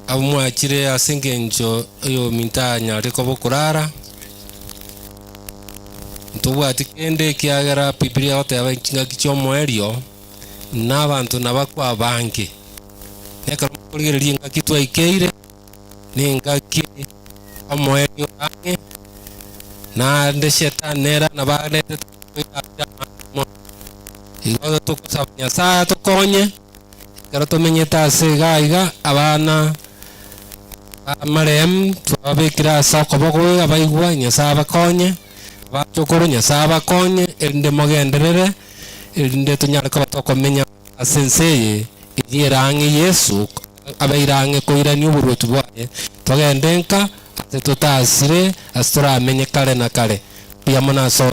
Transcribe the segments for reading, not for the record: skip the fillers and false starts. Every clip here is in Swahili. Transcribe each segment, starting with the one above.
amwachire asengencho yo mintanya reko bokurara ntubwati kende kiagera Biblia yote yabakinga kichomo erio n'abantu nabakwa bange nekarigereria ngaki twaikeire ningaki omoerio bange na nde shetanera na balete igo tukusabanya saa tukonye kero tumenyeta segaiga abana amarem twabekira sako bogo abaigwa nyasa bakonye bachokoro nyasa bakonye ende mogenderere ende tunyareka batokomenya sensei irangi Yesu abairange koirani uburutu bwaye togendenka tutasire astura amenye kale na kale pia mona so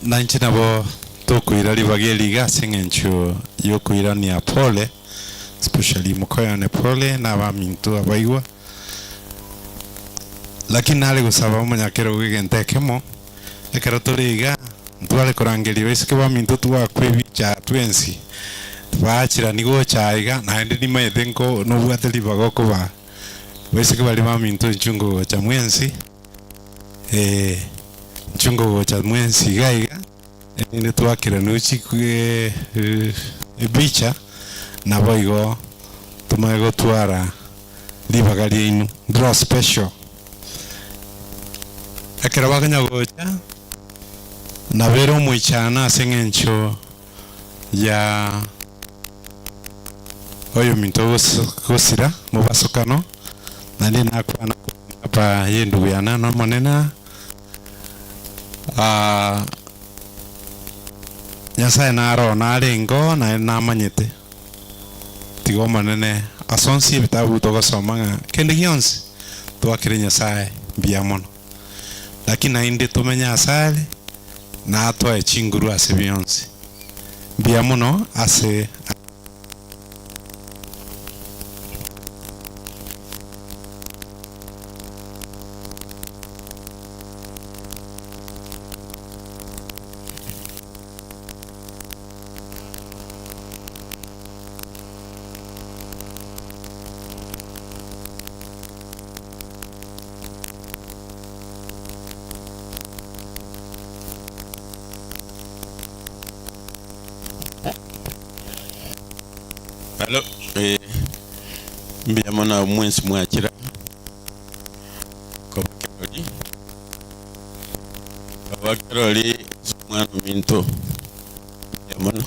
nanchi nabo tokuira libageliga sengencho yokuira ni apole especially mukoya ne pole na bamintu abaigwa lakini nale gusaba munyakero gwigentekemo ekero turiga ntwale korangeri besike bamintu twakwebicha twensi twachira nigo chaiga na ndi nimethenko no bwateli bagoko ba besike bali bamintu nchungo cha mwensi nchungo cha mwensi gaiga ni twakira nuchi kwe bicha na boigo tumago twara libagali inu draw special akira baganya gocha na vero mwichana sengencho ya oyo minto gusira mubasukano nandi nakwana apa yendu yana no monena Nyasaye naro narengo na namanyete tigo manene asonsi bitabu togosomanga kende gionsi twakire Nyasaye biamono lakini nainde tumenya asale na atwa chinguru ase bionsi biamono ase Hello, mbiamona mwensi mwachira Kabakeroli mwana minto mbiamona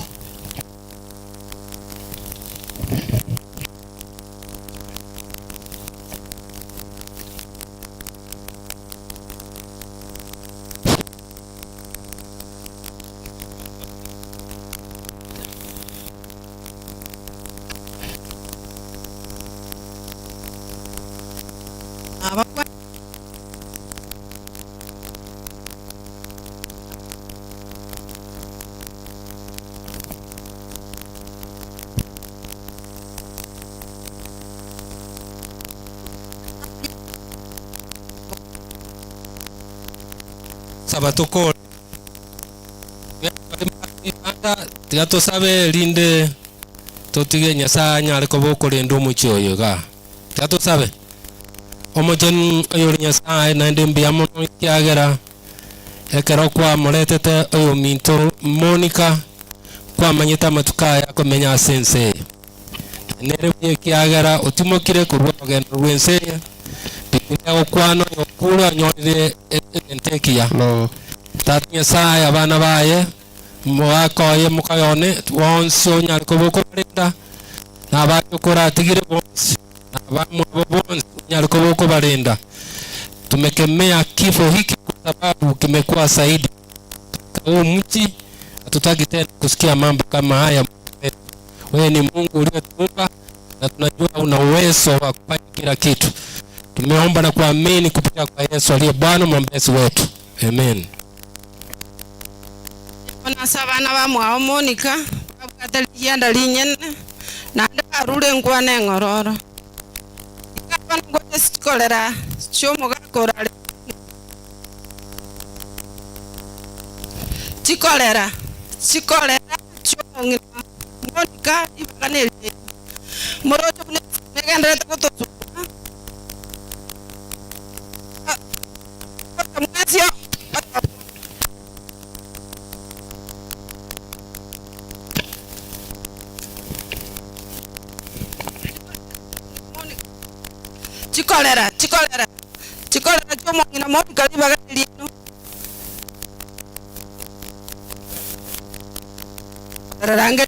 sabatoko tigato sabe linde totige Nyasaye ariko bokorenda omuchoyo ga tigato sabe omojen oyo Nyasaye na ndi mbiamo kiagera ekero kwa moretete oyo minto Monica kwa manyita matukaya komenya sensei nere kiagera otimokire kurwa ogendo rwense Pipineo kwano yokura nyore entekia no tatu Nyasaye abana baye mwakoye mukayone wonso nyariko boko barinda nabakora tigire bonsi abamwe bonsi nyariko boko barinda tumekemea kifo hiki kwa sababu kimekuwa zaidi huu mti hatutaki tena kusikia mambo kama haya. Wewe ni Mungu uliyetuumba na tunajua una uwezo wa kufanya kila kitu. Tumeomba na kuamini kupitia kwa Yesu aliye Bwana mwombezi wetu. Amen. Ona sabana ba mwa Monica abukatalienda linyene na ndarule ngwane ngororo. Ikapana ngote sikolera chomo gakora. chikolera chomongina Monica ibakaneli morocho kune negendera kutozu mwasio chikolera chomongina Monica ibakaneli Range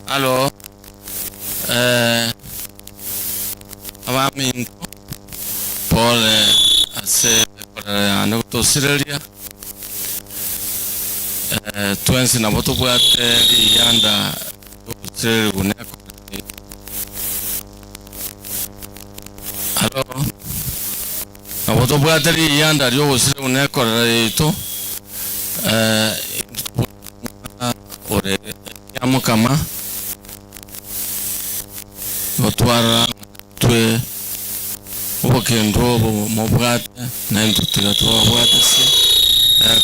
Halo, abaminto pole ase ano tosiriria twensi na boto bwate yanda tosiri guneko. Halo, na boto bwate yanda ryo tosiri guneko rito ore yamukama otwara twe ubokendo mobwate na ndutira twabwate si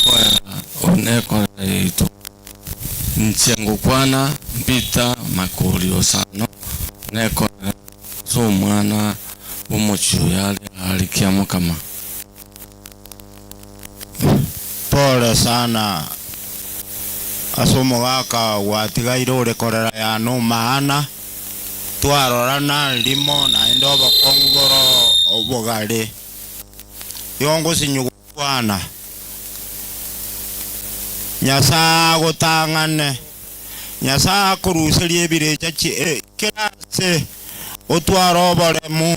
kwa oneko ito nchengo kwana mpita makoli osano neko so mwana umuchu yale alikiamukama. Pole sana asomo gaka watigaire urekorera ya no maana twarorana limo na ndoba kongoro obogale yongo sinyugwana nyasa gotangane nyasa kuruserie birecha kirase otwarobore mu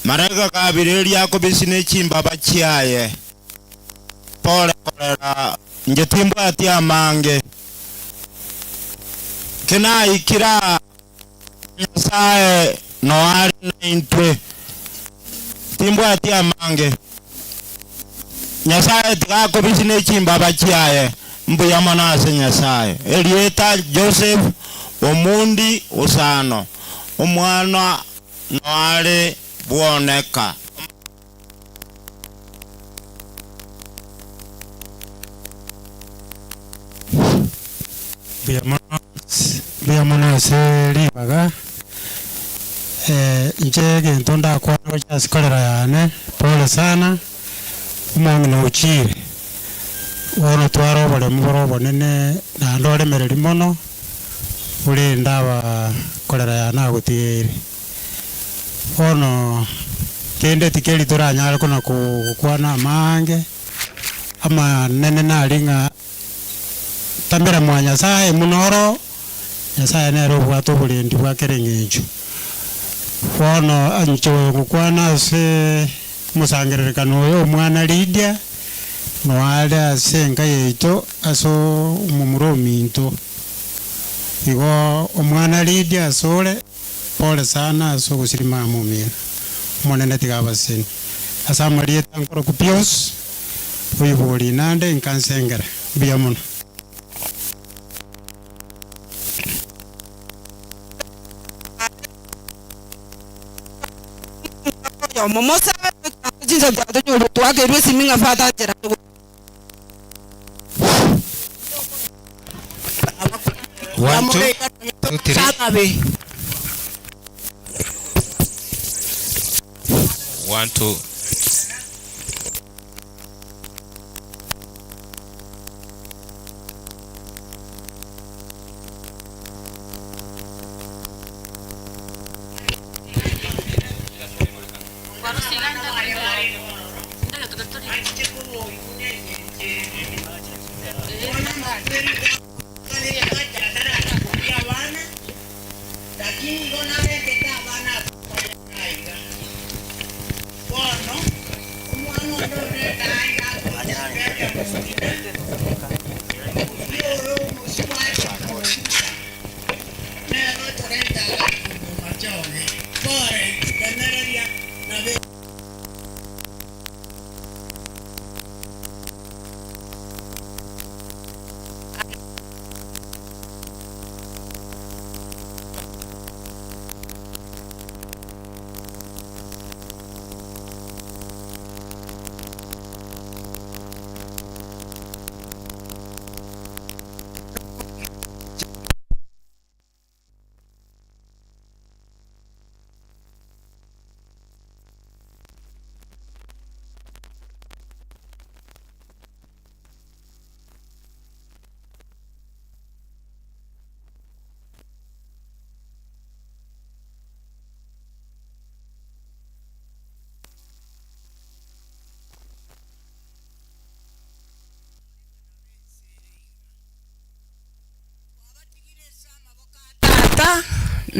marega kabireria ko bisine chimba bachiaye pole korera njetimba ati amange kena ikira nyasaye no ari naintwe timbo ati amange nyasaye tikako bisine chimba bachiaye mbuya manase nyasaye Elieta Joseph omundi osano omwana no ari buoneka Biamona se libaga nje gento ndakwana cyasikorera yane pole sana umuntu no uchire wono twarobole muborobo nene na ndore mereri mono uri ndaba korera yana gutire wono kende tikeli toranya kuna kukwana mange ama nene nalinga tambira mwanya sae munoro nyasaye nero bwato bulendi bwakerengejo wono ancho gukwana se musangererikano yo mwana Lydia no ala senga yeito aso mumurominto igo omwana Lydia asole pole sana aso gusirima mumira monene tigabaseni asa Maria tankoro kupios uyiboli nande inkansengera biamono momosa kwanza tatonyo twake rwesi minga fata jera 1 2 3 1 2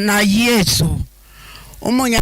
na Yesu umunya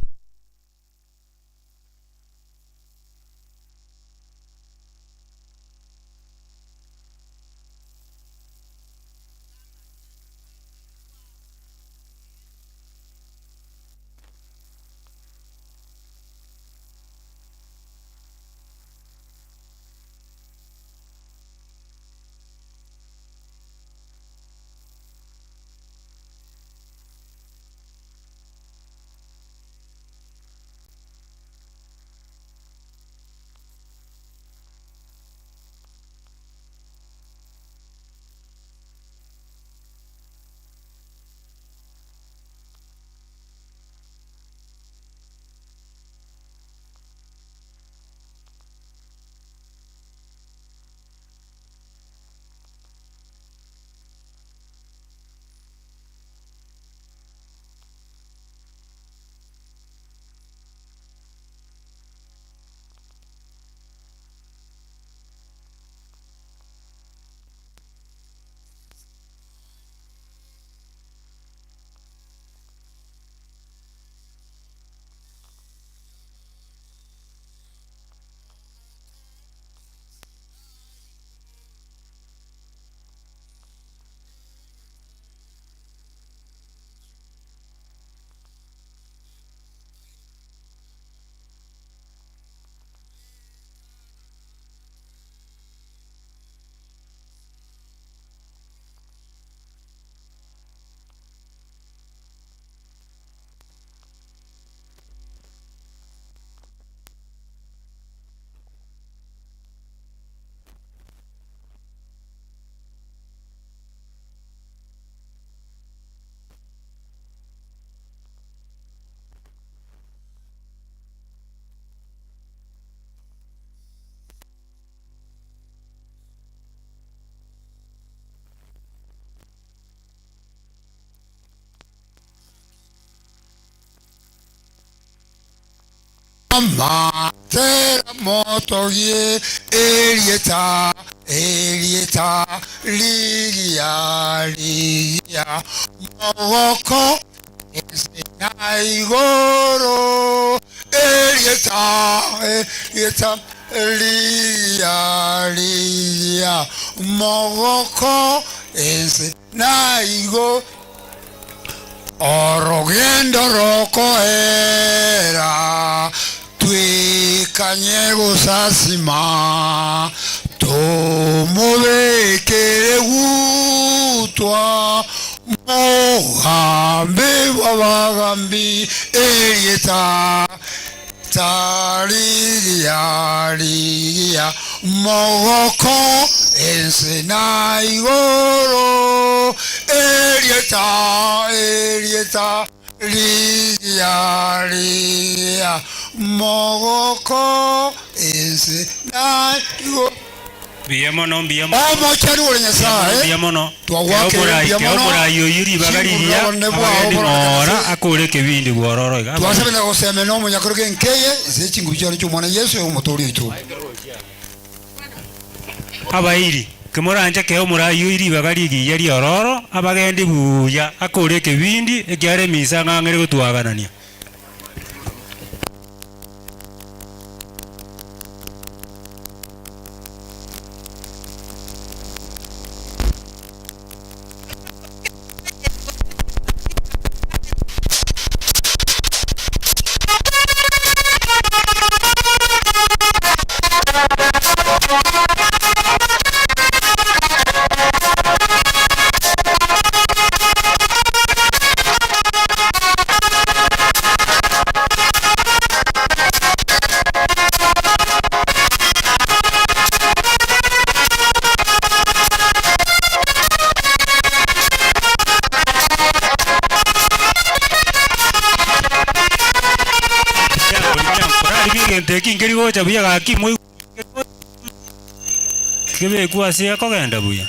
Matera motogie Elieta ligia Mawoko Naigoro Elieta ligia Mawoko Naigo Orogendo roko era Tuikanyego sasima Tomolekere utwa Mohambe wawagambi Elieta Tariria mogoko ense na igoro Erieta Ria mogoko ense na igoro Biamono Omochari ore Nyasaye biamono twawake Keobora yoyiri bagariria ora akore kebindi gwororo iga twasabena goseme no munyakoro genkeye sechingu cyaro cy'umwana Yesu umutori itu abairi kemoranja keomora yoyiri bagari yari ororo abagendi buya akore kebindi ekyare misa ngangere gutwaganania Kingeri gocha buya gaki moi kebe kuasia kogenda buya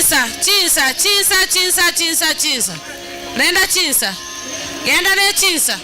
Chinsa. Nenda chinsa. Genda ne chinsa.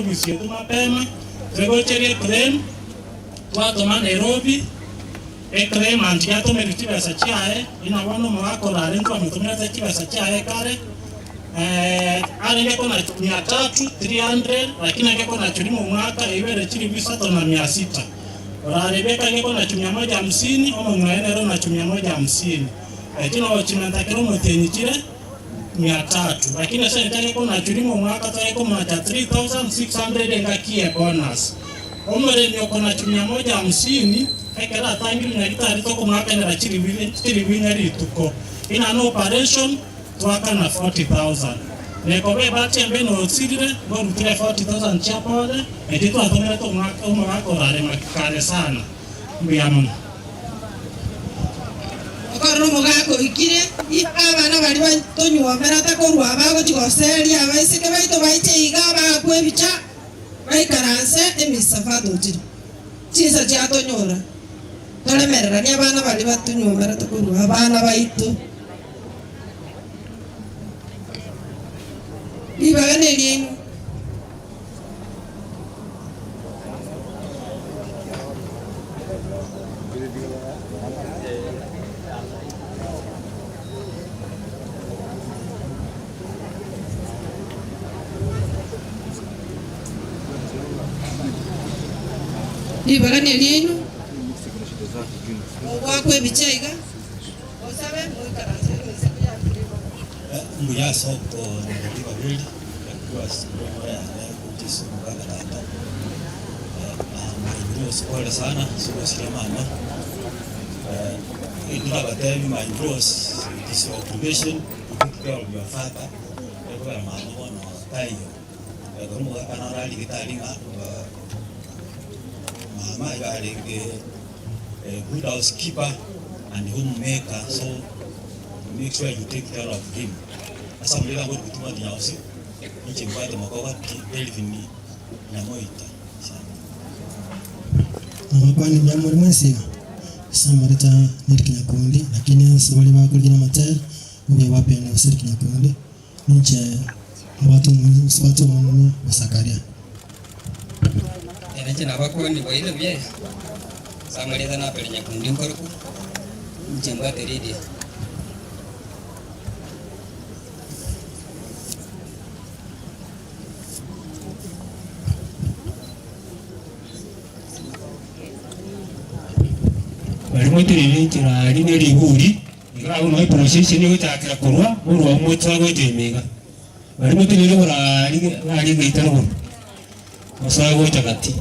Mwisietu mapema twegocherie claim twatoma Nairobi claim antiato meritiba chae ina wano mwako la rento ametumia kibasa chae kare ngeko na 300 lakini ngeko na chulimo mwaka iwele chili bisato na 600 Rebeka ngeko na 150 omo mwaenero na 150 lakini wachimanta kilo motenyichire 300 lakini sasa nitaka kuna chulimo mwaka taiko mwacha 3600 ngakie bonus omere nyoko na 150 kekera tangiru na gitari toko mwaka na chili winari tuko ina no operation twaka na 40000 neko be bati mbeno otsirire ngo rutire 40000 chapole etito atomera to mwaka omwaka orare makare sana mbiamu Okaromo gako ikire abana bali batonywa merata korwa abago chigoseri abaisike baito baiche igaba kwebicha baikaranse emisafado chiri chisa chatonyora tolemerera ni abana bali batonywa merata korwa abana baito bibagane lino Ibagane lino wakwe bichaiga osabe muikaranse Mbuya soko ndiba build kwa sikuwa ya kutisu mkakata ndio sikuwa sana sio siamana ndio batemi my bros this occupation to your father kwa maana wana tayo kama kana rali kitalinga mama ibale good housekeeper and homemaker, so make sure you take care of him. Asa mlela ngo kutuma dinausi nje mbade makoka Elvin na Moita Mapani ya mwezi samarita niliki kundi lakini sabali ba kugira mater uwe wapi na usiriki na kundi nje watu mwana wa Sakaria ene china bakundi boile bye samaleza na pelenya kundi nkorku nje mbate ready Mutirire kirari ne rihuri igaho no process ni gutakira kurwa urwa umutwa gutemiga bari mutirire urari ari gitaro musaga gutakati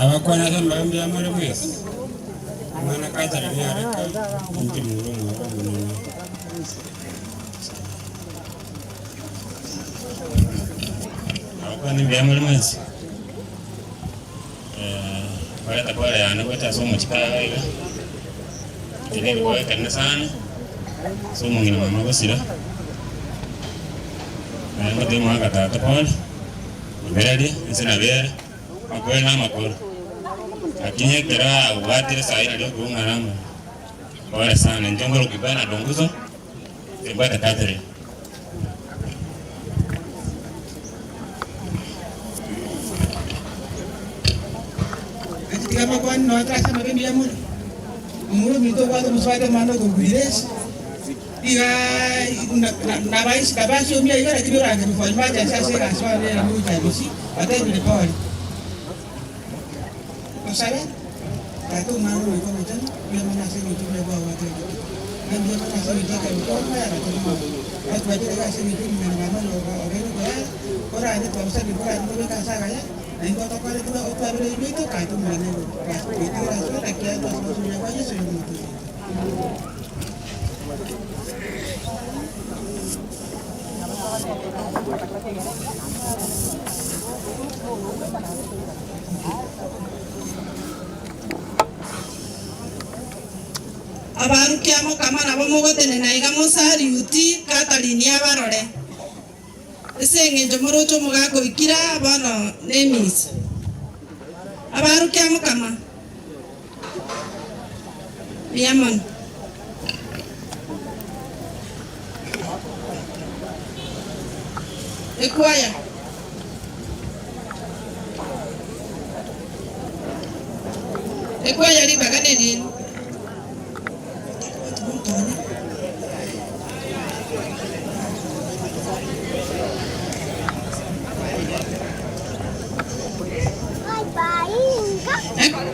abakwana kan bambi amare mwese mwana katara ni areka ndi murumu kwani byamuri mwezi wala takwala yana kwata so muchikala ila ndine kwa kana sana so mungina mama basira na mate mwanga tata pole beradi isina bere akwena makoro akinye kera watire sai ndio kungarama wala sana njongoro kibana donguzo tembata katare kama kwa no atrasa mabembe ya mwana muro mito kwa muswata mano ko gures iga na bais kabasi umia iga kido rangi kwa maja sasa ga swale na muja bisi ata ni pole usale tatu mano ko mtan ya mana se ni tume kwa watu na dia mana se ni taka ko ma ya to ma atu aja ga se ni tume na mama lo ko ora ni ko sa ni ko ni ka sa ga ya Nengko toko ada juga opa beli itu kah itu mana itu rasanya rakyat pas musuhnya aja sudah gitu. Abaru kiamo kama na bomo gote ne na igamo sari uti kata linia barore. Senge jomoro chomo gako ikira bana nemis abaru kiamo kama Yaman ekwaya ekwaya li bagane din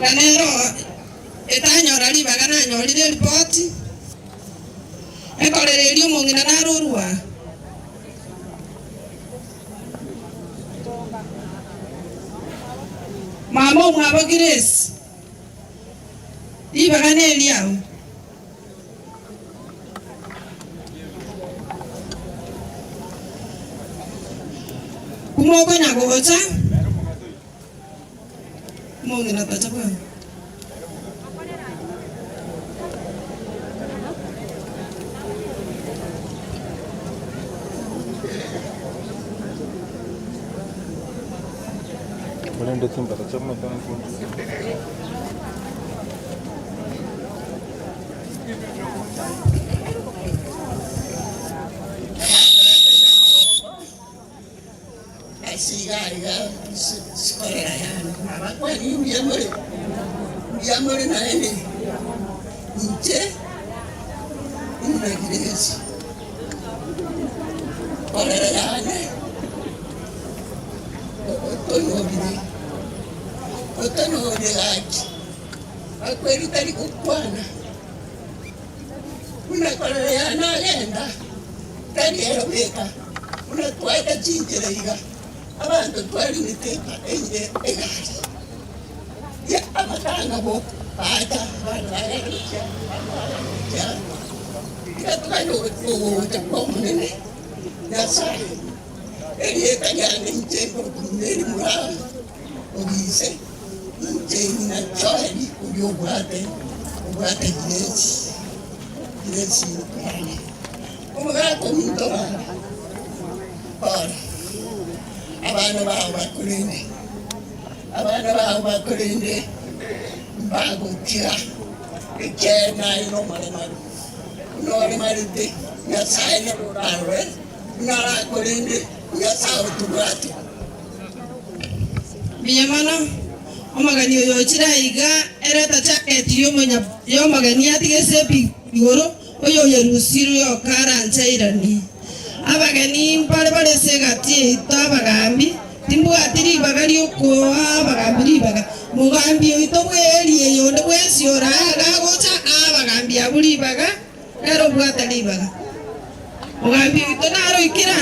kanero etanyo rali bagana nyori le report ekorere rio mongina na rurwa mama mwabo Grace ibagana eliao kumoko nyagocha mongina tachapa Boleh simpan macam mana pun. Siga sekolah ya, apa ni dia mari na ini, ince, ini lagi des, sekolah ya ni, otono lagi, aku ini tadi kupuana, una sekolah ya na lenda, tadi Eropa, una tuaita cincin lagi. Abantu twali niteka enje egari ya amatanga bo ata bararikya ya tukano ko munene ya sai eliye kanyane nje ko kumeri mura ogise nje na chali ubwate Grace umara ko mtora para abana bawe bakurinde bagukira ikena ino maremaru nore marite nyasaye n'urarwe narakurinde nyasaye tubati biyamano omagani oyo chiraiga ereta chaketi yo magani atigese bigoro oyo yerusiru yo karanja irani abagani bare segati tabagambi timbwatiri bagali uko abagambi ribaga mugambi ito bweri yonde bwesiora gagocha abagambi abuli baga ero bwatali baga mugambi ito naro ikira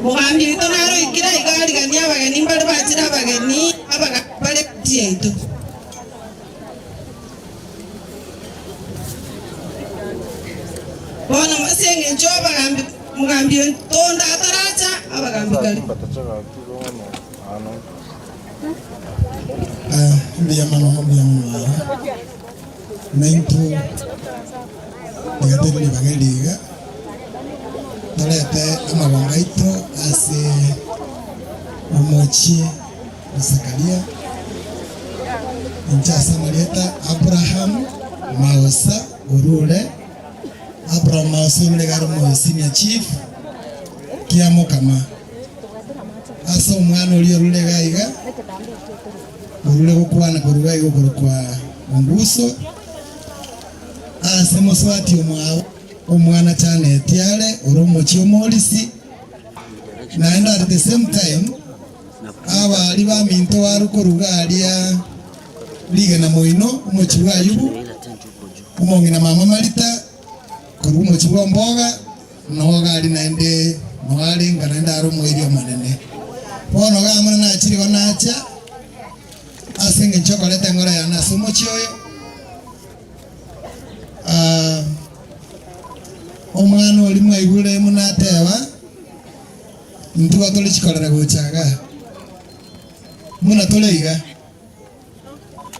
mugambi ito naro ikira igari gani abagani bare bachira abagani abaga bare tieto bona masenge njoba gambi mugambi tonda ataracha abagambi kali biyamano nento negateri bagaliga torete amabangaito ase omochi Zakaria Njasa Marieta Abraham Mausa Urule Abraham Mausa Mlegaro Senior Chief Kiamo kama asa umwana uli urule gaiga urule kukwana kuruga igo kurukwa mbuso ase moswati umwana chane tiale uromochi omolisi naenda at the same time abali baminto warukuruga alia liga na moino umuchibwa yubu umongi na mama Marita kuruga umuchibwa mboga noga ali naende mwali nganaenda arumo irio manene bono gamana na chiri gonacha asenge chocolate ngora ya naso mochioyo omwana oli mwaigure munateba ntuwa tole chikorera gochaga muna toleiga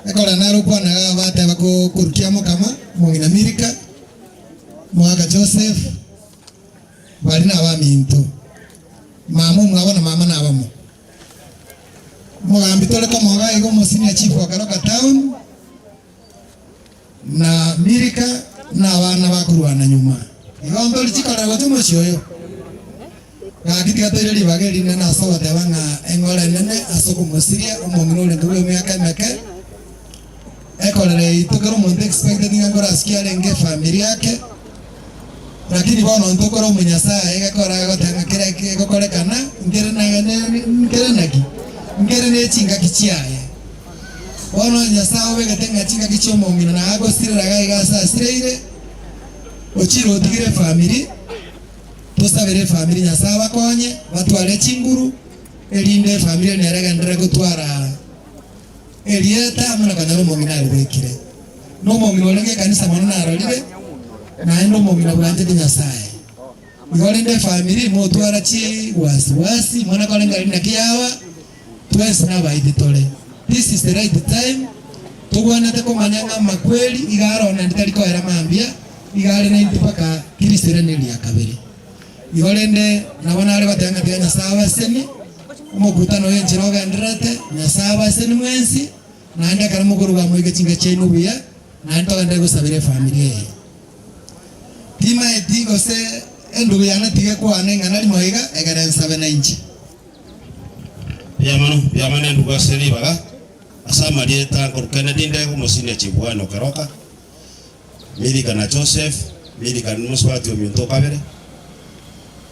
ekora naro kwana bateba ko kurukiamo kama mongina Amerika mwaga Joseph bali na baminto mama mwabona mama na abamo mugambi tole ko mwaga igo Senior Chief wa Karoka Town na Amerika na abana bakurwana nyuma igondo lichikora gotumo chioyo gakiti tori bageri na sawa tebanga engole nene asoko musiria omongino le ngwe myaka meke ekolere itokero monte expected ngora askia lenge familia yake lakini bono ntokoro munyasa egakora gotanga kireke gokorekana ngere ne chinga kichiaye bono nyasa obegetenga chinga kichio omongino na agosirira gaigasa asireire ochiro otigire family tosabere family nyasa bakonye batwale chinguru elinde family nerega ndere gutwara elieta amana kanaro omongino alibekire no omongino lenge kanisa mwana arolire na endo omongino bwanje nyasaye igolende family motwara chi wasi mwana kolenga lina kiyawa twese na baiditole. This is the right time tugwana te komanyanga makweli igaro na nditaliko era mambia igare na intipaka kirisire neli ya kabiri igolende nabona ale batanga tena sawa seni umukutano yenjiroga ndirate na sawa seni mwensi na anda karamo kuruga moige chinga chenu bia na ndo anda gusabire familia tima etigo se endugu yana tige kwa nenga nali moiga egara 790 yamane ndugu aseli baga asa Marieta korkana dinde ko Senior Chief wa Karoka Amerika na Joseph Amerika muswati ominto kabere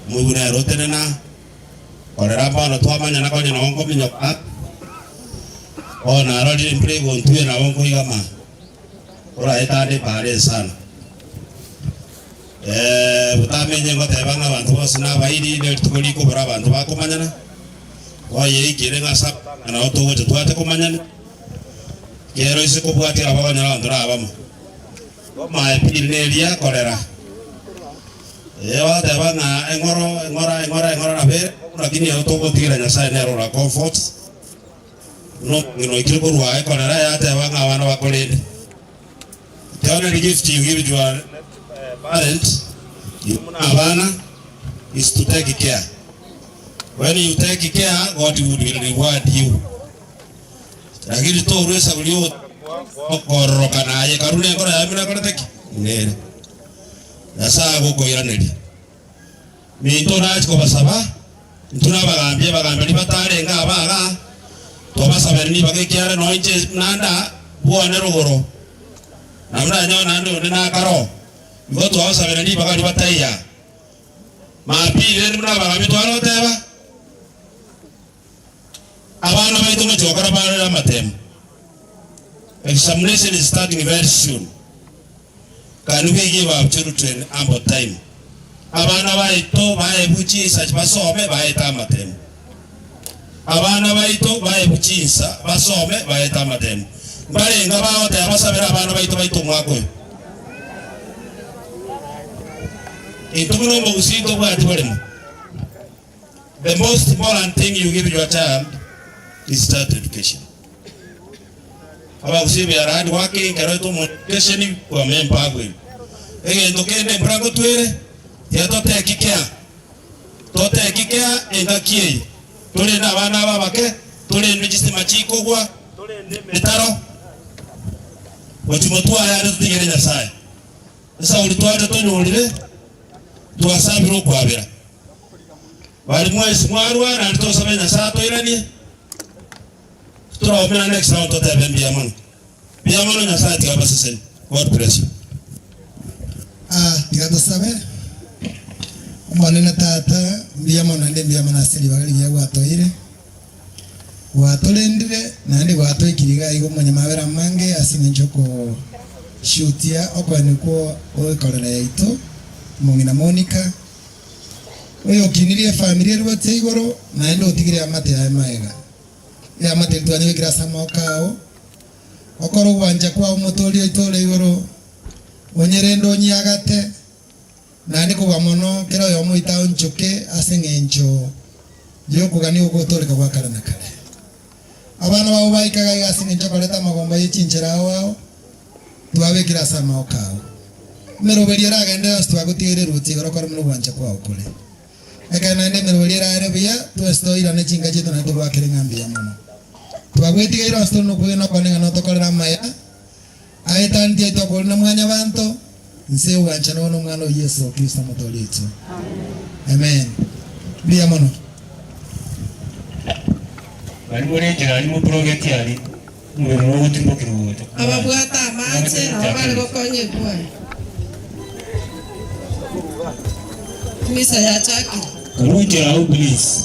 muguna rotenena orera bana twamanya na konya na wongo minyo ona rodi imprego ntuye na wongo igama ora etade pare sana utamenye ngote banga abantu bose na baidi ne tukoli ko bara abantu bakomanyana waye ikire ngasa na otogo twate komanyana kero isiko bwati ababanya abantu abamo ma epidemia kolera wate banga engora na be lakini otogo tigera nyasa ne rora comfort no ngino ikire ko ruwa kolera ya te banga wana bakolende tena ni gift you give to your parents Abana is to take care. When you take care, God will reward you. Lakini to uresa ulio okoroka naye karune ngora yamina kora teki nere yasa goko iraneri minto nachi ko basaba ntuna bagambye ni batarenga abaga to basaba ni bagekyara no inche nanda buone rogoro namna nyo nando na karo ngo to basaba ni baga ni bataya mapire ni mna baga mitwaro teba abana baitu ngochokara bana matemo. Examination is starting very soon. Can we give our children ample time? Abana baitu baebuchisa basome baeta matemo. Abana baitu baebuchisa basome baeta matemo. Bale ngaba ote abasabira abana baitu mwako. Itumuno mugusito bwati balemo. The most important thing you give your child is start education. Aba usibe aradi wake ngaro to education kwa mempa gwe. Ege ndokende brango twere ya tote kikea engakie. Tole na bana babake, tole ndijiste machiko gwa, tole metaro. Wachumotua ya ndo tigere nyasaye. Sasa ulitwata to nyolire tuwasabiro kwabira. Bali mwezi mwarwa na ndo sabenya sato irani. Tura omena next round to tebe mbiyamano. Mbiyamano nyasaye tigaba sesen. God bless you. Tigato sabe. Mwanena tata mbiyamano nende mbiyamano asili bagali bya watoire. Watolendire nande watoikiriga igo manyamabera mange asinge njoko shutia okwaniko oikorera yaito mungina Monica. Oyo kinirie familia rwate igoro naende otigire amate ya maega. Ya mate tuanye wikira samokao. Okoro wanja kwa umutori itole igoro. Onyerendo nyagate. Nandi kwa mono kero yo muita onchoke asenge ncho. Yo kugani ukotole kwa kala na kale. Abana babo baikaga yasinge ncho koleta magomba yichinchira wao. Tuwabekira samokao. Meroberiera agende stwagutigire ruti igoro koro mu wanja kwa okole. Eka nande meroberiera arebia tuestoira ne chinga chito na tuwa kirenga mbia mono. Tuwagwetiga iro asto no kuena konenga no tokolera maya. Aetanti eto kolna mwanya banto. Nse uwancha no mwana Yesu Kristo mutolito. Amen. Bia mono. Bali murenjera ali mu project yali. Mwero no gutimbo kiruto. Ababwata amache na bali gokonye kwa. Misa ya chaki. Karujera au please.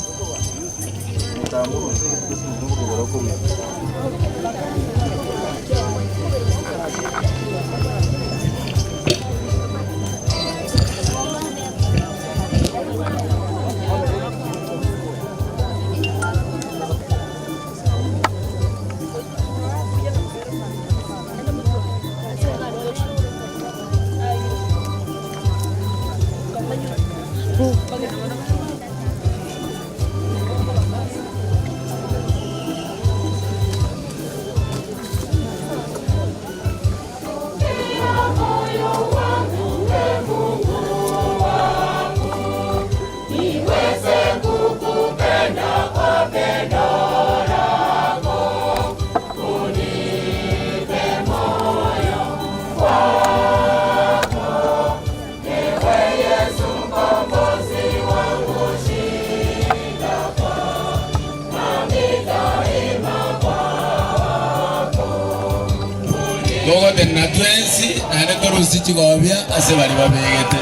Logo de natwensi ane toro sichi gobia ase bali babegete.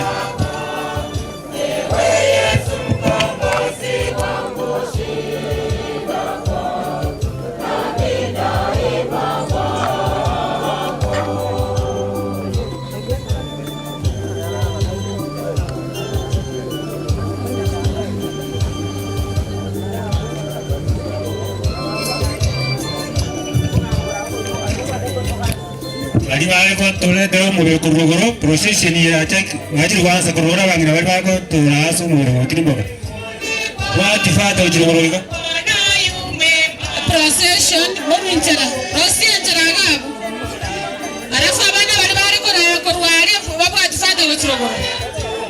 Bali bale ko tole dero mu ko rogoro procession ya check ngajiri kwanza ko rora bangira bali bako turasu mu ro kiribo. Wa tifata ujiro ro Procession bominchara. Procession agabu. Arafa bana bali bali ko rwari babwa tifata go chirogoro.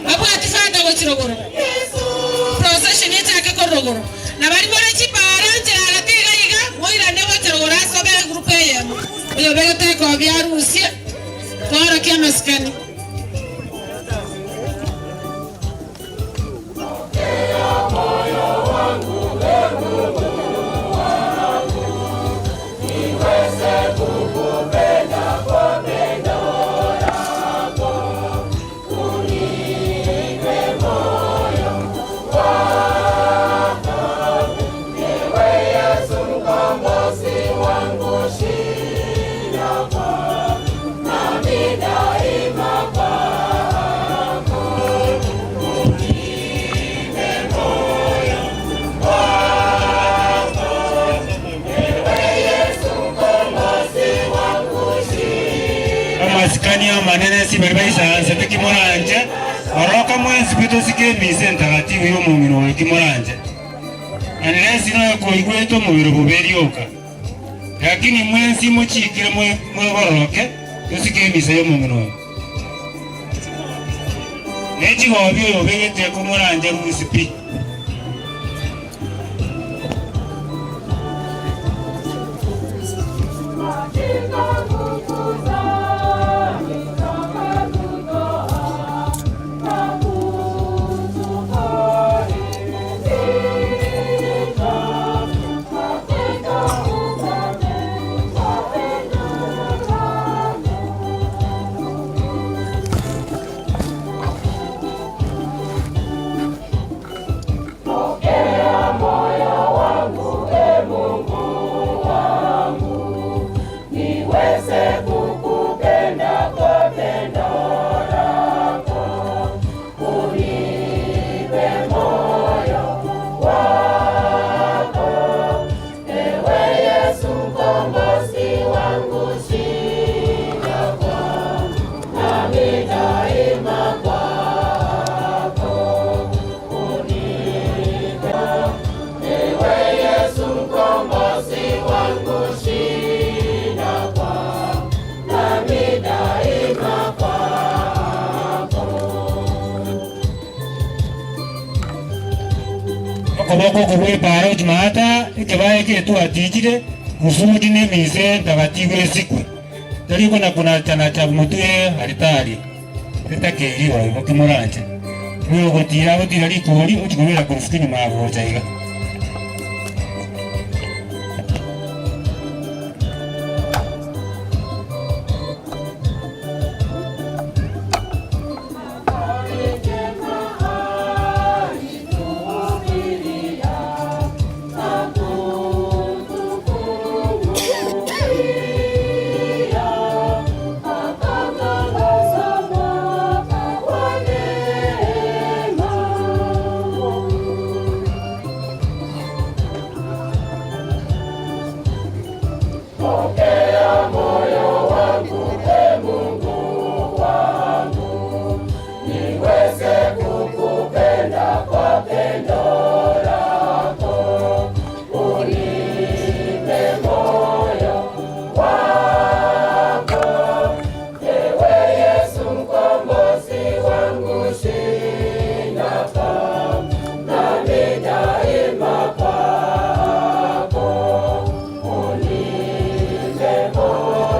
Abu atifada gochirogoro. Procession itake korogoro. Na bari bora chipara njira agatiga iga moira ne gochirogoro asobe group yemo. Oyo begete ko byarusie. Twara kia maskani. Masikania manene si berbaisa anse te kimoranje oroka mwensi bito sike mise ntagatifu yo mumino wa kimoranje anelesi no ko igweto mubiro buberioka lakini mwensi mochikire mwe goroke usike mise yo mumino neji hobyo yo begete kumoranje musipi Koboko kubwe paro jumata ikebaye ke tu atijire mufudi ne mise ntagatifu sikwe tari kuna chana cha mutue haritari tetakeriwa ibokimoranje niyo gotira likori ukigumira kurufukini mavo chaiga Oh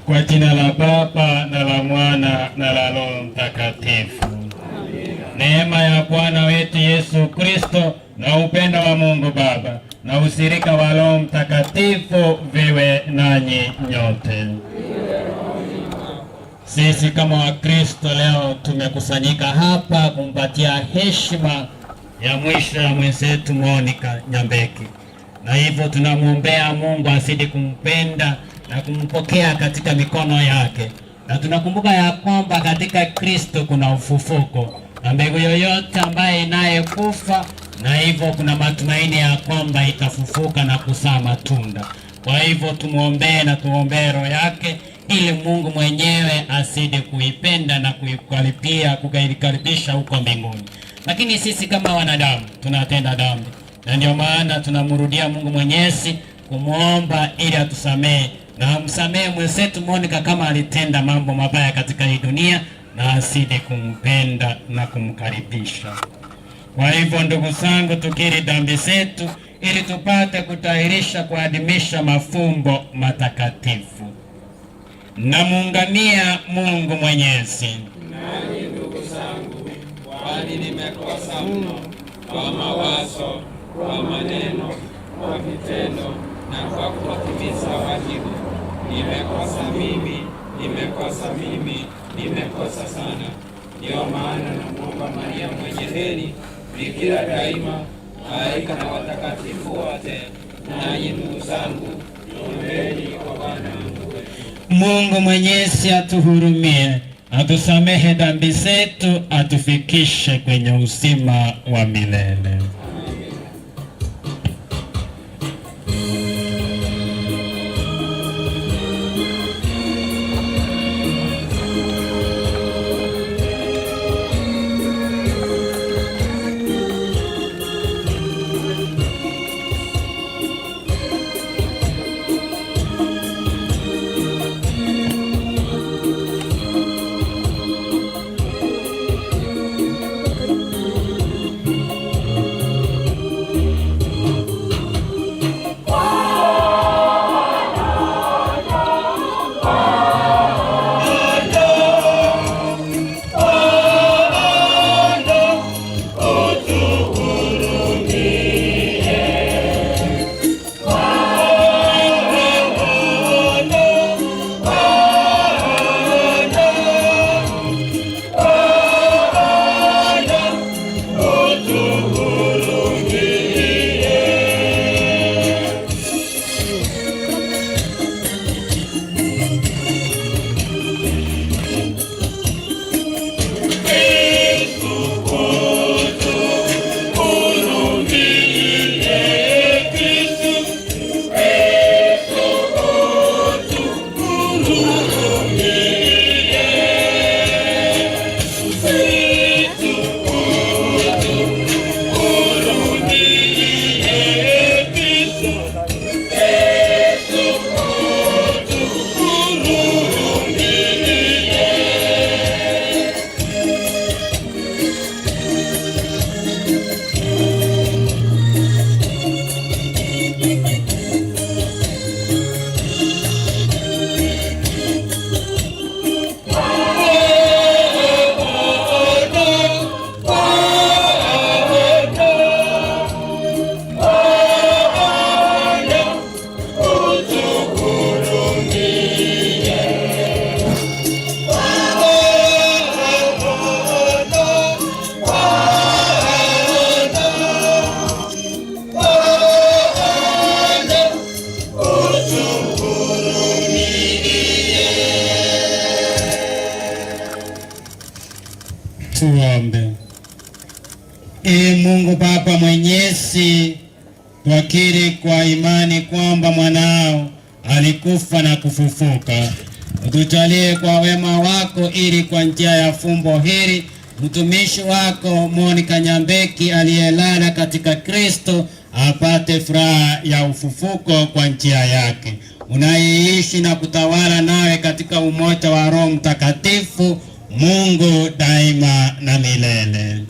Kwa jina la Baba na la Mwana na la Roho Mtakatifu. Neema ya Bwana wetu Yesu Kristo na upendo wa Mungu Baba na ushirika wa Roho Mtakatifu viwe nanyi nyote. Sisi kama Wakristo leo tumekusanyika hapa kumpatia heshima ya mwisho ya mwenzetu Monica Nyambeki, na hivyo tunamwombea Mungu azidi kumpenda na kumpokea katika mikono yake, na tunakumbuka ya kwamba katika Kristo kuna ufufuko na mbegu yoyote ambaye inayekufa, na hivyo kuna matumaini ya kwamba itafufuka na kuzaa matunda. Kwa hivyo tumuombee na tuombee roho yake ili Mungu mwenyewe azidi kuipenda na kuikaribisha huko mbinguni. Lakini sisi kama wanadamu tunatenda dhambi, na ndio maana tunamrudia Mungu Mwenyezi kumuomba ili atusamehe na amsamehe mwenzetu Monica kama alitenda mambo mabaya katika hii dunia, na azidi kumpenda na kumkaribisha. Kwa hivyo ndugu zangu, tukiri dhambi zetu ili tupate kutahirisha kuadhimisha mafumbo matakatifu. Namuungamia Mungu Mwenyezi. Nani ndugu zangu, kwani nimekosa mno kwa mawazo, kwa maneno, kwa vitendo na kwa kutimiza wajibu. Nimekosa sana. Ndio maana namuomba Maria mwenye heri, Bikira daima, malaika na watakatifu wote, nanyi ndugu zangu, niombeni kwa Bwana Mungu wetu. Mungu Mwenyezi atuhurumie, atusamehe dhambi zetu, atufikishe kwenye uzima wa milele. Tuombe. Ee Mungu Baba Mwenyezi, twakiri kwa imani kwamba mwanao alikufa na kufufuka. Utujalie kwa wema wako ili kwa njia ya fumbo hili mtumishi wako Monica Nyambeki aliyelala katika Kristo apate furaha ya ufufuko kwa njia yake. Unayeishi na kutawala nawe katika umoja wa Roho Mtakatifu, Mungu daima na milele.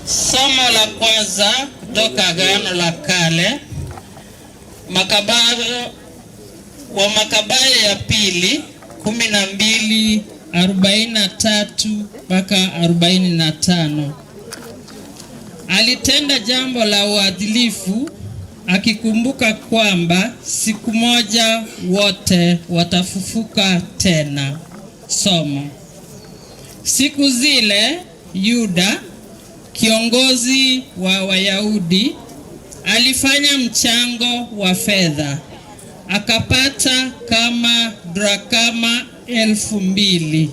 Somo la kwanza kutoka Agano la Kale, Makabayo ya pili 12:43 mpaka 45. Alitenda jambo la uadilifu akikumbuka kwamba siku moja wote watafufuka tena. Somo. Siku zile Yuda, kiongozi wa Wayahudi, alifanya mchango wa fedha. Akapata kama drakama 2,000.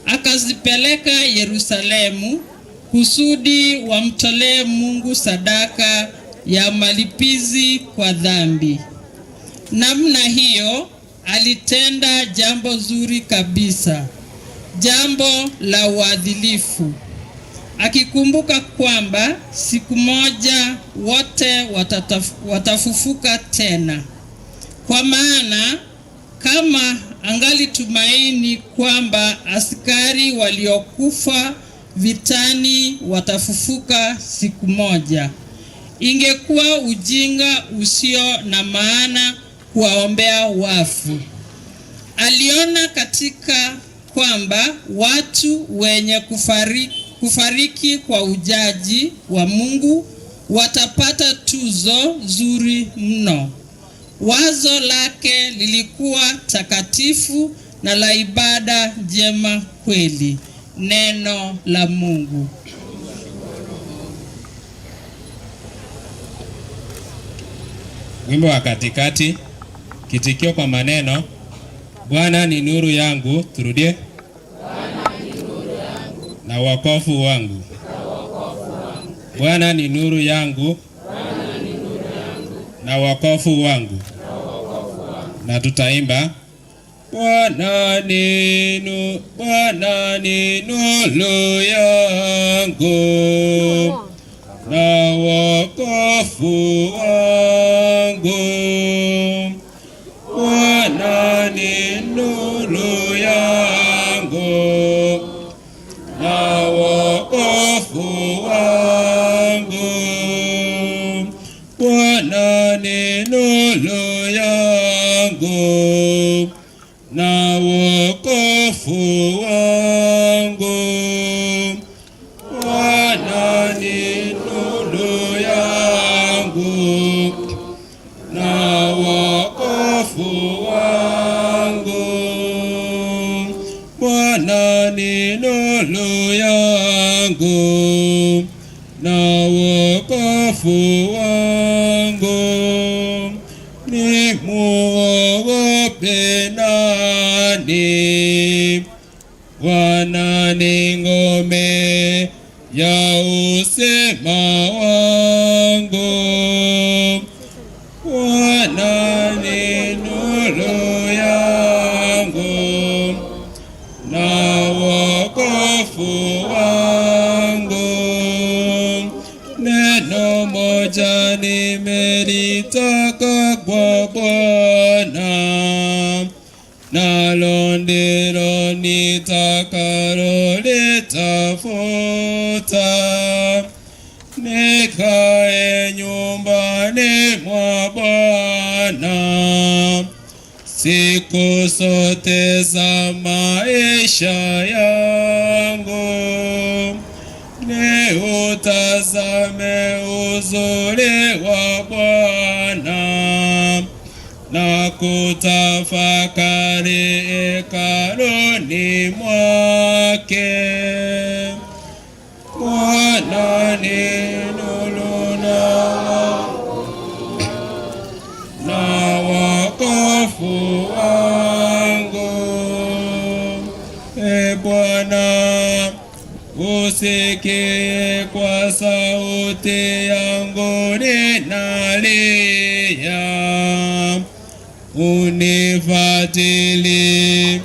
Akazipeleka Yerusalemu kusudi wamtolee Mungu sadaka ya malipizi kwa dhambi. Namna hiyo alitenda jambo zuri kabisa, jambo la uadilifu, akikumbuka kwamba siku moja wote watafufuka tena. Kwa maana kama angalitumaini kwamba askari waliokufa vitani watafufuka siku moja, ingekuwa ujinga usio na maana kuwaombea wafu. aliona katika kwamba watu wenye kufariki kwa ujaji wa Mungu watapata tuzo zuri mno. Wazo lake lilikuwa takatifu na la ibada njema kweli. Neno la Mungu. Wimbo wa katikati, kitikio kwa maneno, Bwana ni nuru yangu. Turudie. Bwana ni nuru yangu na wokovu wangu. Bwana ni nuru yangu na wokovu wangu. Na tutaimba Bwana ni nuru yangu na wokovu wangu. Bwana ni nuru yangu na wokovu wangu. Bwana ni nuru yangu na wokovu wangu. Bwana ni nuru yangu na wokovu wangu. Bwana ni nuru yangu na wokovu wangu. Nimuogope nani? Bwana ni ngome ya uzima wangu. Bwana ni nuru yangu na wokovu wangu. Neno moja nimelitaka kwa Bwana, nalo ndilo nitakalo litafuta, nikae nyumbani mwa Bwana siku zote za maisha yangu. Niutazame uzuri wa Bwana na kutafakari hekaluni mwake. Bwana ni nuru na wokovu wangu. E Bwana, usikie kwa sauti yangu ninalia. Unifuatilie,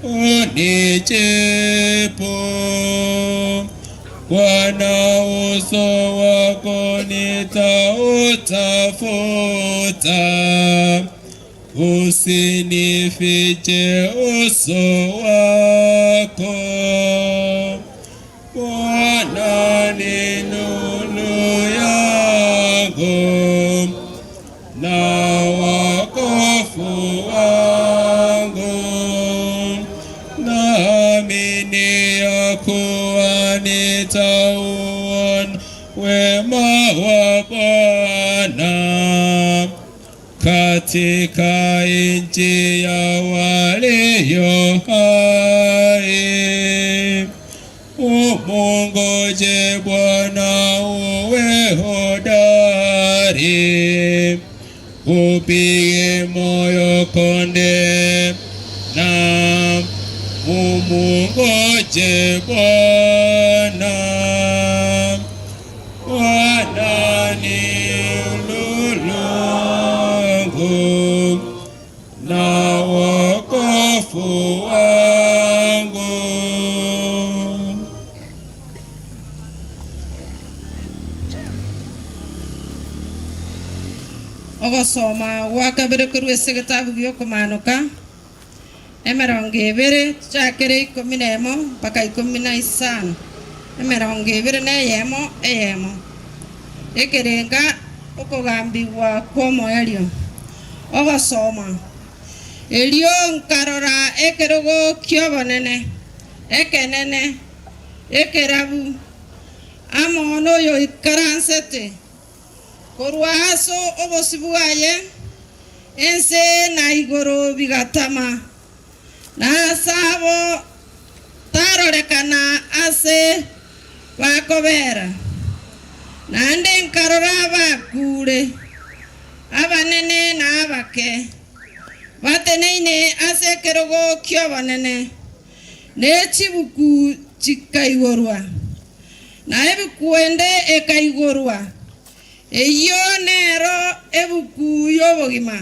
unijibu. Bwana, uso wako nitautafuta, usinifiche uso wako. Bwana ni nuru yangu na wokovu wangu. Naamini ya kuwa nitauona wema wa Bwana katika nchi ya walio hai. Umungoje Bwana, uwe hodari, upige moyo konde, na umungoje Bwana. Bwana ni nuru yangu na wokovu wangu. Ogosoma wakabere kurwese gitabu gyokumanuka emirongo ibiri tuchakire 11 mpaka 15. Emirongo ibiri neyemo eyemo ikiringa okugambibwa kwa moerio. Ogosoma elio nkarora ekerogo kiobonene ekenene ekerabu amono yo ikaransete korwa aso obosibuaye ense na igoro bigatama na sabo tarorekana ase bakobera nande nkarora bakure abanene na abake bateneine ase kerogo kiobonene nechibuku chikaigorwa na ebukuende ekaigorwa eyo nero ebuku yobogima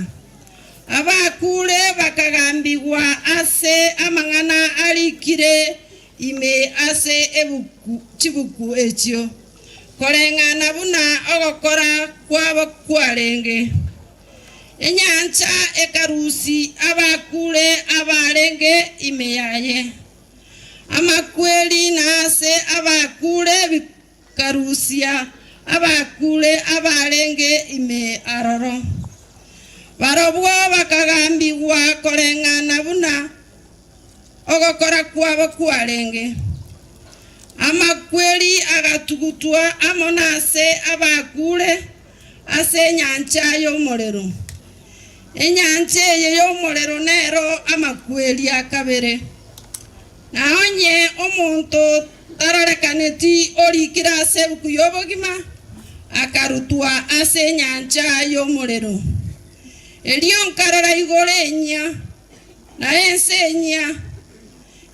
abakure bakagambigwa ase amang'ana alikire ime ase ebuku chibuku ekyo koreng'ana buna ogokora kwabo kwarenge enyancha ekarusi abakure abarenge ime yaye amakweli nase abakure bikarusia abakure abarenge ime aroro barobwo bakagambigwa koreng'ana buna ogokora kwabo kwarenge amakweli agatugutwa amonase abakure ase nyancha y'omorero enyancha y'omorero nero amakweli akabere naonye omonto tarorekaneti orikira ase buku yobogima akarutwa ase nyancha y'omorero elio nkarora igoro enya na ense enya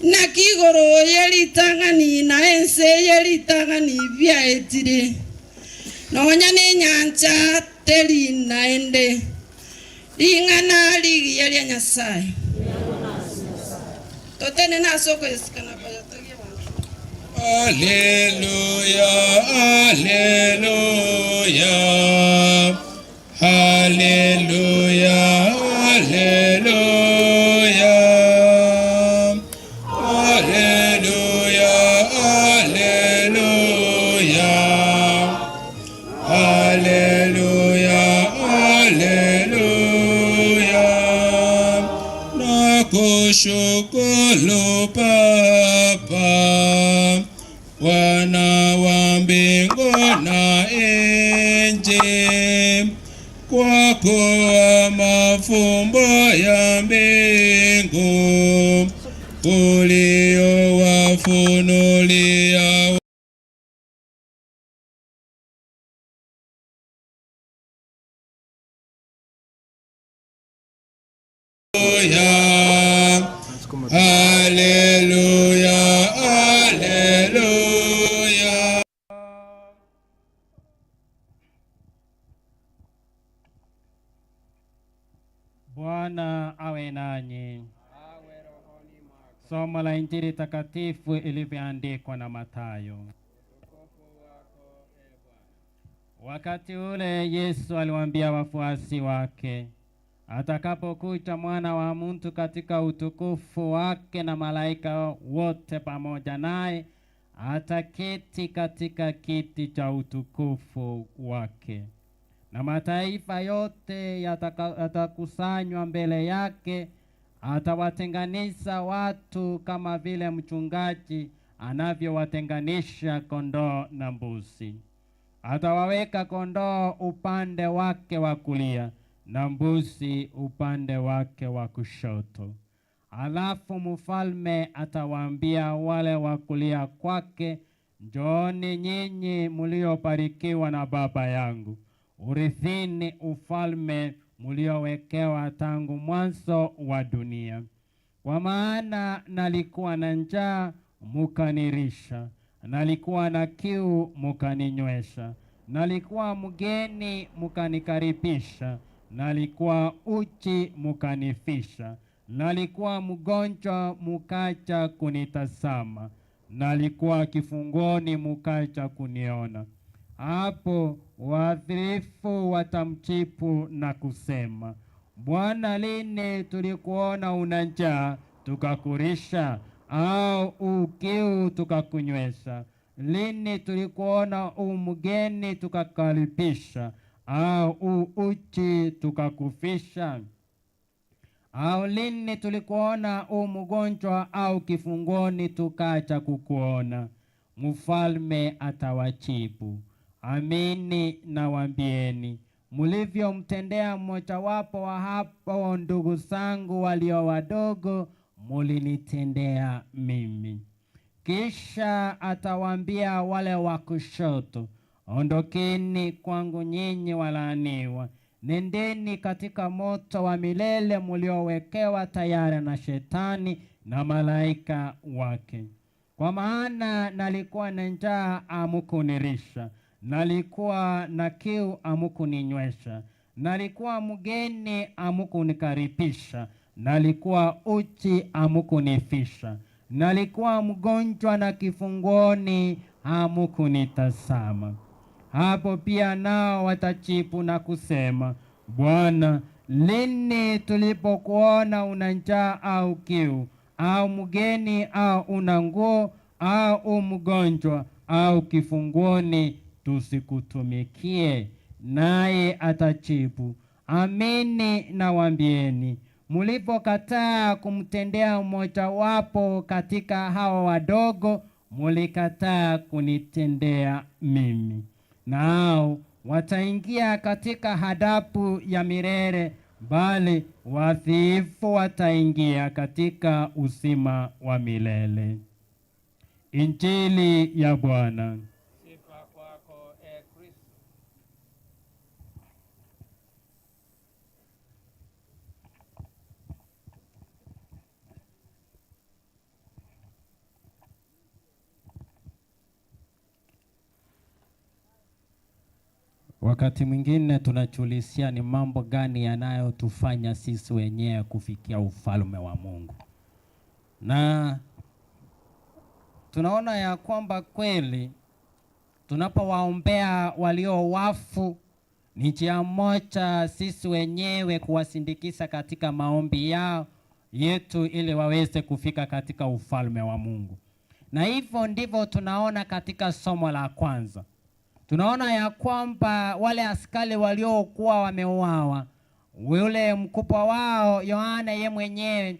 na kigoro yeritang'ani na ense yeritang'ani biaetire nonya ne nyancha teri naende ring'ana ligiya ria Nyasaye totene nasoko esikana bayatagia bantu. Hallelujah, hallelujah, hallelujah, hallelujah, hallelujah, hallelujah, hallelujah, hallelujah. Nakushukuru Baba, Bwana wa mbingu na nchi, kwa kuwa mafumbo ya mbingu uliowafunulia Hallelujah, hallelujah. Bwana awe nanyi. Somo la Injili takatifu ilivyoandikwa na Mathayo. Wakati ule Yesu aliwaambia wafuasi wake, atakapokuja mwana wa mtu katika utukufu wake na malaika wote pamoja naye, ataketi katika kiti cha utukufu wake. Na mataifa yote yatakusanywa mbele yake, atawatenganisha watu kama vile mchungaji anavyowatenganisha kondoo na mbuzi. Atawaweka kondoo upande wake wa kulia na mbuzi upande wake wa kushoto. Alafu mfalme atawaambia wale wa kulia kwake, njooni nyinyi mliobarikiwa na Baba yangu, urithini ufalme mliowekewa tangu mwanzo wa dunia. Kwa maana nalikuwa na njaa mukanirisha, nalikuwa na kiu mukaninywesha, nalikuwa mgeni mukanikaribisha, nalikuwa uchi mukanifisha, nalikuwa mgonjwa mukaja kunitazama, nalikuwa kifungoni mukaja kuniona. Hapo waadhirifu watamjibu na kusema, Bwana, lini tulikuona una njaa tukakurisha, au ukiu tukakunywesha? Lini tulikuona mgeni tukakaribisha, au uchi tukakufisha? Au lini tulikuona u mgonjwa au kifungoni tukacha kukuona? Mfalme atawajibu, amini nawaambieni, mlivyomtendea mmojawapo wa hapo ndugu zangu walio wadogo, mulinitendea mimi. Kisha atawaambia wale wa kushoto, ondokeni kwangu nyinyi walaaniwa, nendeni katika moto wa milele mliowekewa tayari na Shetani na malaika wake. Kwa maana nalikuwa na njaa hamkunilisha, nalikuwa na kiu hamkuninywesha, nalikuwa mgeni hamkunikaribisha, nalikuwa uchi hamkunifisha, nalikuwa mgonjwa na kifungoni hamkunitazama. Hapo pia nao watajibu na kusema, Bwana, lini tulipokuona una njaa au kiu, au mgeni au una nguo, au mgonjwa au kifungoni, tusikutumikie? Naye atajibu, amini nawaambieni, mlipokataa kumtendea mmoja wapo katika hao wadogo, mulikataa kunitendea mimi. Nao wataingia katika adhabu ya milele, bali wadhaifu wataingia katika uzima wa milele. Injili ya Bwana. Sifa kwako, Kristo. Wakati mwingine tunachulisia ni mambo gani yanayotufanya sisi wenyewe kufikia ufalme wa Mungu. Na tunaona ya kwamba kweli tunapowaombea walio wafu ni njia moja sisi wenyewe kuwasindikiza katika maombi yao yetu ili waweze kufika katika ufalme wa Mungu. Na hivyo ndivyo tunaona katika somo la kwanza. Tunaona ya kwamba wale askari waliokuwa wameuawa, yule mkubwa wao Yohana ye mwenyewe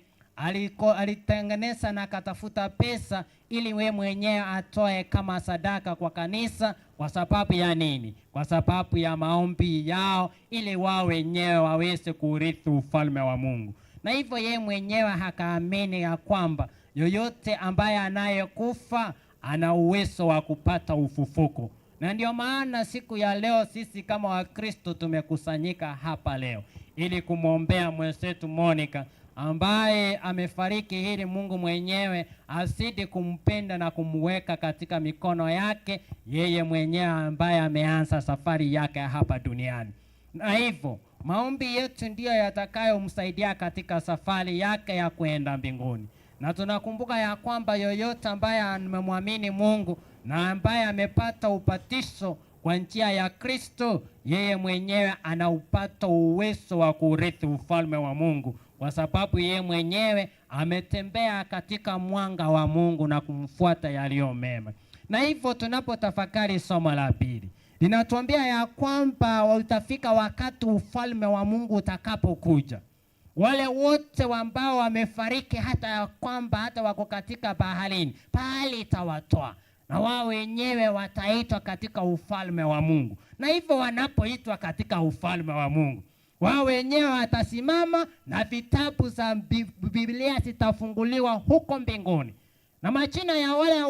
alitengeneza na katafuta pesa ili we mwenyewe atoe kama sadaka kwa kanisa. Kwa sababu ya nini? Kwa sababu ya maombi yao, ili wao wenyewe waweze kurithi ufalme wa Mungu. Na hivyo ye mwenyewe hakaamini ya kwamba yoyote ambaye anayekufa ana uwezo wa kupata ufufuko. Na ndio maana siku ya leo sisi kama Wakristo tumekusanyika hapa leo ili kumwombea mwenzetu Monica ambaye amefariki, ili Mungu mwenyewe azidi kumpenda na kumweka katika mikono yake, yeye mwenyewe ambaye ameanza safari yake hapa duniani. Na hivyo maombi yetu ndiyo yatakayomsaidia katika safari yake ya kwenda mbinguni. Na tunakumbuka ya kwamba yoyote ambaye amemwamini Mungu na ambaye amepata upatiso kwa njia ya Kristo, yeye mwenyewe anaupata uwezo wa kurithi ufalme wa Mungu, kwa sababu yeye mwenyewe ametembea katika mwanga wa Mungu na kumfuata yaliyo mema. Na hivyo tunapotafakari somo la pili, linatuambia ya kwamba utafika wakati ufalme wa Mungu utakapokuja, wale wote ambao wamefariki, hata ya kwamba hata wako katika baharini, bahari itawatoa na wao wenyewe wataitwa katika ufalme wa Mungu. Na hivyo wanapoitwa katika ufalme wa Mungu, wao wenyewe watasimama na vitabu za Biblia zitafunguliwa huko mbinguni, na majina ya wale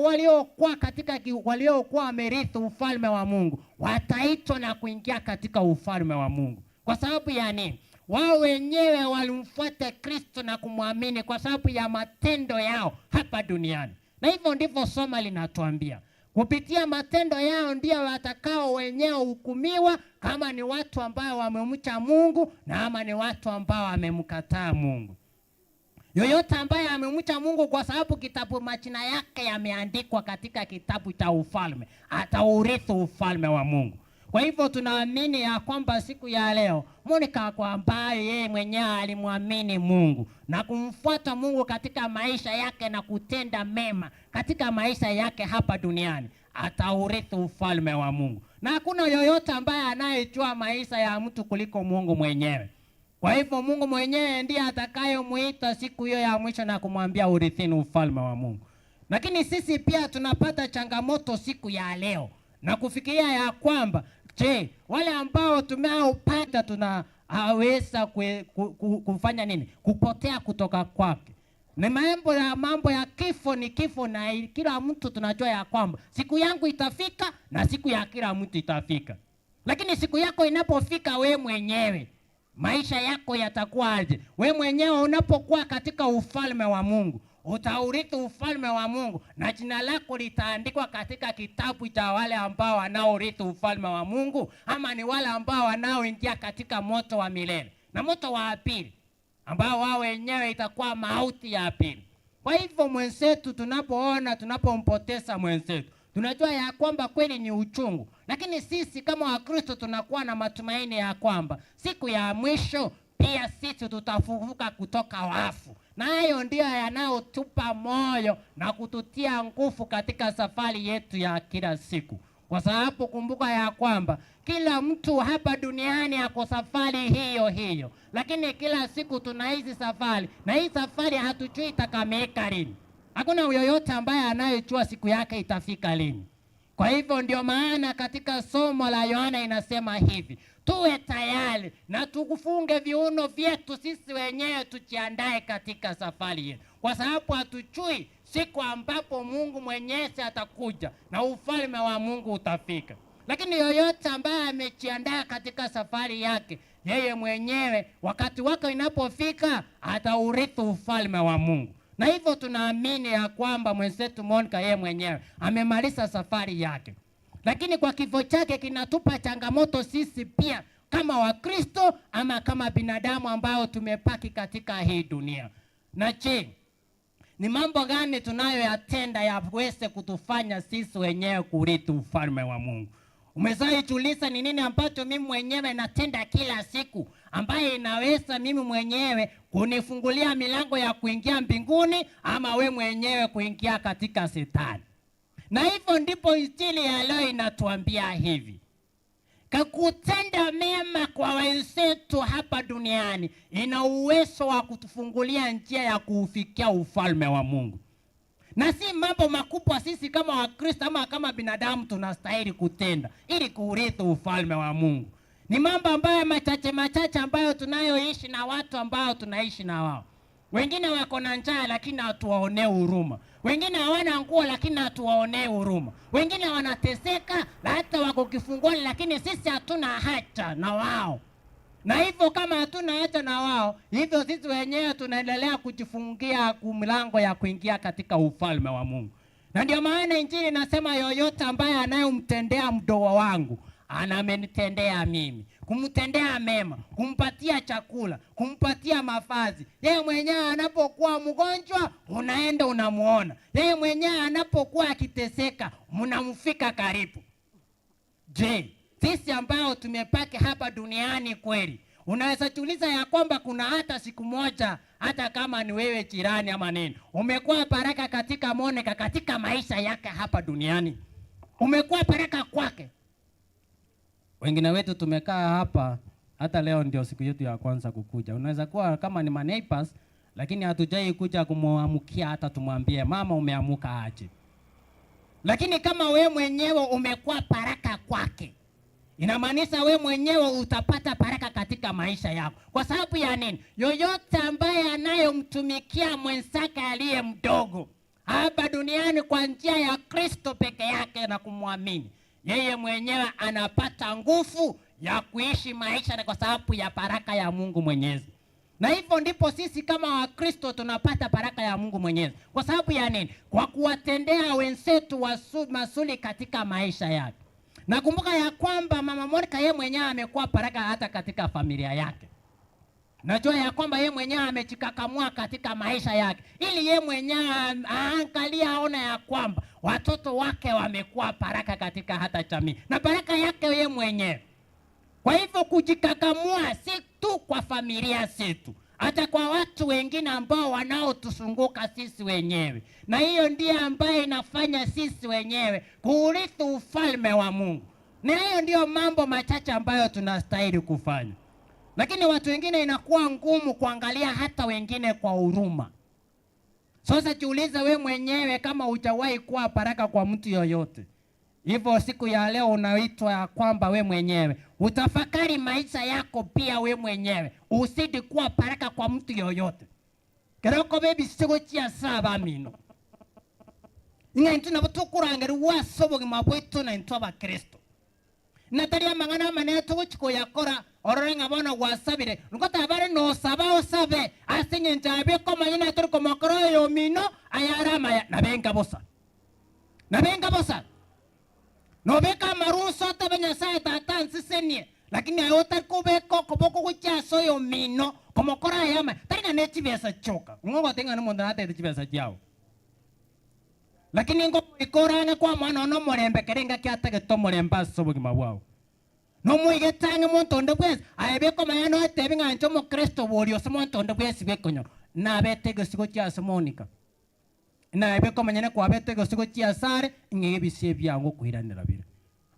waliokuwa wamerithi ufalme wa Mungu wataitwa na kuingia katika ufalme wa Mungu. Kwa sababu ya nini? Wao wenyewe walimfuata Kristo na kumwamini kwa sababu ya matendo yao hapa duniani. Na hivyo ndivyo somo linatuambia, kupitia matendo yao ndio watakao wenyewe hukumiwa, kama ni watu ambao wamemcha Mungu na ama ni watu ambao wamemkataa Mungu. Yoyote ambaye amemcha Mungu, kwa sababu kitabu majina yake yameandikwa katika kitabu cha ufalme, ataurithi ufalme wa Mungu. Kwa hivyo tunaamini ya kwamba siku ya leo Monica, kwa ambaye yeye mwenyewe alimwamini Mungu na kumfuata Mungu katika maisha yake na kutenda mema katika maisha yake hapa duniani, ataurithi ufalme wa Mungu. Na hakuna yoyote ambaye anayejua maisha ya mtu kuliko Mungu mwenyewe. Kwa hivyo Mungu mwenyewe ndiye atakayemuita siku hiyo ya mwisho na kumwambia urithini ufalme wa Mungu. Lakini sisi pia tunapata changamoto siku ya leo na kufikiria ya kwamba je, wale ambao tumeupata tunaweza kufanya nini? Kupotea kutoka kwake. Ni mambo ya kifo, ni kifo, na kila mtu tunajua ya kwamba siku yangu itafika na siku ya kila mtu itafika. Lakini siku yako inapofika, we mwenyewe maisha yako yatakuwaje? We mwenyewe unapokuwa katika ufalme wa Mungu, utaurithi ufalme wa Mungu na jina lako litaandikwa katika kitabu cha wale ambao wanaorithi ufalme wa Mungu, ama ni wale ambao wanaoingia katika moto wa milele na moto wa pili ambao wao wenyewe itakuwa mauti ya pili. Kwa hivyo mwenzetu, tunapompoteza mwenzetu, tunajua ya kwamba kweli ni uchungu, lakini sisi kama Wakristo tunakuwa na matumaini ya kwamba siku ya mwisho pia sisi tutafufuka kutoka wafu. Na hayo ndio yanayotupa moyo na kututia nguvu katika safari yetu ya kila siku. Kwa sababu kumbuka ya kwamba kila mtu hapa duniani ako safari hiyo hiyo, lakini kila siku tunaishi safari, na hii safari hatujui itakamilika lini. Hakuna yoyote ambaye anayejua siku yake itafika lini. Kwa hivyo ndio maana katika somo la Yohana inasema hivi: tuwe tayari na tukufunge viuno vyetu sisi wenyewe, tujiandae katika safari yetu, kwa sababu hatujui siku ambapo Mungu Mwenyezi atakuja na ufalme wa Mungu utafika. Lakini yoyote ambaye amejiandaa katika safari yake, yeye mwenyewe wakati wake inapofika ataurithi ufalme wa Mungu. Na hivyo tunaamini ya kwamba mwenzetu Monica yeye mwenyewe amemaliza safari yake. Lakini kwa kifo chake kinatupa changamoto sisi pia kama Wakristo ama kama binadamu ambao tumepaki katika hii dunia. Na je, ni mambo gani tunayoyatenda yaweze kutufanya sisi wenyewe kurithi ufalme wa Mungu? Umejiuliza ni nini ambacho mimi mwenyewe natenda kila siku ambaye inaweza mimi mwenyewe kunifungulia milango ya kuingia mbinguni, ama we mwenyewe kuingia katika Shetani? Na hivyo ndipo Injili ya leo inatuambia hivi: kutenda mema kwa wenzetu hapa duniani ina uwezo wa kutufungulia njia ya kuufikia ufalme wa Mungu. Na si mambo makubwa sisi kama Wakristo ama kama binadamu tunastahili kutenda ili kuurithi ufalme wa Mungu. Ni mambo ambayo machache ambayo tunayoishi na watu ambao tunaishi na wao. Wengine wako na njaa lakini hatuwaonee huruma. Wengine hawana nguo lakini hatuwaonee huruma. Wengine wanateseka hata wako kifungoni, lakini sisi hatuna haja na wao. Na hivyo kama hatuna haja na wao, hivyo sisi wenyewe tunaendelea kujifungia milango ya kuingia katika ufalme wa Mungu. Na ndio maana Injili inasema yoyote ambaye anayemtendea mdogo wangu anamenitendea mimi. Kumtendea mema, kumpatia chakula, kumpatia mavazi. Yeye mwenyewe anapokuwa mgonjwa unaenda unamuona. Yeye mwenyewe anapokuwa akiteseka mnamfika karibu. Je, sisi ambao tumepaki hapa duniani kweli, unaweza tuuliza ya kwamba kuna hata siku moja, hata kama ni wewe jirani ama nini, umekuwa baraka katika Monica katika maisha yake hapa duniani? Umekuwa baraka kwake? Wengine wetu tumekaa hapa, hata leo ndio siku yetu ya kwanza kukuja. Unaweza kuwa kama ni neighbors, lakini hatujai kuja kumwamukia hata tumwambie mama umeamuka aje. Lakini kama we mwenyewe umekuwa baraka kwake, inamaanisha we mwenyewe utapata baraka katika maisha yako. Kwa sababu ya nini? Yoyote ambaye anayomtumikia mwenzake aliye mdogo hapa duniani kwa njia ya Kristo peke yake na kumwamini, yeye mwenyewe anapata nguvu ya kuishi maisha na kwa sababu ya baraka ya Mungu Mwenyezi. Na hivyo ndipo sisi kama Wakristo tunapata baraka ya Mungu Mwenyezi. Kwa sababu ya nini? Kwa kuwatendea wenzetu mazuri katika maisha yake. Nakumbuka ya kwamba Mama Monica yeye mwenyewe amekuwa baraka hata katika familia yake. Najua ya kwamba yeye mwenyewe amejikakamua katika maisha yake ili yeye mwenyewe aangalia aone ya kwamba watoto wake wamekuwa baraka katika hata jamii na baraka yake yeye mwenyewe. Kwa hivyo kujikakamua si tu kwa familia zetu, hata kwa watu wengine ambao wanaotuzunguka sisi wenyewe. Na hiyo ndiyo ambayo inafanya sisi wenyewe kuurithi ufalme wa Mungu. Na hiyo ndiyo mambo machache ambayo tunastahili kufanya. Lakini watu wengine inakuwa ngumu kuangalia hata wengine kwa huruma. Sasa jiulize we mwenyewe kama hujawahi kuwa baraka kwa mtu yoyote. Hivyo siku ya leo unaitwa ya kwamba we mwenyewe utafakari maisha yako pia we mwenyewe. Usidi kuwa baraka kwa mtu yoyote. Keroko bebi sigo chia saba mino. Nga intu na butukurangeri wasobogi mabwetu na intu abakristo. Nataria mangana manene tuguchiko yakora ororenga bona wasabire. Ngota bare no saba osabe asinye njabe koma ina turi komakoro yo mino ayara maya nabenga bosa. Nabenga bosa. Nobeka maruso tabenya sa tatan sisenie. Lakini ayota kubeko kopoko kuchaso yo mino komokora yama. Taringa nechi besa choka. Ngogo tenga numonda ate nechi besa jao. Lakini ngo ikoranga kwa mwana no morembe kerenga kyata geto moremba sobugi mabwao. No muige tange montonde bwes ayebeko mayano atebinga ancho mo Kristo borio so montonde bwes bekonyo. Na betege sigo kya Monica. Na ebeko manyane kwa betege sigo kya sare ngebise byango kuhiranira bire.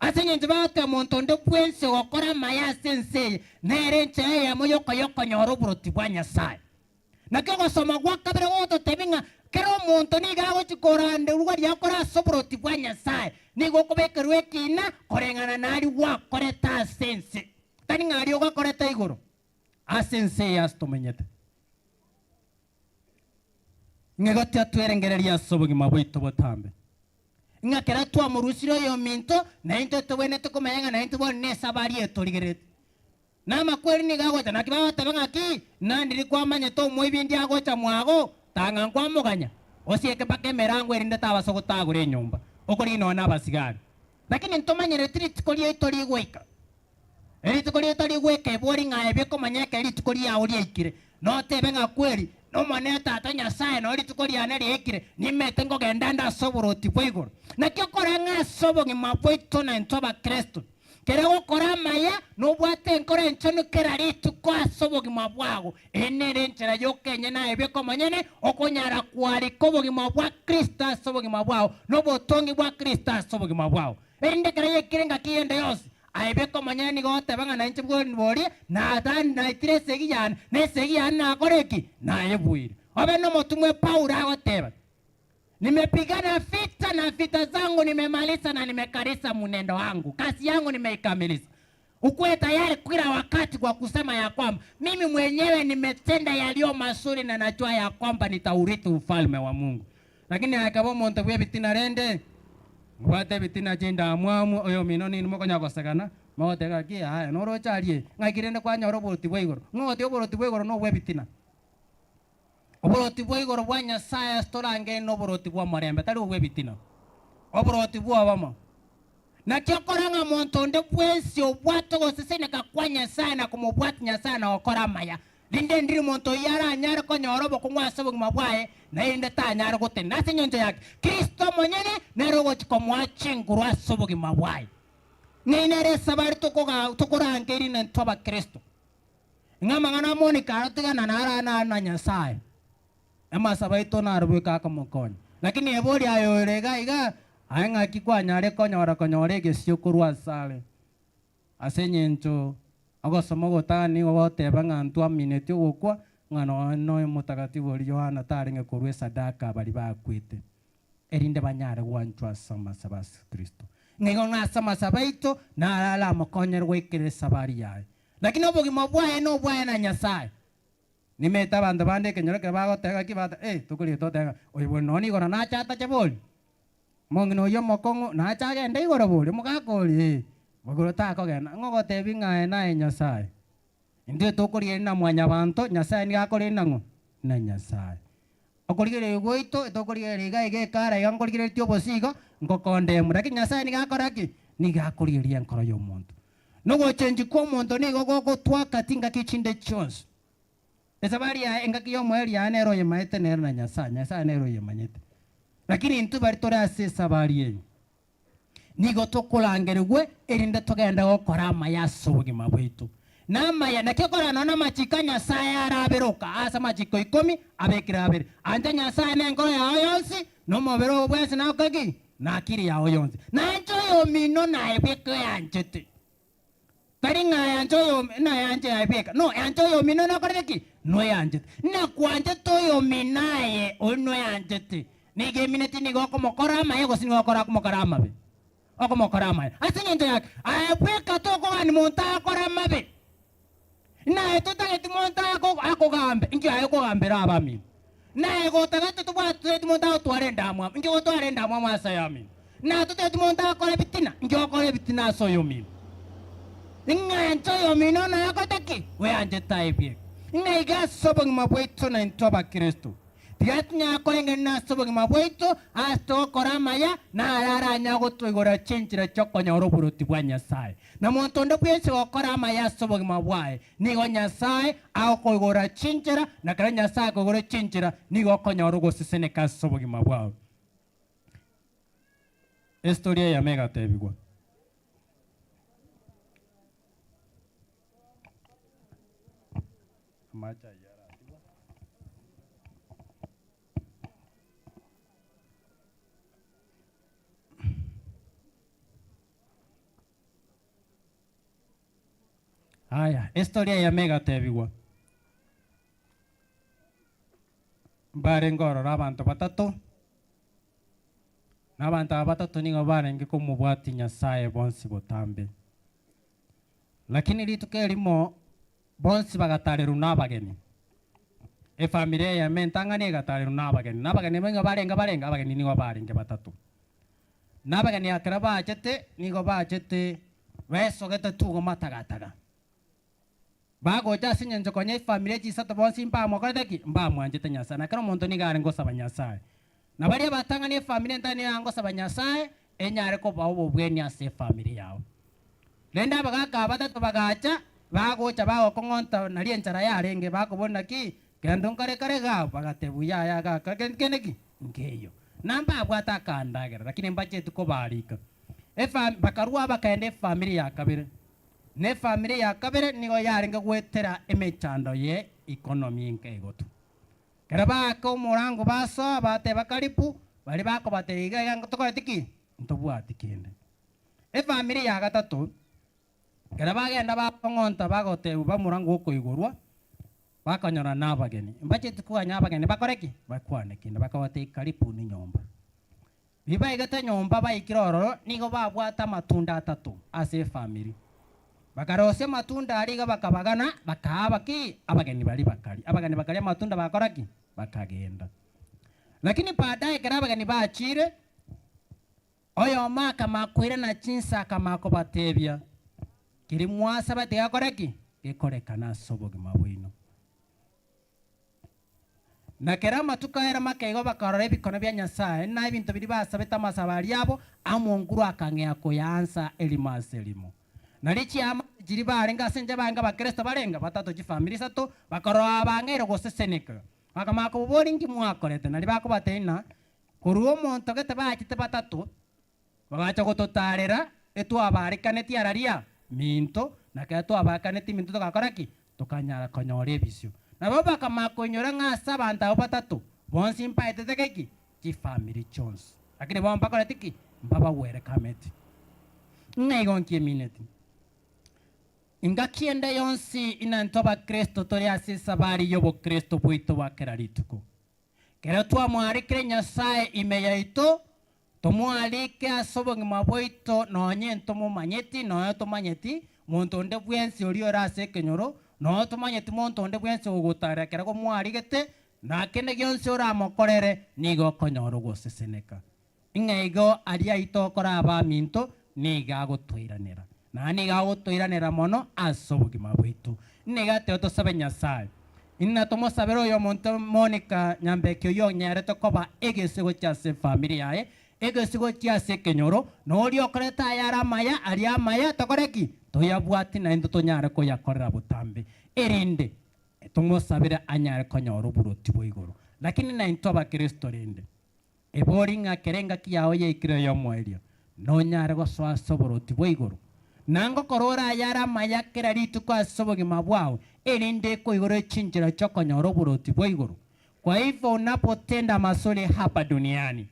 Asenye njibate montonde bwes okora maya sensei nere nche ya moyo koyoko nyoro buroti bwanya sai. Na kego soma gwa kabere oto tebinga kero muntu ni gago chikorande urwa yakora sobroti bwanya sai nigo kobekerwe kina korengana nari wa koreta sense tani ngari oga koreta igoro asense astomenyete ngegoti atwerengereria sobogi mabwito botambe ngakera twa murusiro yo minto na into tobene tukomenga na into bonne sabari etorigerete nama kweli ni gago tana kibawa tabanga ki na nilikuwa manye to mwibindi ago cha mwago tanga kwa muganya osieke pake merango erinda tabaso gutagure nyumba okori no nabasigari lakini ntomanyere tritikoli itori gweka eritikoli itori gweka bori ngaebe komanyeka eritikoli ya ori ikire no tebenga kweli no mane tata nyasaye no eritikoli aneri ikire nimete ngo gendanda soboroti bwigoro nakyo koranga sobongi mabweto na ntoba Kristo kerego kora maya no bwate nkora nchono kerari tukwa sobogi mabwago enere nchera yo Kenya na ebe komanyene okonyara kwari kobogi mabwa Kristo sobogi mabwago no botongi bwa Kristo sobogi mabwago ende keraye kirenga kiende yose aibe komanyene ni gote banga na nchibwo bori na dan na itirese giyan ne segiyan na koreki na ebwire obe no motumwe Paula goteba nimepigana vita na vita zangu nimemaliza na nimekarisa munendo wangu. Kazi yangu nimeikamiliza. Ukuwe tayari kila wakati kwa kusema ya kwamba mimi mwenyewe nimetenda yaliyo mazuri na najua ya kwamba nitaurithi ufalme wa Mungu. Lakini akabo monte bwe bitina rende. Mwate bitina jenda amwamu oyo minoni nimoko nyakosakana. Mwote kaki haya noro chalie. Ngakirende kwa nyoro boroti bwegoro. Ngote oboroti bwegoro no bwe bitina. Oboroti bwa igoro bwa Nyasaye storange no boroti bwa marembe tari obwe bitina oboroti bwa bama na kyokoranga montonde bwesi obwato gosesene ka kwa Nyasaye na kumubwati Nyasaye na okora maya linde ndiri monto yara nyara ko nyorobo kungwa sabo mabwae na inde ta nyara gote na senyonjo yake Kristo monyene na rogo chikomwa chingurwa sabo mabwae nere sabari tokorangeri na ntoba Kristo ngama ngana Monica atigana na Nyasaye ama sabaito na arwe kaka mokon lakini ebori ayo rega iga anga kikwa nyare konyore gesio kurwa sale asenye ncho ago somogo tani wote banga ntwa minete gukwa ngano no mutakatifu ori Yohana taringe kurwe sadaka bari bakwite erinde banyare gwanchwa sama sabas Kristo ngigo na sama sabaito na ala mokonyerwe kire sabari yae lakini obogi mabwae no bwae na Nyasaye nimeta bando bande kenyora ke bago tega kibata tukuli to tega oy bononi gora na chata chabol mongno yo mokongo na cha ge ndai gora bol mugakoli bagoro ta ko ge ngogo tebi ngae na Nyasaye inde tukuli na mwanya banto Nyasaye ni gakoli nango na Nyasaye okoligere goito tokoligere ga ge kara ya ngoligere tio bosigo ngokonde muraki Nyasaye ni gakoraki ni gakoliria nkoro yo muntu nogo change ko muntu ni gogo twaka tinga kichinde chons esabari ya engaki yo mweli ya nero ye maete nero na Nyasaye nero ye manyete lakini intu bari tora ase sabari ye nigo tokulangerwe erinde togenda gokora maya sobogi mabwitu na maya nakekora nona machika Nyasaye araberoka asa machiko 10 abekira abere anja Nyasaye nengo ya oyonsi no mobero bwese na okagi na akiri ya oyonsi na njo yo mino na ebeke ya njete Kari ngayanjo na yanje aibeka. No yanjo yo mino na koreki. No yanje. Na kwanje to yo minaye o no yanje ti. Nige mineti nigo ko mokora ma yego singo kora ko mokora ma be. O ko mokora ma. Asinyo nto yak. Aibeka to ko ani monta kora ma be. Na eto ta eti monta ko ako gambe. Inki ayo ko gambe ra ba mi. Na ego ta to ba to monta to arenda mo. Inki o to arenda mo ma sa ya mi. Na to te monta ko le bitina. Inki o ko le bitina so yo mi. Inga yo mino na yakotaki we anje taibi inga iga sobong mabuito na intoba Kristo tiat nya kolenge na sobong mabuito asto koramaya na arara nya goto igora chinchira choko nya oroburo tibwanya sai na montondo piense koramaya sobong mabwae ni gonya sai au ko igora chinchira na karanya sai ko igora chinchira ni goko nya orogo sisene ka sobong mabwao. Historia ya mega tebigwa. Macha yara. Haya, historia ya mega tebiwa. Barengoro rabanto batatu. Nabanto batatu ningo barenge kumubwati Nyasaye bonsi botambe. Lakini litukeli bonsi bagatariru n'abageni. Familia ya mentangane gatariru n'abageni. N'abageni benga barenga abageni nigo barenge batatu. N'abageni akara bacete nigo bacete besogete tugo matagataga. Bago jasi nyenjo konye familia jisatu bonsi mpa mokodeki mpa mwanjete Nyasaye. Nakero muntu ni garengo saba Nyasaye. Na bari batangane familia ntani ango saba Nyasaye enyare ko bawo bweni ase familia yao. Lenda bagaka batatu bagacha bago chabago kongonta nalien cara ya renge bago bona ki gendong kare ga bagate buya ya ga keneki ngeyo namba bwata kanda gara lakini mbache tuko barika bakarua bakaende familia ya kabire ne familia ya kabire nigo ya renge gwetera emechando ye economy nkegotu karaba ko murango baso bate bakaripu bali bako bate iga ngotoko tiki ntobwati kende familia ya gatatu Karabagenda bakongonta bagote bamurango ko igorwa bakanyora nabageni mbache tukwa nyabageni bakoreki bakwane kinda bakawate karipu ni nyomba biba igata nyomba baikiroro nigo babwata matunda atatu ase family bakarose matunda ariga bakabagana bakabaki abageni bali bakali abageni bakali matunda bakoraki bakagenda lakini baadaye karabageni baachire oyo maka makwira na chinsa kama ko batebya kiri mwasa bate yakoreki gekorekana sobogi mabwino na kerama tukahera makego bakarore bikono bya Nyasaye na ibintu biri basabeta masabari yabo amonguru akangea ko yansa elimaselimo nalichi ama jiri barenga senje banga bakristo barenga batatu ji family sato bakaro abangero goseseneka bakamako boringi mwakorete nali bako batena kuruo monto gete bakite batatu bagacha gototarera etu abarikane araria minto na kato abakaneti minto tokakoraki tokanyara konyore bisyo na baba kama konyora ngasa banta batatu bonsi mpaite tekeki chi family chons lakini bomba koretiki mbaba were kameti ngai kie mineti inga kiende yonsi inantoba Kristo tori asisa bari yobo Kristo buito wakerarituko kero tua mwarikire Nyasaye imeyaito tomwalike asobongi maboito nonye ntomo manyeti noyo tomanyeti muntu onde bwensi orio rase kenyoro no tomanyeti muntu onde bwensi ogutara kera ko mwarigete na kende gyonsi oramokorere nigo konyoro goseseneka ingaigo aria itokora aba minto niga gotwiranira na niga gotwiranira mono asobongi maboito niga teoto sabe Nyasaye inna tomo sabero yo muntu Monica nyambekyo yo nyare tokoba egesigo chase familia yae egesigo chiase kenyoro nori okoreta yara maya aria maya tokoreki toyabwati na ndo tonyara ko yakorera butambe erinde tumosabira anyare konyoro buruti boigoro lakini na intoba Kristo rinde eboringa kerenga kiao ye ikire yo mwerio no nyare go swaso buruti boigoro nango korora yara maya keraritu kwa sobogi mabwao erinde ko igoro chinjira chokonyoro buruti boigoro kwa hivyo unapotenda masuli hapa duniani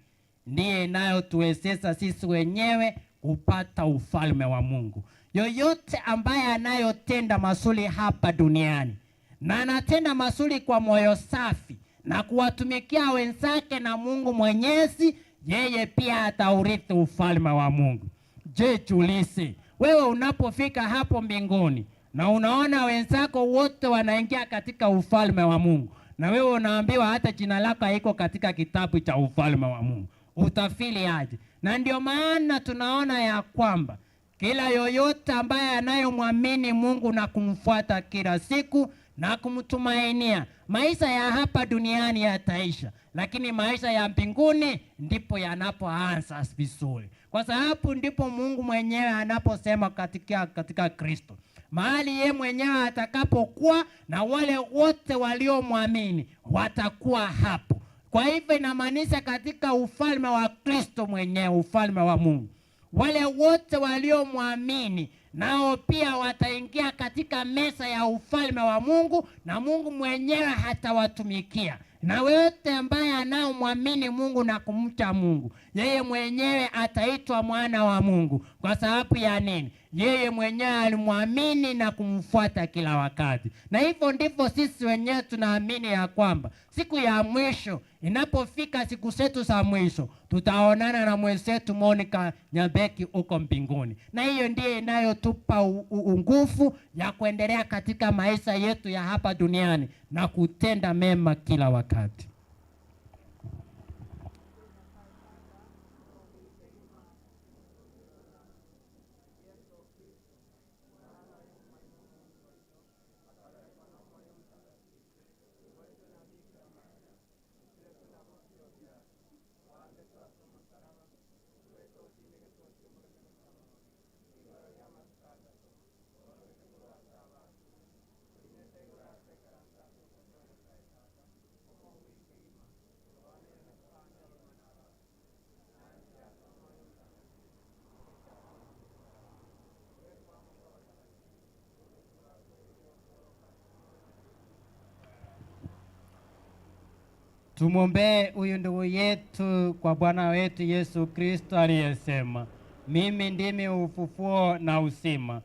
ndiye nayo tuwezesha sisi wenyewe kupata ufalme wa Mungu. yoyote ambaye anayotenda mazuri hapa duniani na anatenda mazuri kwa moyo safi na kuwatumikia wenzake na Mungu Mwenyezi, yeye pia ataurithi ufalme wa Mungu. Je, jiulize, wewe unapofika hapo mbinguni na unaona wenzako wote wanaingia katika ufalme wa Mungu, na wewe unaambiwa hata jina lako haiko katika kitabu cha ufalme wa Mungu, utafili aje? Na ndio maana tunaona ya kwamba kila yoyote ambaye anayomwamini Mungu na kumfuata kila siku na kumtumainia, maisha ya hapa duniani yataisha, lakini maisha ya mbinguni ndipo yanapoanza vizuri. Kwa sababu ndipo Mungu mwenyewe anaposema katika Kristo, mahali yeye mwenyewe atakapokuwa na wale wote waliomwamini watakuwa hapo. Kwa hivyo inamaanisha katika ufalme wa Kristo mwenyewe, ufalme wa Mungu, wale wote waliomwamini nao pia wataingia katika meza ya ufalme wa Mungu, na Mungu mwenyewe hatawatumikia. Na wote ambaye anaomwamini Mungu na kumcha Mungu, yeye mwenyewe ataitwa mwana wa Mungu. Kwa sababu ya nini? Yeye mwenyewe alimwamini na kumfuata kila wakati. Na hivyo ndivyo sisi wenyewe tunaamini ya kwamba siku ya mwisho, inapofika siku zetu za mwisho, tutaonana na mwenzetu Monica Nyambeki huko mbinguni. Na hiyo ndiye inayotupa nguvu ya kuendelea katika maisha yetu ya hapa duniani na kutenda mema kila wakati. Tumwombee huyu ndugu yetu kwa Bwana wetu Yesu Kristo aliyesema, mimi ndimi ufufuo na uzima.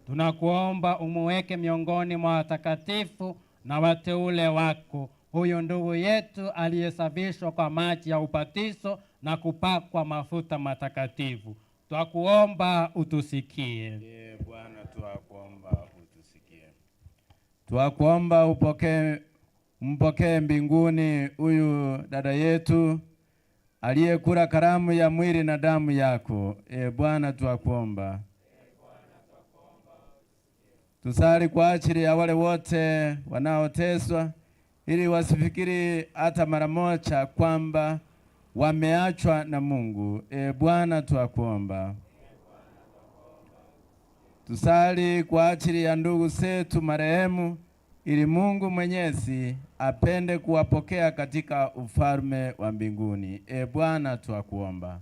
Tunakuomba umuweke miongoni mwa watakatifu na wateule wako huyu ndugu yetu aliyesafishwa kwa maji ya ubatizo na kupakwa mafuta matakatifu. Twakuomba utusikie. Bwana, twakuomba utusikie. Twakuomba mpokee mbinguni huyu dada yetu aliyekula karamu ya mwili na damu yako. Bwana, twakuomba. Tusali kwa ajili ya wale wote wanaoteswa, ili wasifikiri hata mara moja kwamba wameachwa na Mungu. Bwana, twakuomba. Tusali kwa ajili ya ndugu zetu marehemu, ili Mungu Mwenyezi apende kuwapokea katika ufalme wa mbinguni. Bwana, twakuomba.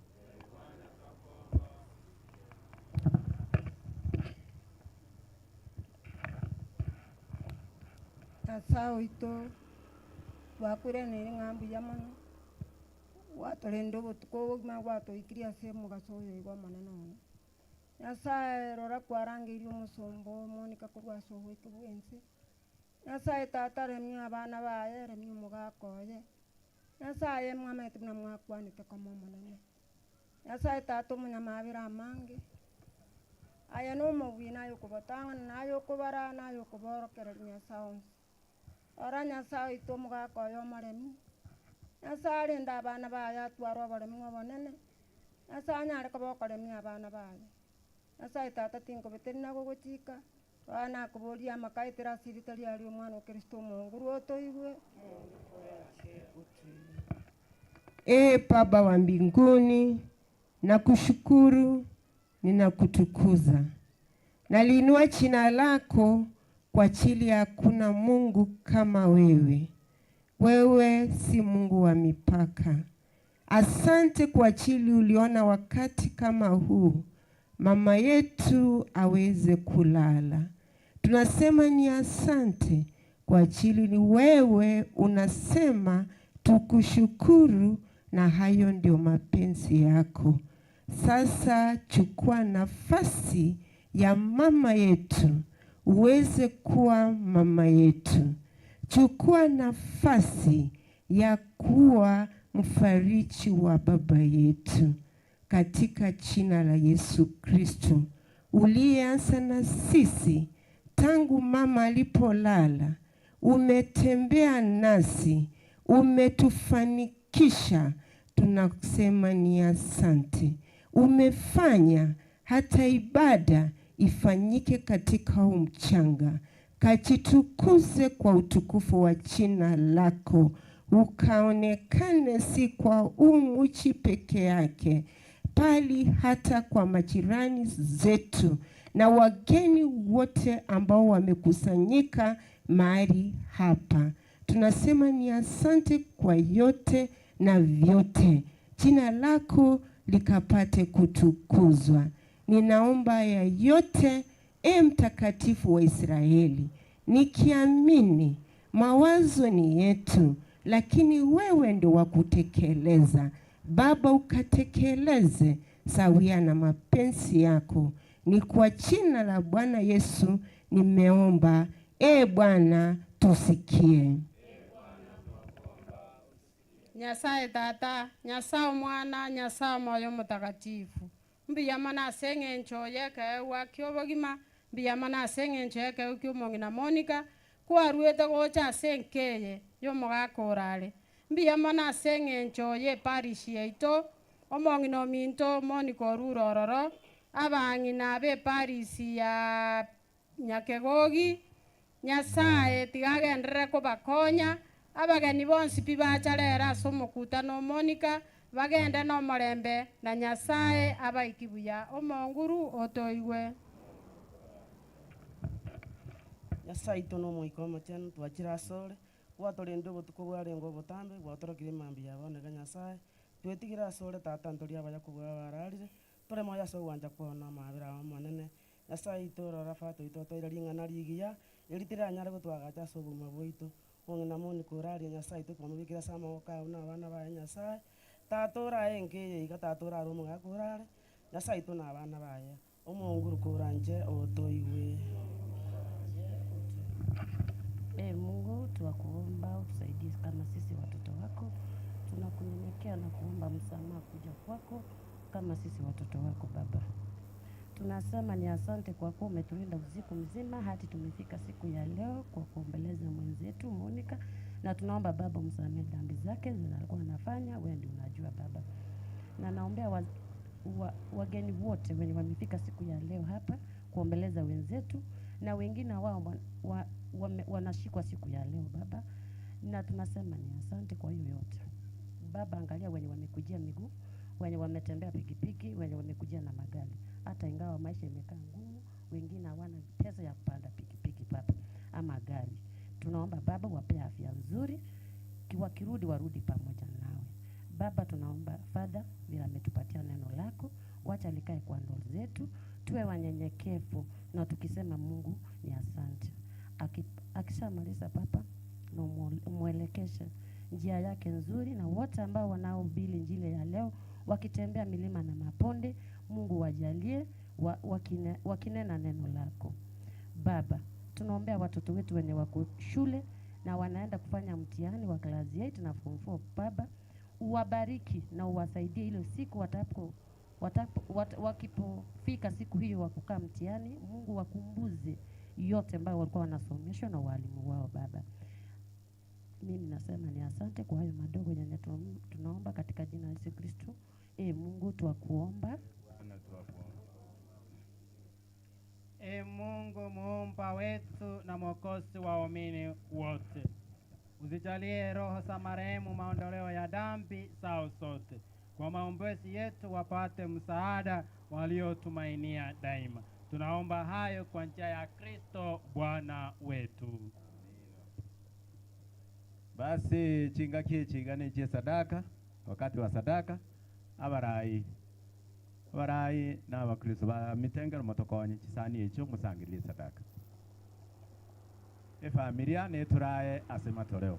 Tasao ito wakure ni ngambu yamano watorendo botuko ma wato ikiria semu gasoyo igwa maneno Nyasaye rora kwarangiri umusombo Monica kurwa soho ikubwense Nyasaye tata remye abana baye remye mugakoye Nyasaye mwamete na mwakwanite kama manene Nyasaye tata munyamabira amange aya no mubina yo kubatanga nayo kubara nayo kuborokera Nyasaye ora Nyasaye ito mugakoyo maremi Nyasaye nda abana baye atwaro baremi ngobonene Nyasaye nyare kubokoremye abana baye Nyasaye tata tinko beterina gogochika wana kuboria makaitira siritari ali omwana wa Kristo Mungu otoigwe. Baba wa mbinguni, nakushukuru, ninakutukuza. Naliinua jina lako kwa ajili ya hakuna Mungu kama wewe. Wewe si Mungu wa mipaka. Asante kwa ajili uliona wakati kama huu mama yetu aweze kulala. Tunasema ni asante kwa ajili ni wewe unasema tukushukuru, na hayo ndio mapenzi yako. Sasa chukua nafasi ya mama yetu uweze kuwa mama yetu. Chukua nafasi ya kuwa mfariji wa baba yetu katika jina la Yesu Kristo, uliyeanza na sisi tangu mama alipolala. Umetembea nasi, umetufanikisha, tunasema ni asante. Umefanya hata ibada ifanyike katika huu mchanga, kajitukuze kwa utukufu wa jina lako, ukaonekane si kwa umuchi peke yake, bali hata kwa majirani zetu na wageni wote ambao wamekusanyika mahali hapa. Tunasema ni asante kwa yote na vyote. Jina lako likapate kutukuzwa. Ninaomba ya yote, mtakatifu wa Israeli, nikiamini mawazo ni yetu, lakini wewe ndio wa kutekeleza. Baba, ukatekeleze sawia na mapenzi yako. Ni kwa jina la Bwana Yesu nimeomba. Bwana tusikie. Nyasaye Tata, Nyasaye Mwana, Nyasaye Moyo Mutakatifu. Mbiyamana senge nchoye kewa kyobogima, mbiyamana senge nchoye kewa kyomongina Monica, kwa ruete gocha senkeye yomogakorale. Mbiyamana senge nchoye parishi yeito, omongino minto Monica orurororo, abangina be parisi ya Nyakegogi. Nyasaye tigagendere kubakonya, abageni bonsi pibacharera ase omokutano Monica, bagende no morembe na Nyasaye abaikibuya omonguru otoigwe. Nyasaye tono moiko mochenu twachira asore gwatorende obotuko bwarengo obotambe gwatorokire mambi yaboneka Nyasaye twetigira asore tata ntori abaya kubwa bararire tore moya so gwanja kuona mabira amonene Nyasaye itorora fato itotoira ringana rigiya eritira nyare gutwagacha sobuma boito ongena moni kurari Nyasaye tukomubikira sama oka una abana ba Nyasaye tatora engeye igatatora romo gakurare Nyasaye tuna abana baya omonguru kuranje otoiwe. Mungu tunakuomba utusaidie kama sisi watoto wako, tunakunyenyekea na kuomba msamaha kuja kwako kama sisi watoto wako Baba. Tunasema ni asante kwa kuwa umetulinda usiku mzima hadi tumefika siku ya leo kwa kuombeleza mwenzetu Monica, na tunaomba Baba msamehe dhambi zake zinazokuwa anafanya, wewe ndiye unajua Baba. Na naombea wageni wote wenye wamefika siku ya leo hapa kuombeleza wenzetu na wengine wao wanashikwa siku ya leo Baba, na tunasema ni asante kwa hiyo yote Baba. Angalia wenye wamekujia miguu, wenye wametembea pikipiki, wenye wamekujia na magari, hata ingawa maisha imekaa ngumu, wengine hawana pesa ya kupanda pikipiki Baba ama gari. Tunaomba Baba wape afya nzuri, wakirudi warudi pamoja nawe Baba. Tunaomba Father bila ametupatia neno lako, wacha likae kwa ndoo zetu, tuwe wanyenyekevu na tukisema Mungu ni asante. Akishamaliza Baba na umwelekeshe njia yake nzuri, na wote ambao wanaohubiri injili ya leo wakitembea milima na maponde, Mungu wajalie wakinena neno lako Baba. Tunaombea watoto wetu wenye wako shule na wanaenda kufanya mtihani wa class 8 na form 4 Baba, uwabariki na uwasaidie ile siku wakipofika siku hiyo wa kukaa mtihani, Mungu wakumbuze yote ambayo walikuwa wanasomeshwa na walimu wao Baba. Mimi nasema ni asante kwa hayo madogo yenye tunaomba katika jina la Yesu Kristo. Mungu tuwakuomba. Mungu muumba wetu na mwokozi wa waumini wote, uzijalie roho za marehemu maondoleo ya dhambi zao sote, kwa maombezi yetu wapate msaada waliotumainia daima. Tunaomba hayo kwa njia ya Kristo Bwana wetu. Basi chinga chigane che sadaka, wakati wa sadaka abarai na abakristo ba mitengero motokonye chisani echo musangili sadaka. Familia neturaye asema toreo.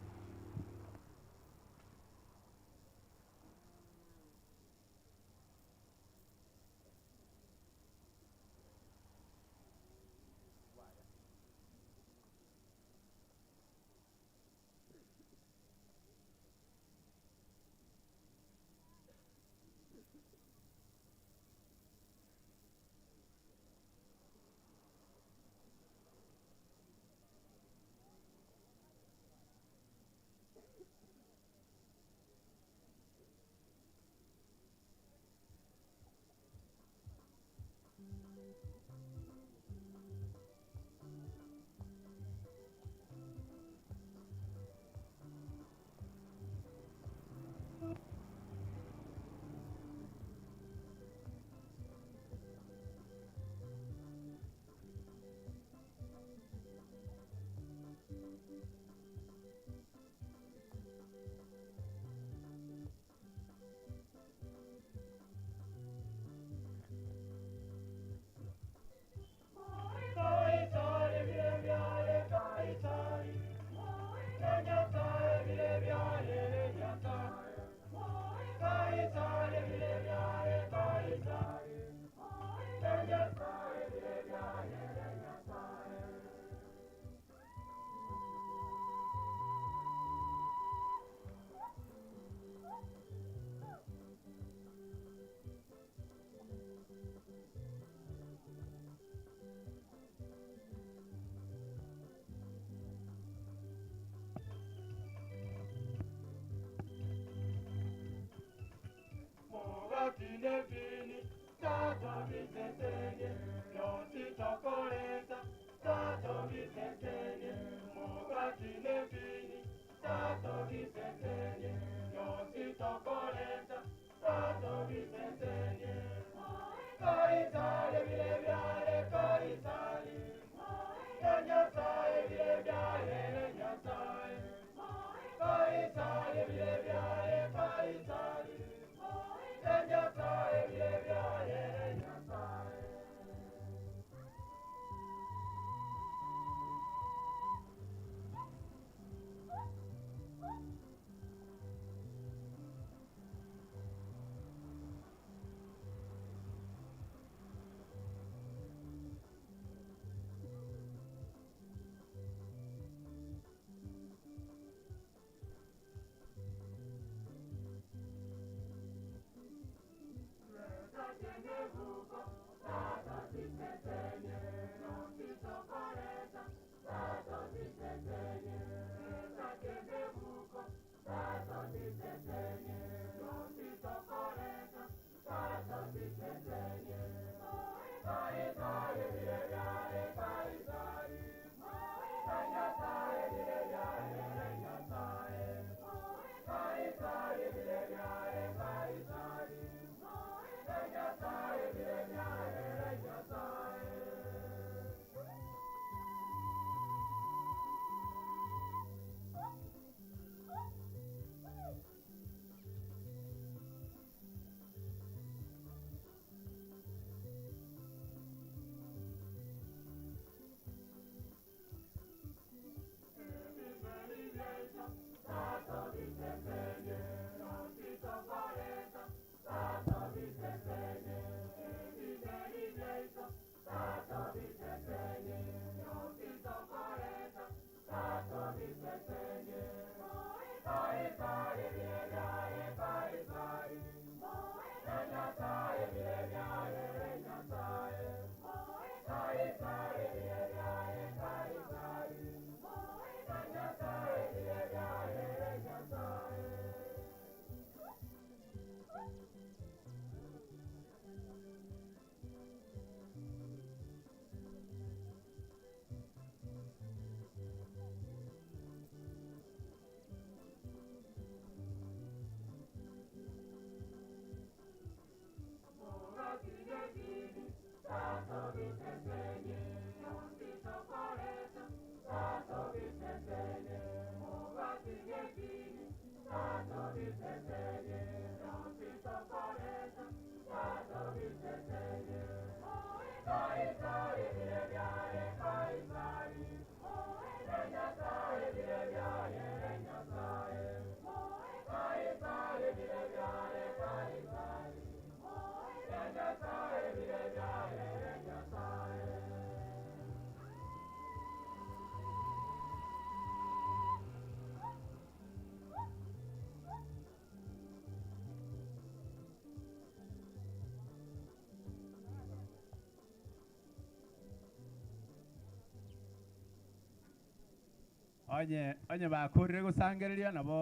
onye bakurire gusangiriria nabo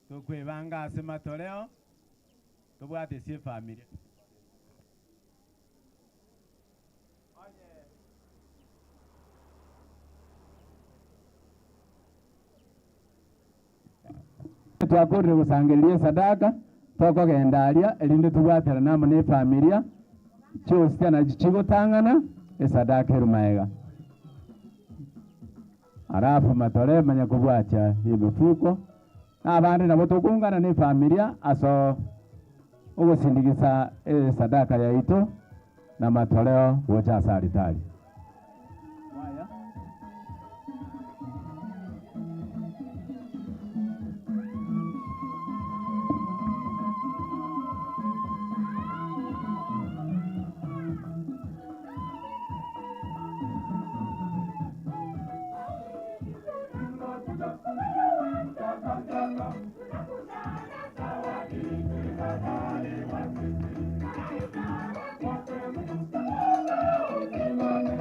tukwibanga ase matoleo tubwate sie family twakurire gusangiriria sadaka tokogendaria elinde tubwatera namo ne familia cyose na chigotangana esadaka erumaega arafu matole manya kubwacha imifuko abandi nabo tukungana ne familia aso ugusindikisa sadaka yaito na matoleo wocha salitali Thank you.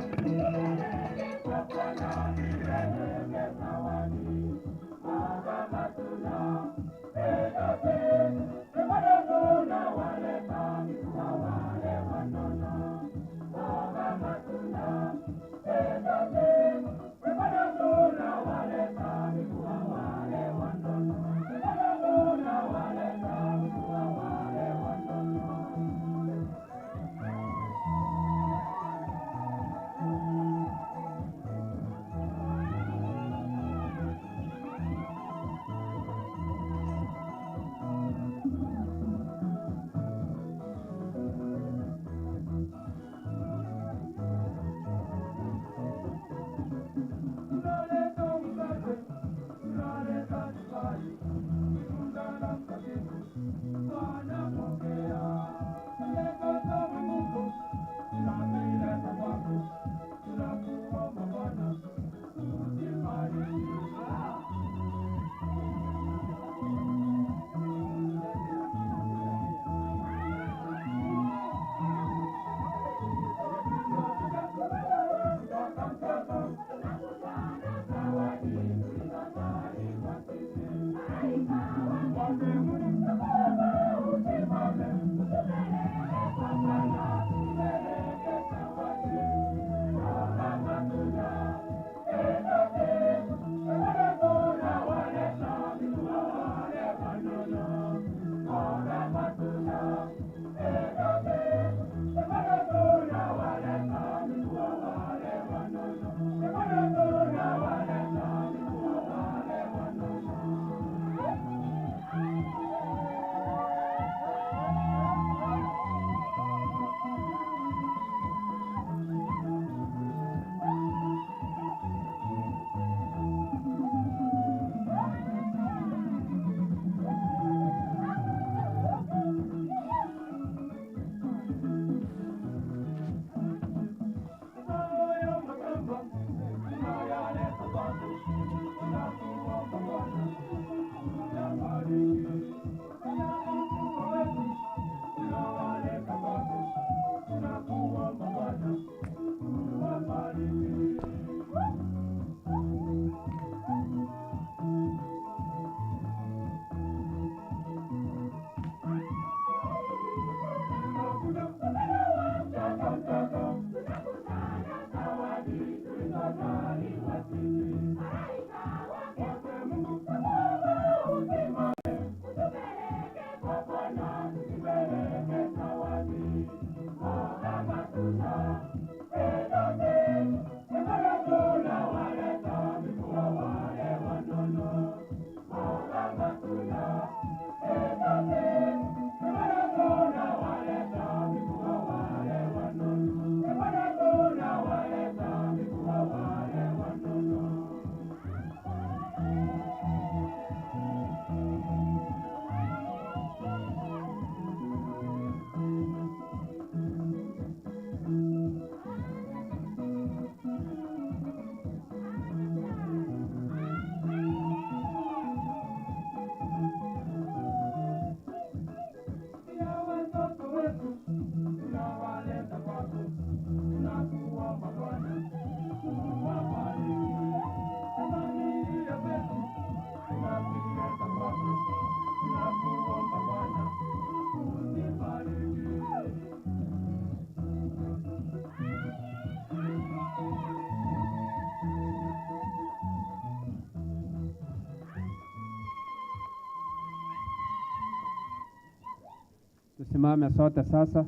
Tusimame sote sasa.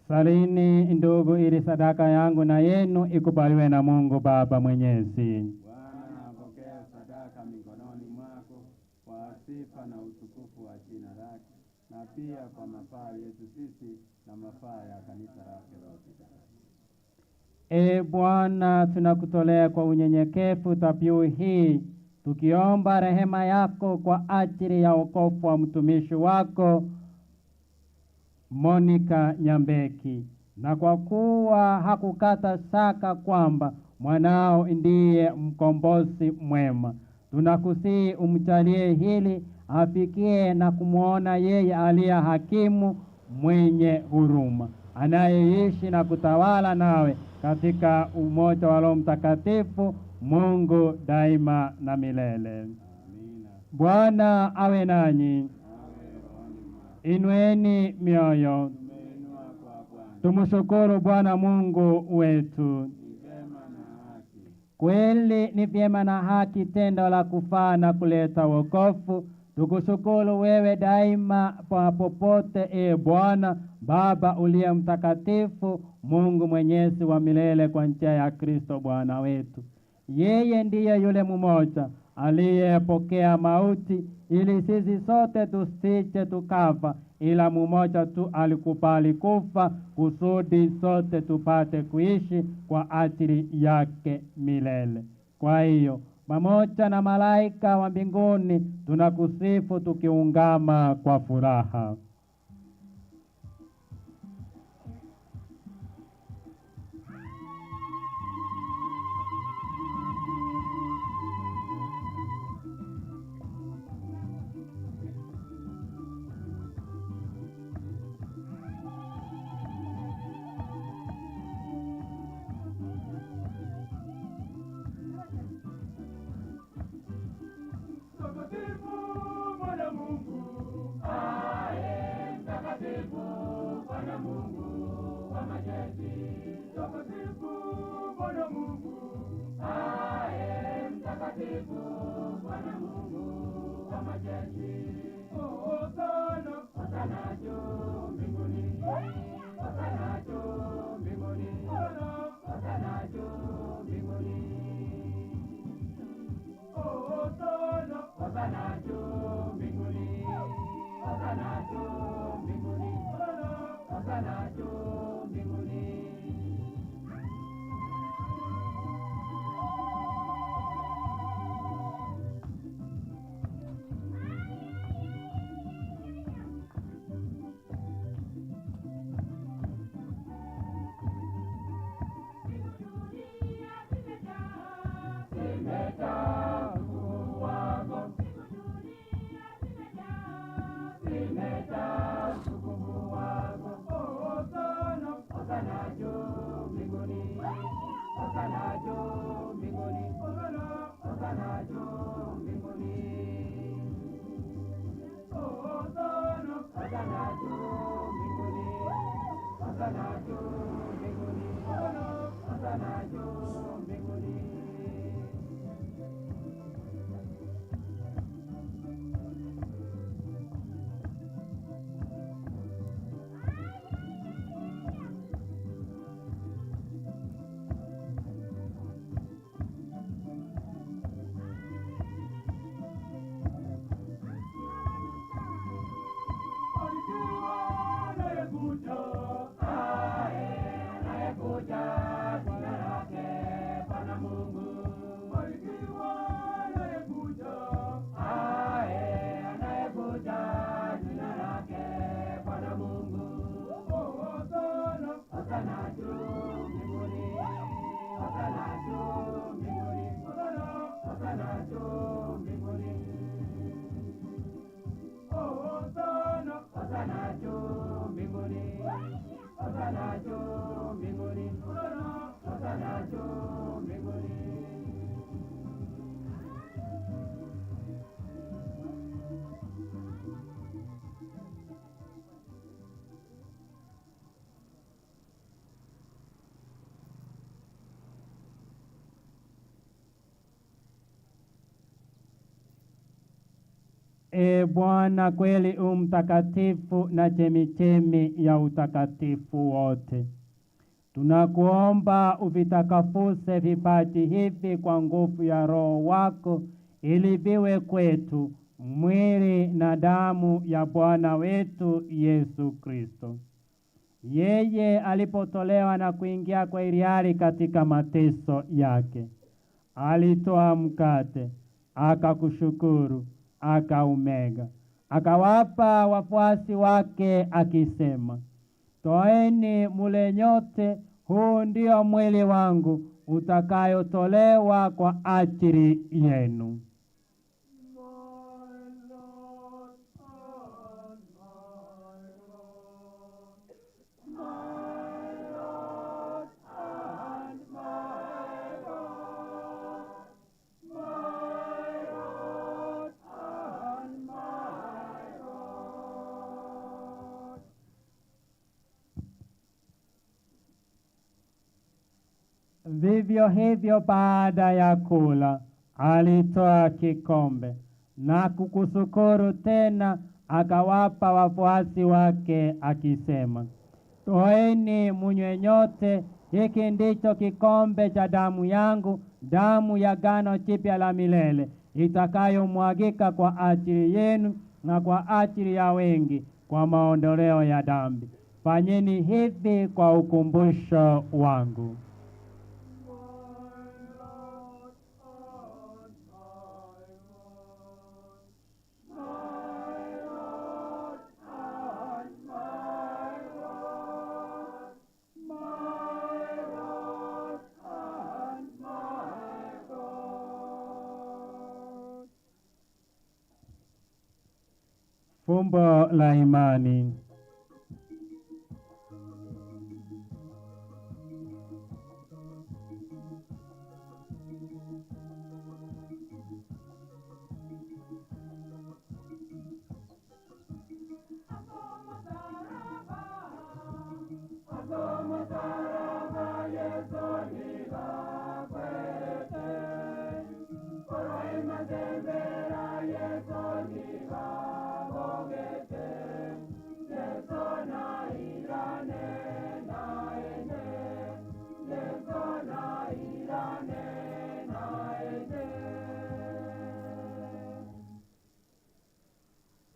Salini ndugu, ili sadaka yangu na yenu ikubaliwe na Mungu Baba Mwenyezi. Bwana apokea sadaka mikononi mwako kwa sifa na utukufu wa jina lake, na pia kwa mafaa yetu sisi na mafaa ya kanisa lake lote. Bwana, tunakutolea kwa unyenyekevu dhabihu hii, tukiomba rehema yako kwa ajili ya wokovu wa mtumishi wako Monica Nyambeki, na kwa kuwa hakukata shaka kwamba mwanao ndiye mkombozi mwema, tunakusihi umjalie hili afikie na kumwona yeye aliye hakimu mwenye huruma, anayeishi na kutawala nawe katika umoja wa Roho Mtakatifu, Mungu daima na milele. Amina. Bwana awe nanyi. Inueni mioyo. Tumshukuru Bwana Mungu wetu. Kweli ni vyema na haki, tendo la kufaa na kuleta wokovu. Tukushukuru wewe daima popote, Bwana Baba uliye mtakatifu, Mungu mwenyezi wa milele, kwa njia ya Kristo Bwana wetu. Yeye ndiye yule mmoja aliyepokea mauti ili sisi sote tusije tukafa, ila mmoja tu alikubali kufa kusudi sote tupate kuishi kwa ajili yake milele. Kwa hiyo pamoja na malaika wa mbinguni tunakusifu tukiungama kwa furaha. e Bwana, kweli mtakatifu na chemichemi ya utakatifu wote. Tunakuomba uvitakafuse vipaji hivi kwa nguvu ya Roho wako, ili viwe kwetu mwili na damu ya Bwana wetu Yesu Kristo. Yeye alipotolewa na kuingia kwa hiari katika mateso yake, alitoa mkate, akakushukuru, akaumega, akawapa wafuasi wake akisema, toeni mule nyote, huu ndio mwili wangu utakayotolewa kwa ajili yenu. Vivyo hivyo baada ya kula, alitoa kikombe na kukushukuru tena, akawapa wafuasi wake akisema, toeni munywe nyote, hiki ndicho kikombe cha damu yangu, damu ya agano jipya la milele, itakayomwagika kwa ajili yenu na kwa ajili ya wengi kwa maondoleo ya dhambi. Fanyeni hivi kwa ukumbusho wangu. Fumbo la imani.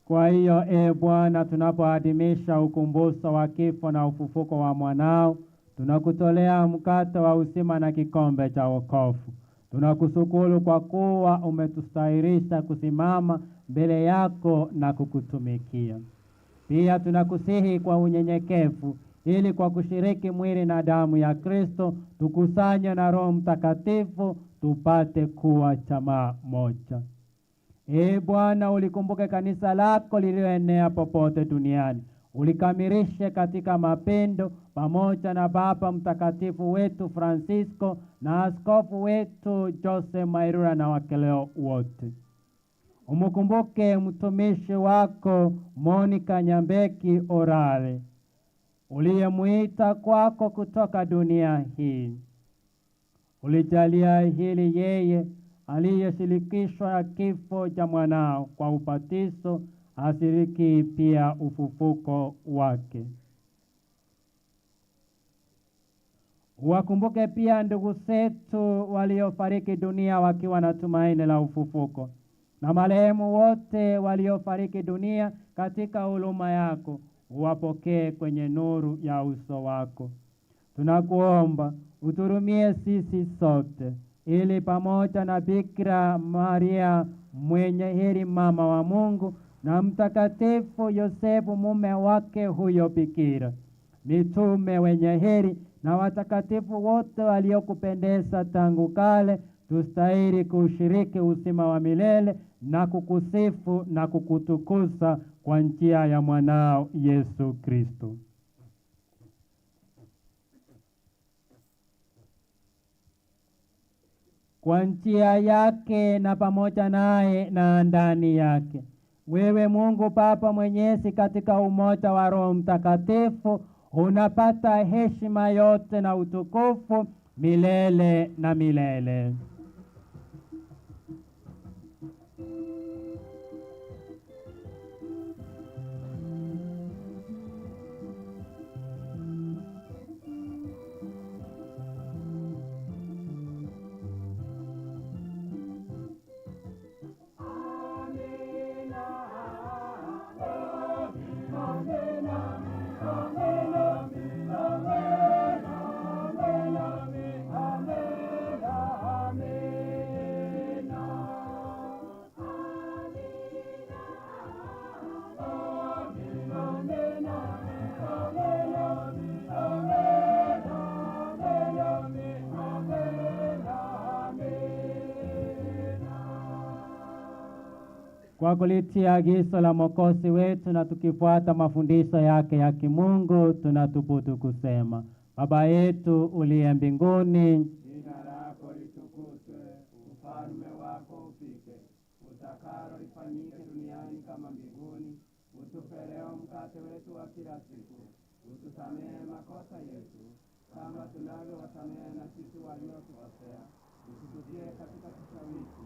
Kwa hiyo Bwana, tunapoadhimisha ukumbusho wa kifo na ufufuko wa mwanao, tunakutolea mkate wa uzima na kikombe cha wokovu. Tunakushukuru kwa kuwa umetustahilisha kusimama mbele yako na kukutumikia. Pia tunakusihi kwa unyenyekevu, ili kwa kushiriki mwili na damu ya Kristo tukusanywe na Roho Mtakatifu tupate kuwa chama moja. Bwana, ulikumbuke kanisa lako lililoenea popote duniani, ulikamilishe katika mapendo, pamoja na Baba Mtakatifu wetu Francisco na askofu wetu Jose Mairura na wakeleo wote. Umukumbuke mtumishi wako Monica Nyambeki Orale, uliyemuita kwako kutoka dunia hii. Ulijalia hili yeye aliyeshirikishwa kifo cha mwanao kwa ubatizo, ashiriki pia ufufuko wake. Wakumbuke pia ndugu zetu waliofariki dunia wakiwa na tumaini la ufufuko, na marehemu wote waliofariki dunia katika huruma yako, uwapokee kwenye nuru ya uso wako. Tunakuomba uturumie sisi sote, ili pamoja na Bikira Maria mwenye heri mama wa Mungu na Mtakatifu Yosefu mume wake huyo bikira, mitume wenye heri na watakatifu wote waliokupendeza tangu kale, tustahili kushiriki uzima wa milele na kukusifu na kukutukuza kwa njia ya mwanao Yesu Kristo. Kwa njia yake na pamoja naye na ndani yake, wewe Mungu Baba Mwenyezi, katika umoja wa Roho Mtakatifu, unapata heshima yote na utukufu milele na milele. kwa kulitia agizo la Mwokozi wetu na tukifuata mafundisho yake ya kimungu, tunathubutu kusema: Baba yetu uliye mbinguni, jina lako litukuzwe, ufalme wako ufike, utakalo lifanyike duniani kama mbinguni. Utupe leo mkate wetu wa kila siku, utusamehe makosa yetu kama tunavyowasamehe na sisi waliotukosea, usitutie katika kishawishi,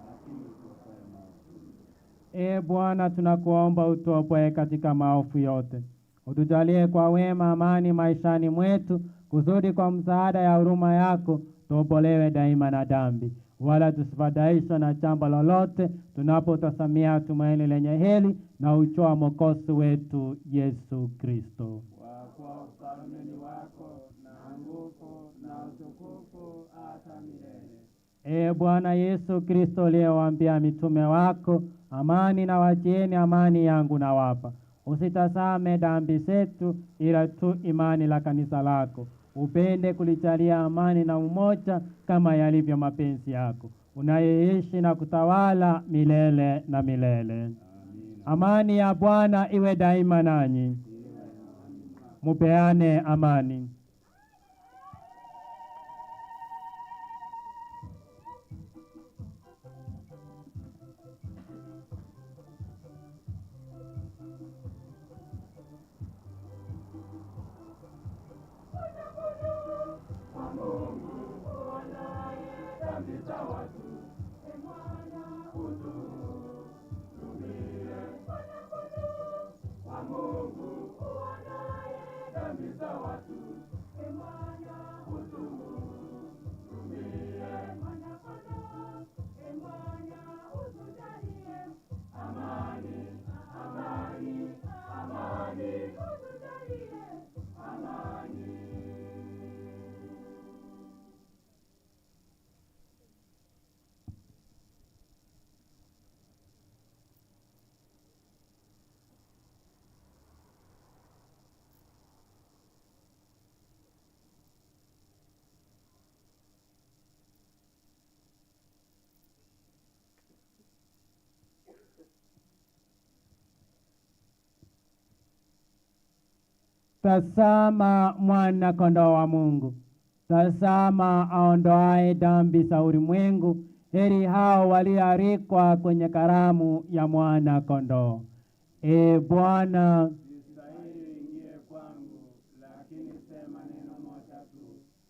lakini utuokoe maovu. Bwana, tunakuomba utuopoe katika maovu yote, utujalie kwa wema amani maishani mwetu, kusudi kwa msaada ya huruma yako tuopolewe daima na dhambi, wala tusifadhaishwe na jambo lolote, tunapotazamia tumaini lenye heri na ucho wa Mwokozi wetu Yesu Kristo. Kwa kuwa ufalme ni wako na nguvu na utukufu hata milele. Bwana Yesu Kristo, uliyewaambia mitume wako, amani na wachieni, amani yangu na wapa, usitazame dhambi zetu, ila tu imani la kanisa lako. Upende kulijalia amani na umoja kama yalivyo mapenzi yako, unayeishi na kutawala milele na milele. Amina. Amani ya Bwana iwe daima nanyi. Mupeane amani. Tazama mwana kondoo wa Mungu, tazama aondoaye dhambi za ulimwengu. Heri hao walioalikwa kwenye karamu ya mwana kondoo. Bwana, sistahili uingie kwangu, lakini sema neno moja tu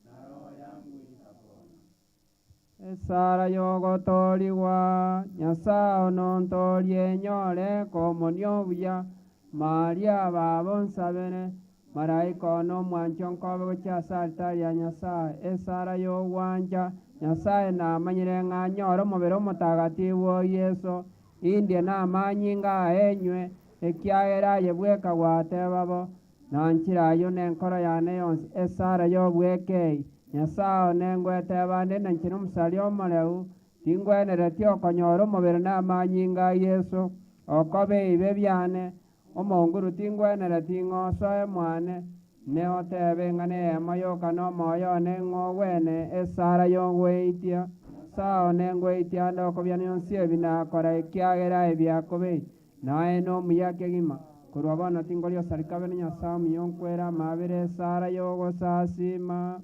na roho yangu itapona. Esara yogotoriwa Nyasaye nontorie nyore komonio buya Maria babonsabene Maraika no mwancho nkobe cyasa altari ya Nyasaye. Esara yo wanja Nyasaye na manyire nganyoro mubero mutagatifu Yesu indie na manyinga enywe ekiagera yebweka gwatebabo nanchira yo nenkoro yane yonse. Esara yo bweke Nyasaye nengwete bande nanchino musalio moleu tingwenere tio konyoro mubero na manyinga Yesu okobe ibe byane omonguru tingwenere tingoso mwane neotebe ngane mayoka no moyo nengowene. Esara yongweitia sao nengweitia ndoko byanonsie binakora ikiagera ebyakobe nae no muyake gima kurwa bana tingolio sarikabe ni Nyasaye yonkwera mabere. Esara yogo sasima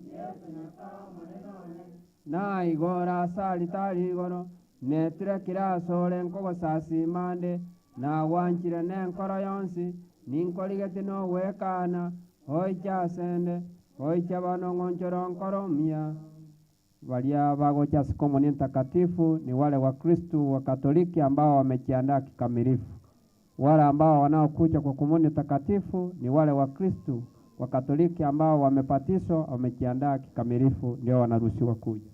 na igora salitari igoro netire kirasore nkogo sasimande na wanchire nenkoro yonsi ninkoligete no wekana hoicha sende hoicha bano ngonchoro nkoromia. Walia bagocha komunio takatifu ni wale wa Kristo wa Katoliki ambao wamejiandaa kikamilifu. Wale ambao wanaokuja kwa komunio takatifu ni wale wa Kristo wa Katoliki ambao wamepatiswa, wamejiandaa kikamilifu, ndio wanaruhusiwa kuja.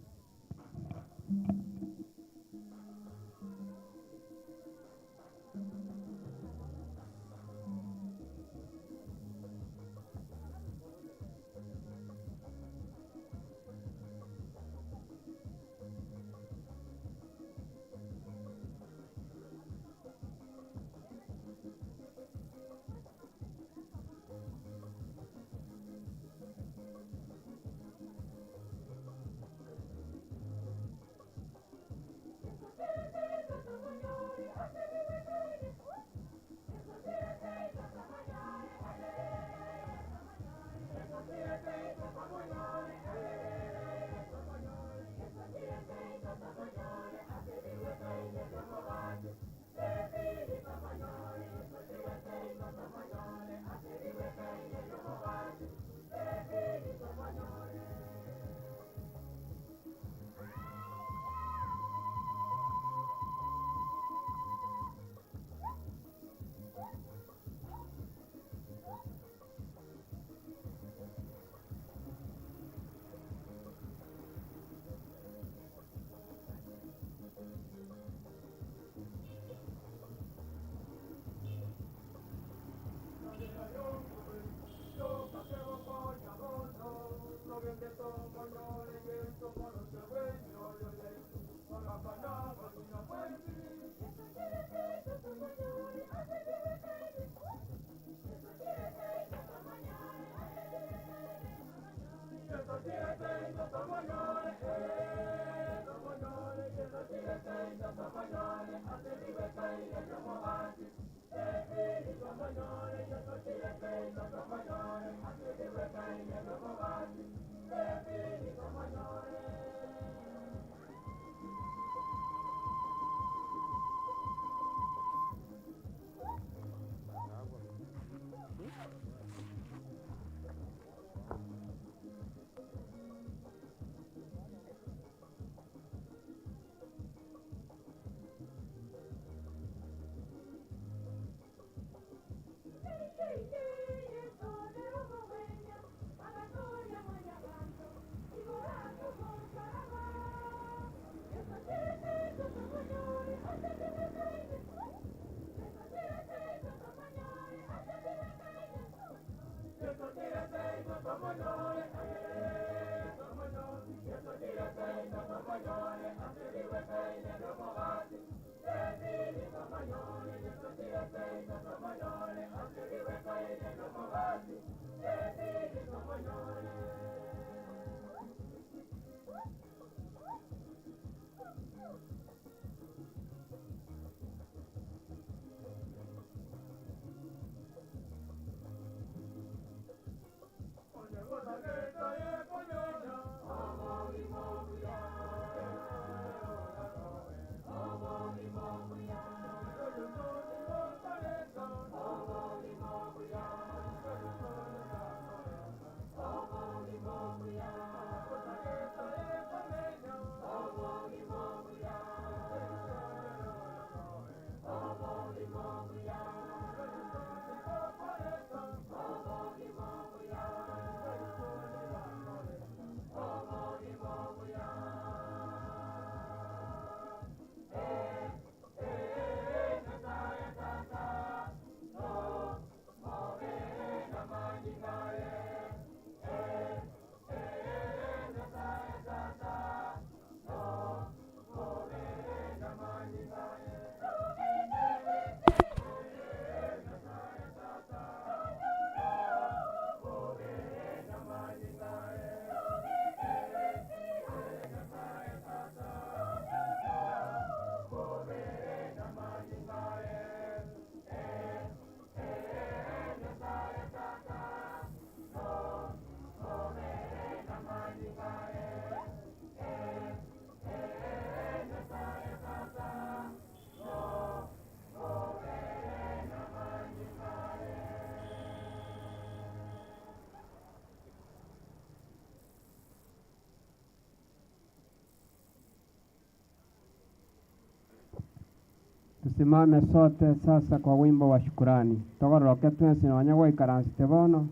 Tusimame sote sasa kwa wimbo wa shukurani. Togoroke twensi na wanyagwa ikaransite bono.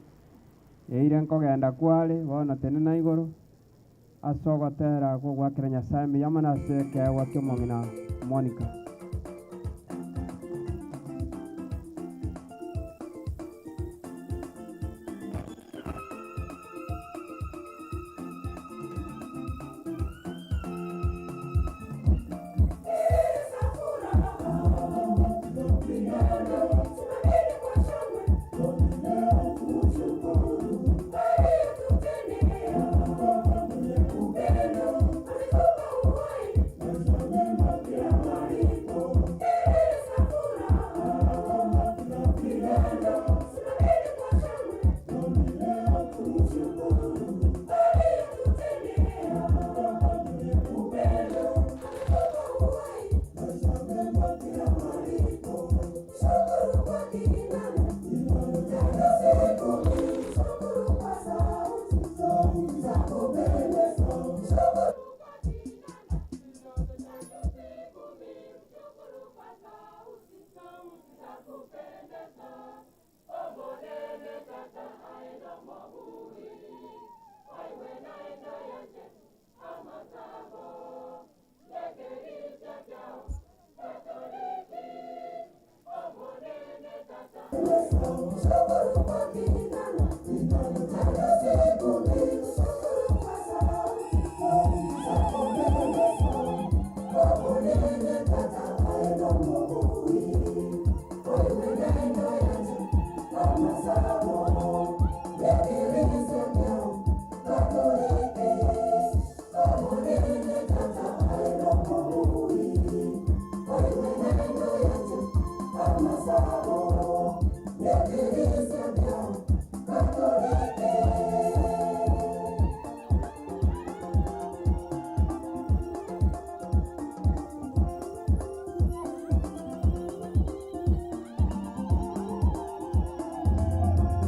Eire nkogenda kwale bono tene na igoro. Asogotera kugwakira Nyasaye miyama na seke wakyo mongina Monica.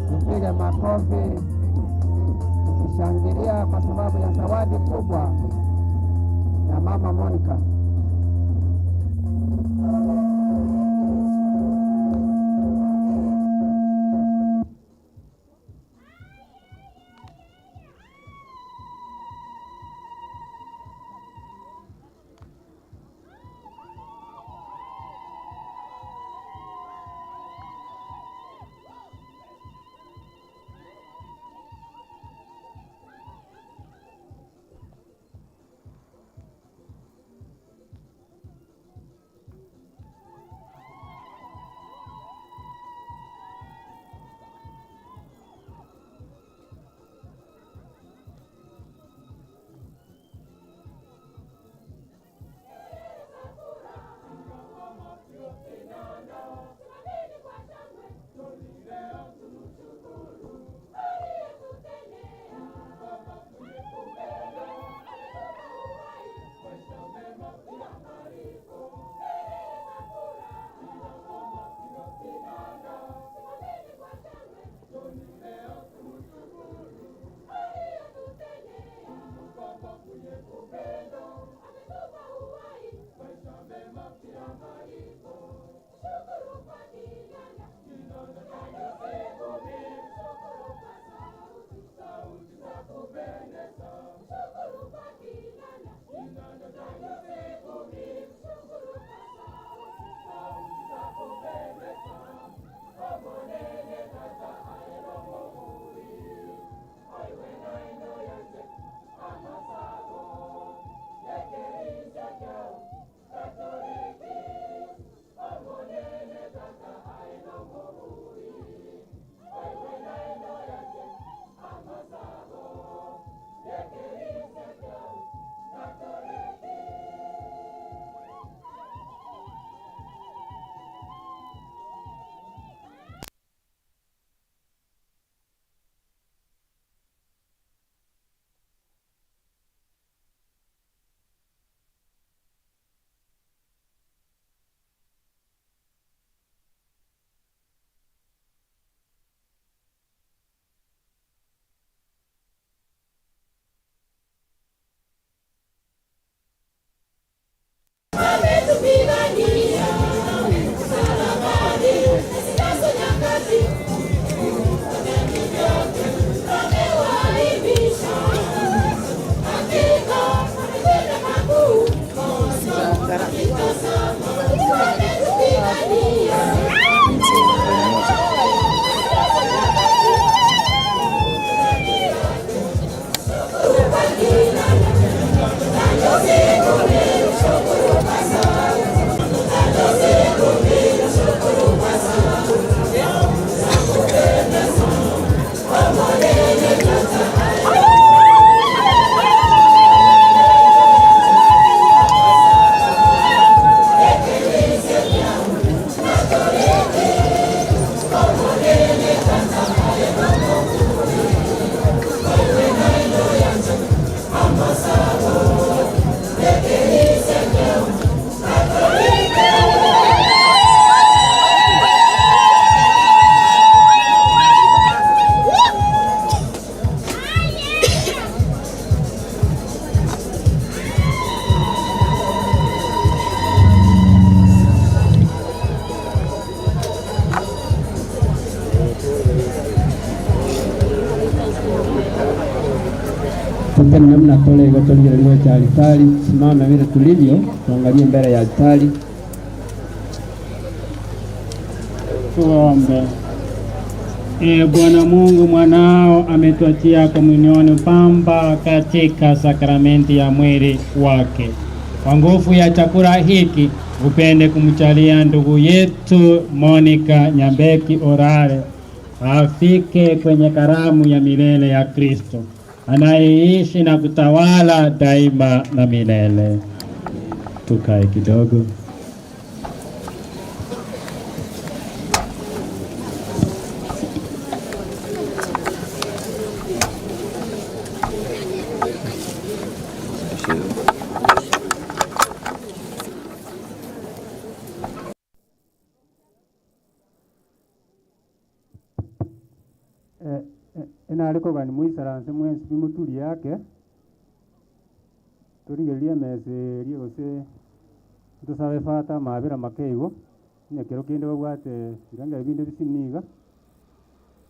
Tupige makofi, kushangilia kwa sababu ya zawadi kubwa ya Mama Monica. namna tole iliyo cha altari. Simama vile tulivyo, tuangalie mbele ya altari. Tuombe. Bwana Mungu, mwanao ametuachia komunioni pamba katika sakramenti ya mwili wake. Kwa nguvu ya chakula hiki upende kumchalia ndugu yetu Monica Nyambeki Orare afike kwenye karamu ya milele ya Kristo anayeishi na kutawala daima na milele. Tukae kidogo. Aliko gani muisaranse mwensi bimutuli yake turigerie mese riose tusabe fata mabira makeigo nekero kinde bagwate iranga ibinde bisiniga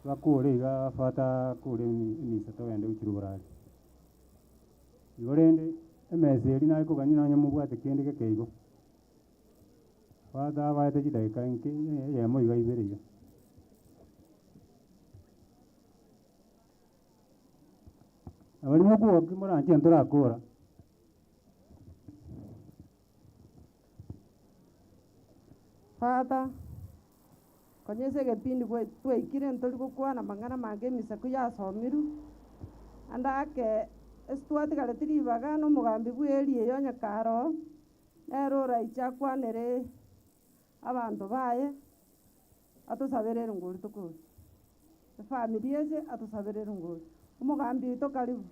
bakure iga fata kure ni sato wende ukiruburari igorende mese ri naliko gani nanya mubwate kinde keigo fata baite jidaika inke yemo iga iberiga abarimu kuwa kimuranje nturakora Father konyese kepindi twekire ntoli kukwana mang'ana mange misa kuyasomiru andake estwatigare tiribaga n'omugambi bweri eyo nyakaro nero raichakwanere abantu baye atusabere ngori tukuri family ese atusabere ngori umugambi wito karibu.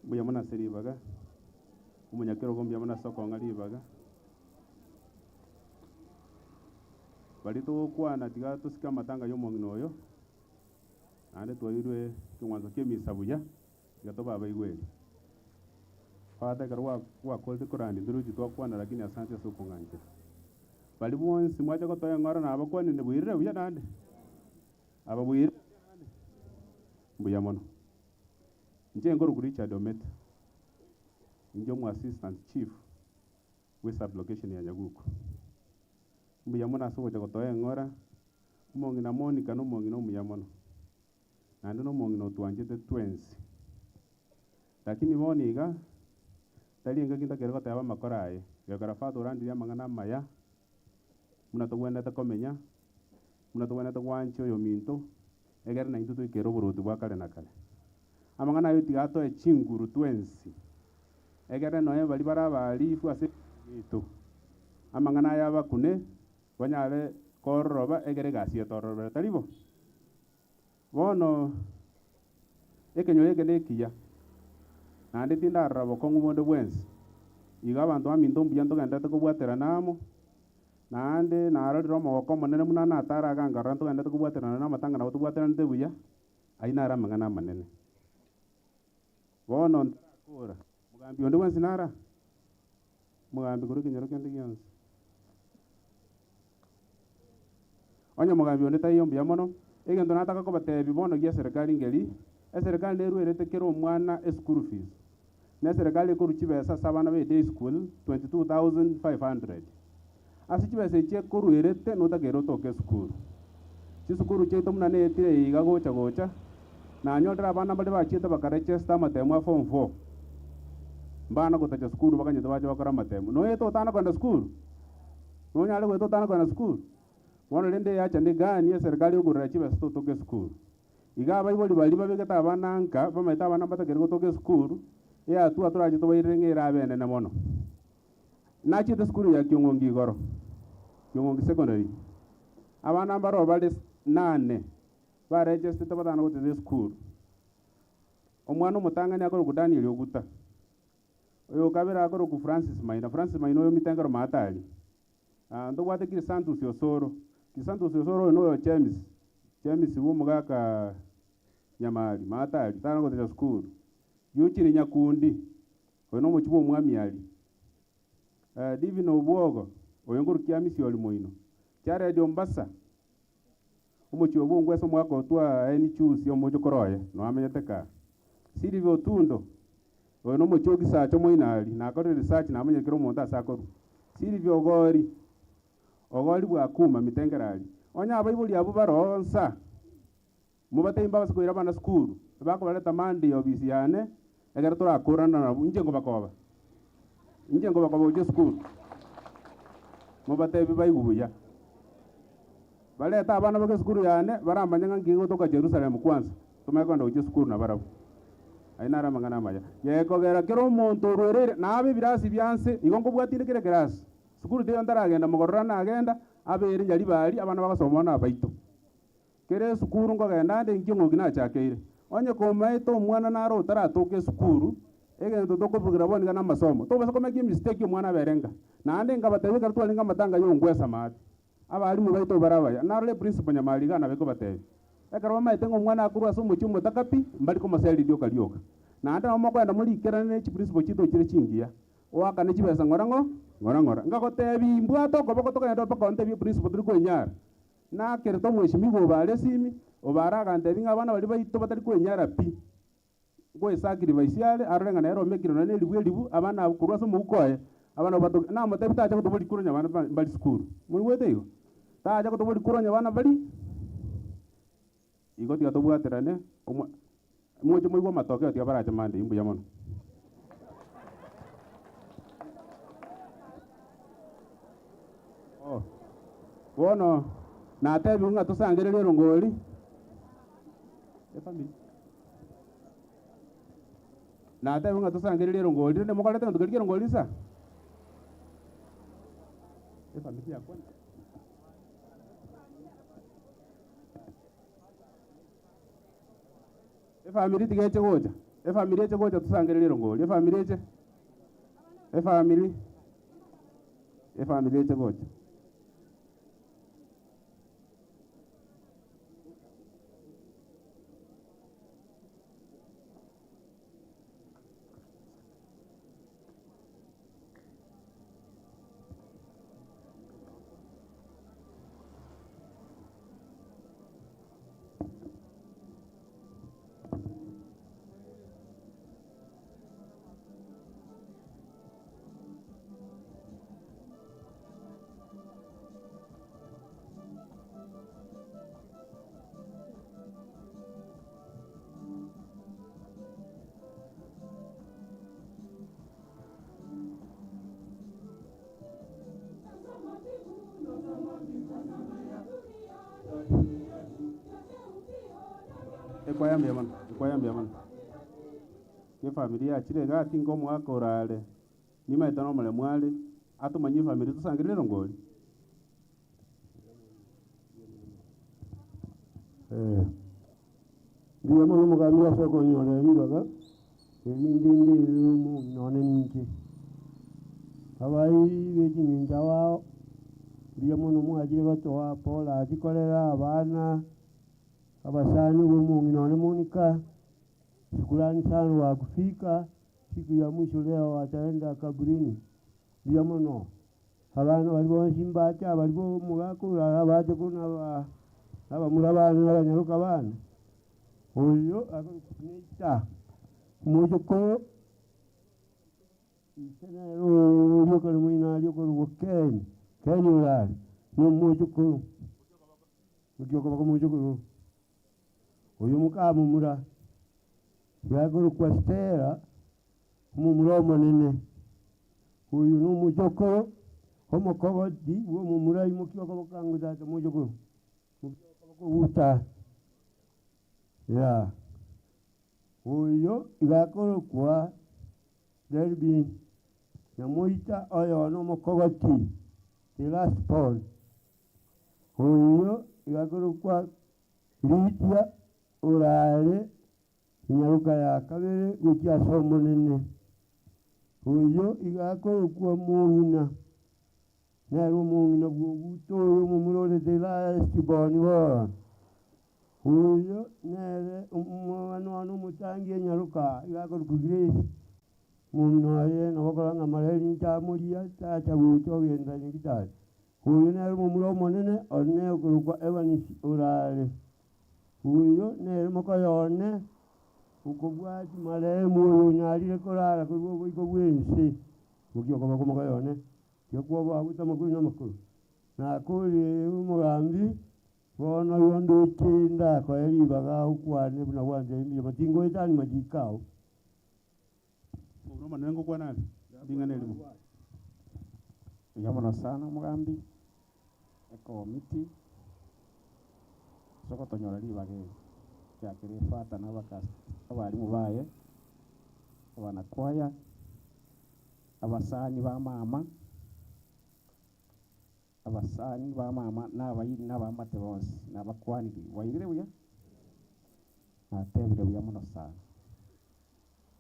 Buya muna seribaga umunyakero gombya muna soko ngalibaga bali to kwana tiga tusika matanga yo mongino oyo ande twairwe kimwanzo kemisabuya gato baba igweli fata karwa kwa kolte kurandi nduruji to kwana lakini asante soko nganje bali bonsi mwaje ko toya ngora na abakwani ne buire uya nande aba buire buya mono nje ngoro kuri cha dometa njo mu assistant chief we sublocation ya Nyaguko muyamona so ko toye ngora umongi na Monica no mongi no muyamona nando no mongi no tuanjete twins lakini Monica talinga kinta kero ta makoraye yo karafato randi ya mangana maya muna to wenda ta komenya muna to wenda ta wancho yo minto eger na into kero burutu bwa kale na kale amangana yo tigato e chinguru twensi egere noye bali barabali fu ase mito amangana ya bakune banyale korroba egere gasie torroba talibo bono ekenyo egene kiya nande tinda rabo kongu monde bwensi iga bantu aminto mbianto ganda to kubwatera namo naande narorire omogoko omonene buna natara agangara ntogenda tokobwaterana na amatanga nabo tobwateranete buya aina ara amang'ana amanene bono ntakora mugambi onde bwensi nara mugambi kore kenyoro kende gionsi onye mugambi onde taiyo mbuya mono egento nataka kobatebi bono gia serikali ngeri eserikali nerwerete kera omwana eschool fees na serikali ekoru chibesa sa abana be day school 22,500 ase chibesa echi ekorwerete notagere otoke esukuru chisukuru chiaito muna neetire iga gocha gocha nanyorera abana bari bachiete bakarechesta amatemu a form 4 mbana gotacha sukuru bakanyete bache bakora amatemu noeto otana kwenda sukuru nonyale gweta otana kwenda sukuru bono rende yacha ndi gani ya serikali ogorera chibesa totoke sukuru iga abaibori bari babegeta abana nka bamaeta abana batagere gotoke sukuru ya tu aturaje to bairengera abene na mono nachite sukuru ya Kiongongi igoro Kiongongi secondary abana mbaro bali 8 baregistered batana gotete sukuru omwana omutangani akoro ku Daniel Oguta oyo kabira akoro ku Francis Maina oyo mitengero matali ndo gwate kiri Santos Osoro no James wo mugaka nyamali matali tana gotete sukuru yuchiri nyakundi oyo no muchibo omwami ali Divino Obwogo oyonguru kiamisi oli moino cyare dio mbasa umuchi obungweso mwako twa eni chusi omojo koroye no amenyeteka Silvio Otundo oyo no muchi ogisacho moinali na akore research na amenyekero monta asakoro Silvio ogori bwa kuma mitengerali onya abaibuli abo baronsa mubatemba basikoira bana school bako baleta mandi obisi yane egera turakurana na njengo bakoba uje school mubatebi baigubuya baleta abana bake school yane baramanyanga ngigo toka Jerusalem kwanza tumekwenda uje school na barabu aina ara mangana maya yekogera kero monto rwerere nabe birasi byanse igongo bwatinde kire kirasi school de ndara agenda mugorana agenda abere njali bali abana bagasoma na baito kere school ngo genda ande ngingo gina chakeire onye komaito mwana naro taratoke school egento tokovugira boni kana masomo to basa komeki mistake omwana berenga naande ngabatewe kartu alinga matanga yongwesa mati abalimu baito barabaya narole principal nyamali gana beko batewe ekaro maitengo omwana akuru aso muchumo takapi mbali ko maseli dio kalioka naande omo kwenda muri kerane chi principal chito chire chingia oaka ne chibesa ngora ngakotebi mbwato koboko tokenda paka ontebi principal turi kwenyara na kerto mweshimigo bale simi obara kantebi ngabana bali baito batari kwenyara pi go sacrifice yale arenga na ero mekiro na libu abana kurwaso mukoye abana bato na mate bitaje ko tobuli kuronya bana bali school muri wete yo taje ko tobuli kuronya bana bali igoti ga tobwaterane muje muri go matoke ati abara chamande imbu yamono wono na tebi nga tusangerere rongoli efamili na ata bunga tusangerere rongoli ne mokole tanto kelike rongoli sa family yako family tigeche gocha tusangerere rongoli family eche gocha Ekwayambia man. Ke familia chire gati ngomo akorale. Nima etano mole mwale atumanyi familia tusangirire rongoli. Ndiye mo mugambi wa soko nyole yibaga. Ndindi mu none ninki. Abai beji njawa Bia mono mwajire batoa pola ajikolera abana abasani b'omung'ina ne Monica. Shukrani sana wa kufika siku ya mwisho leo wataenda kaburini. Bia mono abana balibo Simbacha balibo mugakura abaje kuna abamurabana n'abanyaruka bana. Oyo akunita mujoko isenero yoko mwina yoko wokeni keni ulali no mujoko mujoko mujoko oyo mukamu mura yagoro kwa stera mumuromo nene oyo no mujoko homo kobodi wo mumura imukiyoko kangu data mujoko uta ya oyo igakoro kwa derby ya moita oyo no mokoboti the last poll oyo igakoro kwa litia urale inyaruka ya kabere gukia somo nene oyo igakoro kwa mung'ina nero mung'ina buto oyo mumurore the last boni wa oyo nere umwana mutangi nyaruka igakoro ku Grace mung'ina ye nabakoranga mareri ntamuria tacha buto genda ngitari oyo nere mumuromo nene one okurukwa Evans urale oyo nere mokoyone ukobwati maremu oyo nyarire korara kurwo bwiko bwense mukiyoko bakomokoyone yokwo babuta makuru namakuru na kuri umugambi bona yondo kinda kwa yaribaga ukwane buna wanje imbi matingo etani majikao Uroma nengo kwa nani dinga nelimu Yamono sana mugambi eko miti soko tonyora libage cyakire fata n'abakasi abari mubaye abana kwaya abasani ba mama abasani ba mama n'abayiri n'abamate bose n'abakwaniri wayirire buya atebire buya muno sana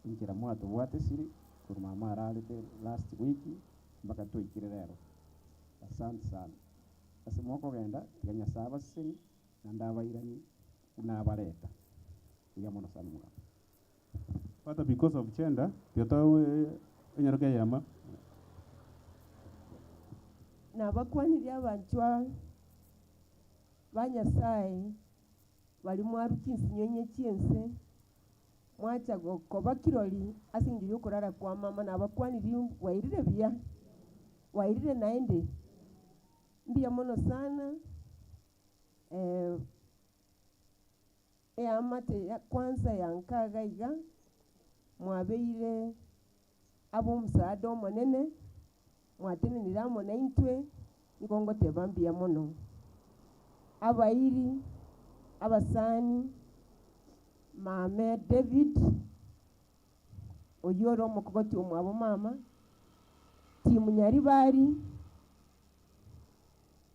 injira mwato bwate siri kuri mama aralite last week mpaka tuikire rero asante sana ase mwako genda tiganya saba sini nandabayirani unabareta buya muno sana muga Pata because of gender yoto enyaruka yama nabakwaniri abanchwa banyasaye bali mwarukinsi nyonye cyense mwacha koba kiroli asingi yokurara kwa mama nabakwaniri wairire bia wairire naende mbia mono sana amate ya kwanza yankaga iga mwabeire abo msaada omonene mwatenenira mo naintwe nikongo tebambia mono abairi abasani mame David oyoro mukogoti omwabo mama timu nyari bari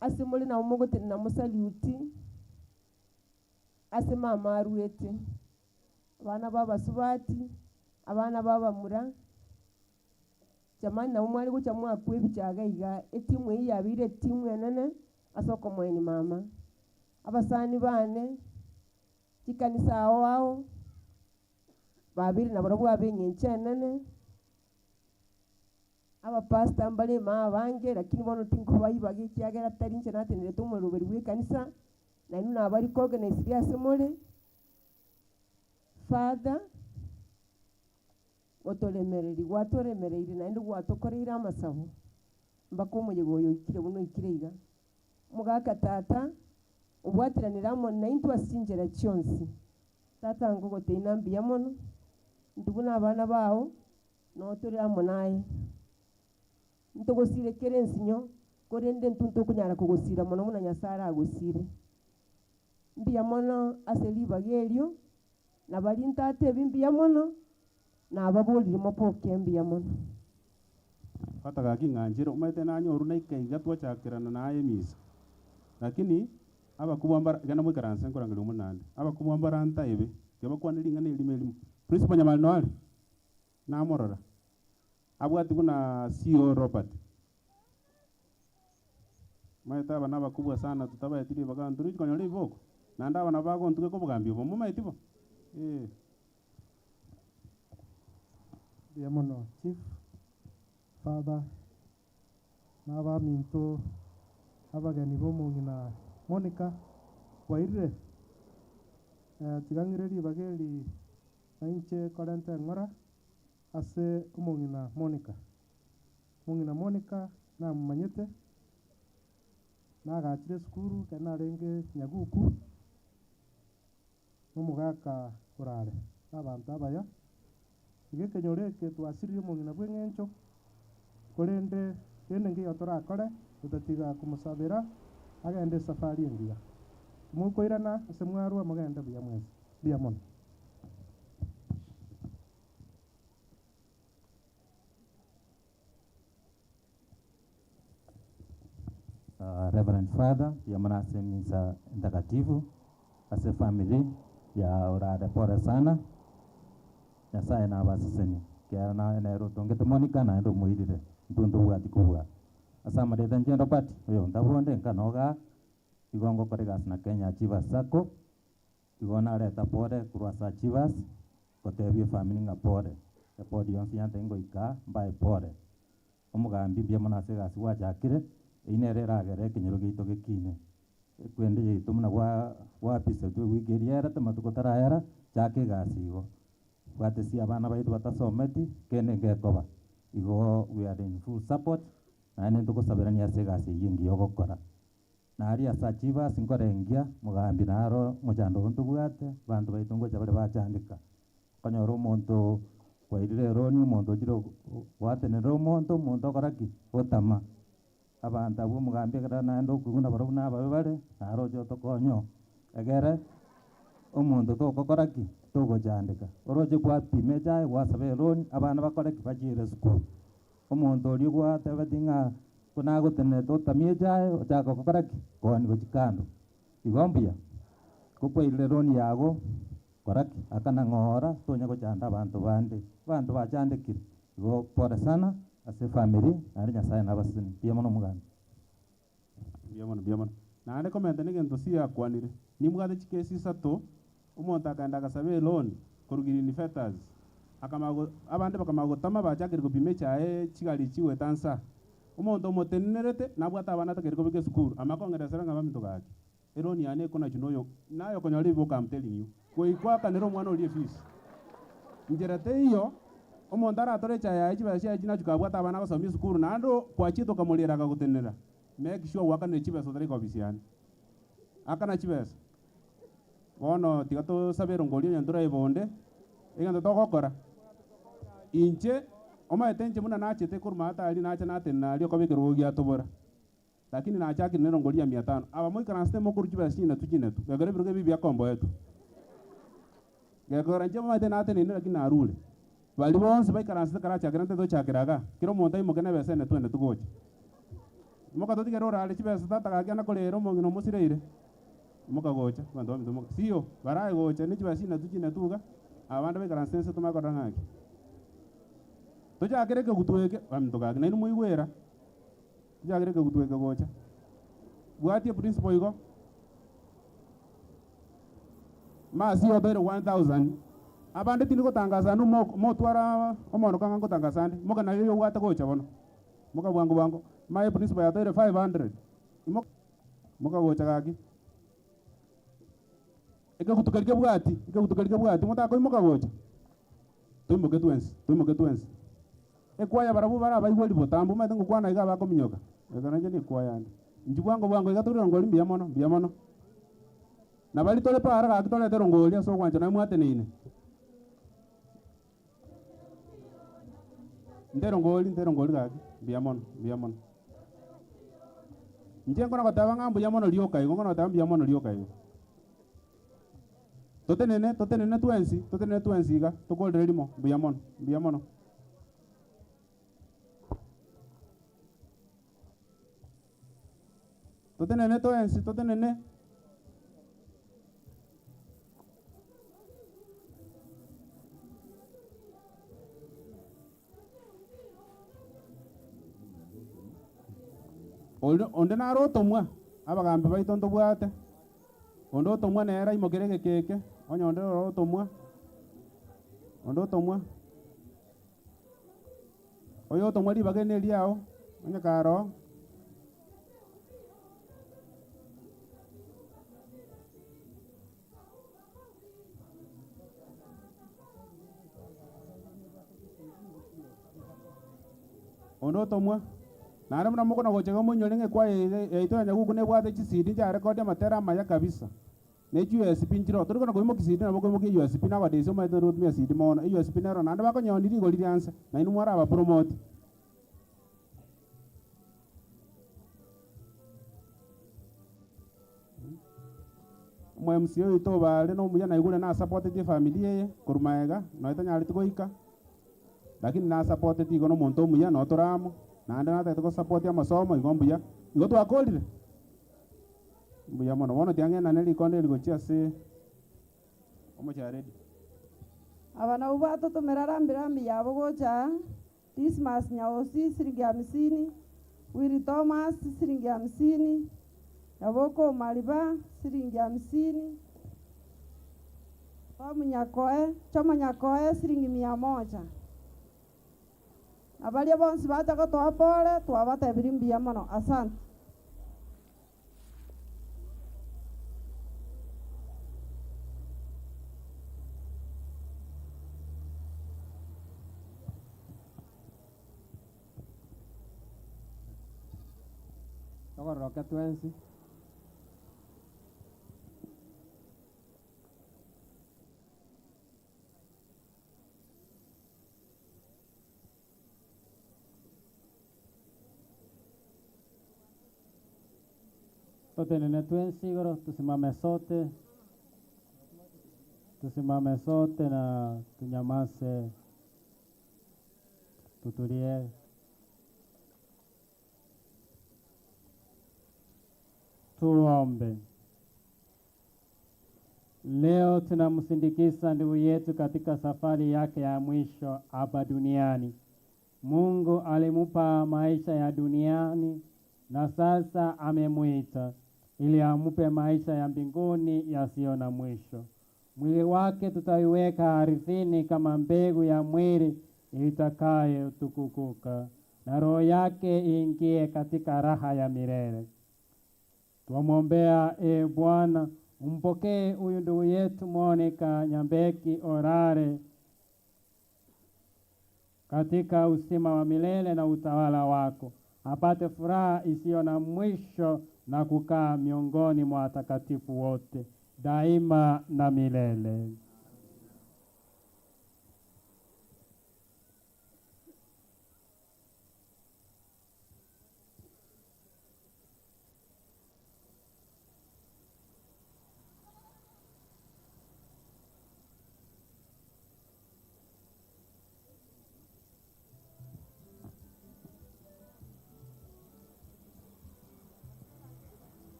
asimuli na umugote na musaluti ase mama aruete abana baba subati abana baba mura jamani na umwali gucha mwakwe bichaga iga etimu iyi yabire timu enene asoko mweni mama abasani bane kikanisa aho babiri na barabu abenyenche enene aba pastor mbale ma bange lakini bono tinko bayibage kiagera tarinche natenere tumwe ruberi we kanisa na inu na bari organize ya semole father otolemereri watoremereri na ndu watokorera amasabo mbakomoye goyo ikire buno ikirega mugaka tata ubwatiraniramo na intu asinjera cyonsi tata ngogo teinambi ya mono ndubuna abana bawo no turamo naye ntogosire kerensinyo korende ntunto kunyara kugosira mono muna nyasara agosire mbiya mono aseli bagelio na balinta tebi mbiya mono na ababoli mopoke mbiya mono Pata gaki nganjiro umete nanyo runa ikaiga twachakirana naye misa lakini aba kubambara gana mu karansa nkorangiro munande aba kubambara anta ebe yaba kwanira ngane limelimu principal nyamal noal na morora abwati kuna CEO Robert maita abana bakubwa sana tutabaetiri baganturi konyole iboko nanda abana bago ntuke ko bugambio bo mumaitibo Diamono Chief Father naba minto abageni bomungi na Monica waire tigangireri bageri nainche korente ngora ase umungi na Monica na manyete na gachire skuru kana renge nyaguku nomugaka kurare abantu abaya igeke nyoreke twasirire umungi na bwengencho korende kende ngiyo torakore tutatiga kumusabira agende safari engiya mukoirana ase mwarwa mugenda buya mwezi buya mono Reverend Father ya manase misa mtakatifu ase family ya urade pore sana Nyasaye na basiseni kia na enero tongete Monica na endo muirire ntundu bwati kubwa asama de njendo pati yo ndabonde nkanoga igongo koregas na Kenya Chivas Sacco igona leta pore kurwasa Chivas kotebie family nga pore e podi yonsi yante ngo ika mbae pore omugambi bia manase gasi wajakire inere ragere kinyoro gito gekine kwende yito muna wa pise tu wigeriera tamatuko tarayara chake gasigo watesi abana baitu batasometi kene ngekoba igo we are in full support na nende tukusabirania ase gasi yingi yogokora na ari asa Chivas nkorengia mugambi naro mujando ntubwate bantu baitu ngoja bale bachandika konyoro omonto kwairire roni omonto jiro watenera omonto koraki otama abantu abo mugambi gara nando okuguna baro nababe bare naro jo tokonyo egere omonto tokokoraki togojandika oroje kwapime jae wasabe roni abana bakoreki bajire school omonto ori gwatebetinga kuna gutene totamie jae ochaka kokoraki koni gojikando igombia kupoire roni yago koraki akana ngora tonya gojanda abantu bachandikire igo pore sana ase family ari Nyasaye nabasini pia mono mugambi biamono nane komenta nigento sia kwanire nimugate chikesi sato umonta kanda kasabe loan kurugiri fetters akamago abande bakamago tama bachakire kupime chae chigari chiwe tansa umonto motenerete nabwata abana takire kubike school amakongera seranga baminto gaki eroni ane kona chinoyo nayo konyali boka I'm telling you koikwa kanero mwana oli fees njerete iyo omonto aratore chae chibasha china chukabwata abana basomi school nando kwachito kamulira kagutenera make sure wakane chibesa tari kobisiani akana chibesa bono tigato sabero ngolio nyandura ibonde iganda togokora inche omaetenche muna nachete kuruma ata ali nacha natena ali okobikero gia tobora lakini nachaki nero ngolia 500 aba moi kranste mo kurchi basi na tujine tu gagore biruge bibia kombo yetu gagora nje omaete natene ni lakini arule bali bonse bai kranste karacha grande to chakiraga kiro montai mokene bese ne twende tugoche moka totigero rale chibesa tata gagana kolero mongino musireire moka gocha bantu baminto moka sio baraye gocha ni chibasi na tujine tuga abanda bai kranste tumakora ngaki tojagereke gutweke baminto gagi nani muigwera tojagereke gutweke gocha bwatie principle igo masi obere 1000 abande tini gotangaza no mo twara omono kanga gotangaza ndi moka naliyo gwata gocha bono moka bwangu my principle ya tere 500 moka gocha gagi eke gutukalike bwati mutako moka gocha tuimoke twensi ekwaya barabu baraba igwali botambo matengo kwana iga bakominyoka ekananje ni kwaya ndi njibwango bwango igaturira ngoli mbia mono na bali tole para ga kitole tero ngoli so kwanja na mwate nine ndero ngoli ga mbia mono njengo na kotaba ngambo ya mono lioka igo ngona tamba mbia mono lioka igo totenene twensi iga tokolre limo mbia mono totenene toensi totenene onde naro otomwa abagambe baito ntobwate onde otomwa nera imokere gekeke onyonde otomwa onde otomwa oyo otomwa ribagene riao onyakaro onde otomwa nare muna mukona gochega munyore ngekwa eito nyaguku nebwate chisidi ja record amatera maya kabisa ne USB njiro turi kona goimo kisidi na boko moki USB na badese ma to rutmia sidi mona USB nero nande bako nyoni rigo lirianse na inu mwara aba promote mwe MCO ito bale no muya na igure na support the family ye kurumaega no itanya ritikoika lakini na support ti gono monto muya no toramo nande na tete ko support ya masomo igombuya igo twakolire mbuya mono wono tiange na neli konde ligochia se omo cha ready abana ubato tumerarambira yabo gocha Dismas Nyaosi shilingi 50, Willy Thomas shilingi 50, Yaboko Maliba shilingi 50, Choma Nyakoe shilingi 100. Abalia bonsi bataka twapole twabata ebirimbi mono. Asante. Togoroke twensi Totenene twensigoro tusimame sote na tunyamase, tutulie. Tuombe. Leo tunamsindikiza ndugu yetu katika safari yake ya mwisho hapa duniani. Mungu alimupa maisha ya duniani na sasa amemuita ili amupe maisha ya mbinguni yasiyo na mwisho. Mwili wake tutaiweka ardhini kama mbegu ya mwili itakayo tukukuka, na roho yake iingie katika raha ya milele. Tuomwombea Bwana, umpokee huyu ndugu yetu Monica Nyambeki Orare katika uzima wa milele na utawala wako, apate furaha isiyo na mwisho na kukaa miongoni mwa watakatifu wote daima na milele.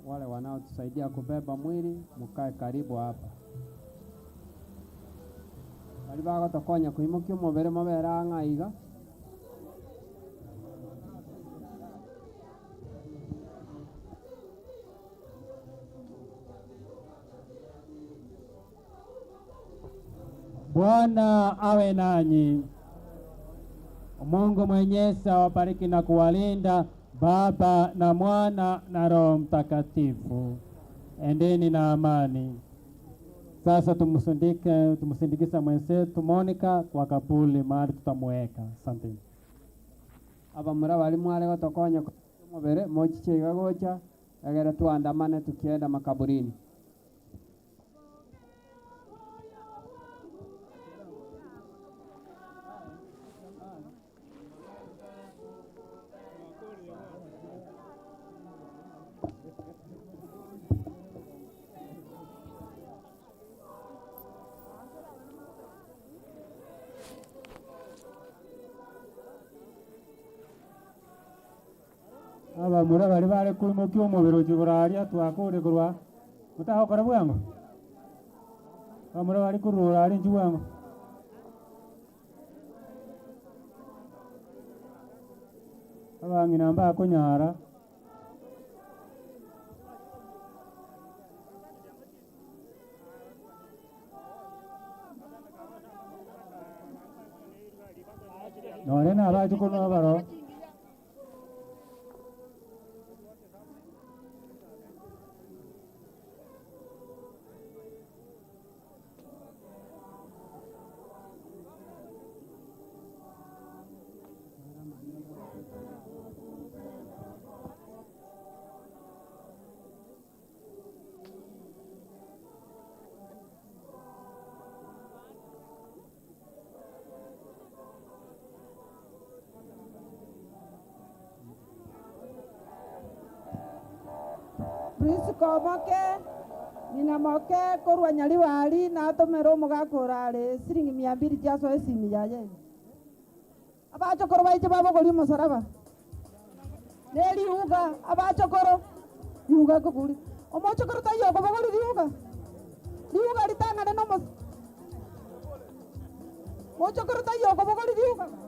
Wale wanaotusaidia kubeba mwili mukae karibu hapa. Bali bago tokonya kuimukia umubere mabera ng'aiga. Bwana awe nanyi. Mungu Mwenyezi awabariki na kuwalinda, Baba na Mwana na Roho Mtakatifu. Endeni na amani. Sasa tumsindikisa mwenzetu Monica kwa kabuli mahali tutamuweka. Asante. Abamura bali mwale gotokonya mubere mochichega gocha agera tuandamane tukienda makaburini. Abamura bali bale kumukia umubiri ujiburaria twakure kurwa mutahokora bwango. Abamura bali kurura ali njwango. Abangi namba kunyara Tena abacho kono baro. Prisco moke nina moke korwa nyali wali na atomero mugakorare siringi 200 jaso esimi yaye abachokoro baiche babogori musaraba neri uga abachokoro yuga kuguri omochokoro tayo babogori yuga litanga de nomos mochokoro tayo babogori yuga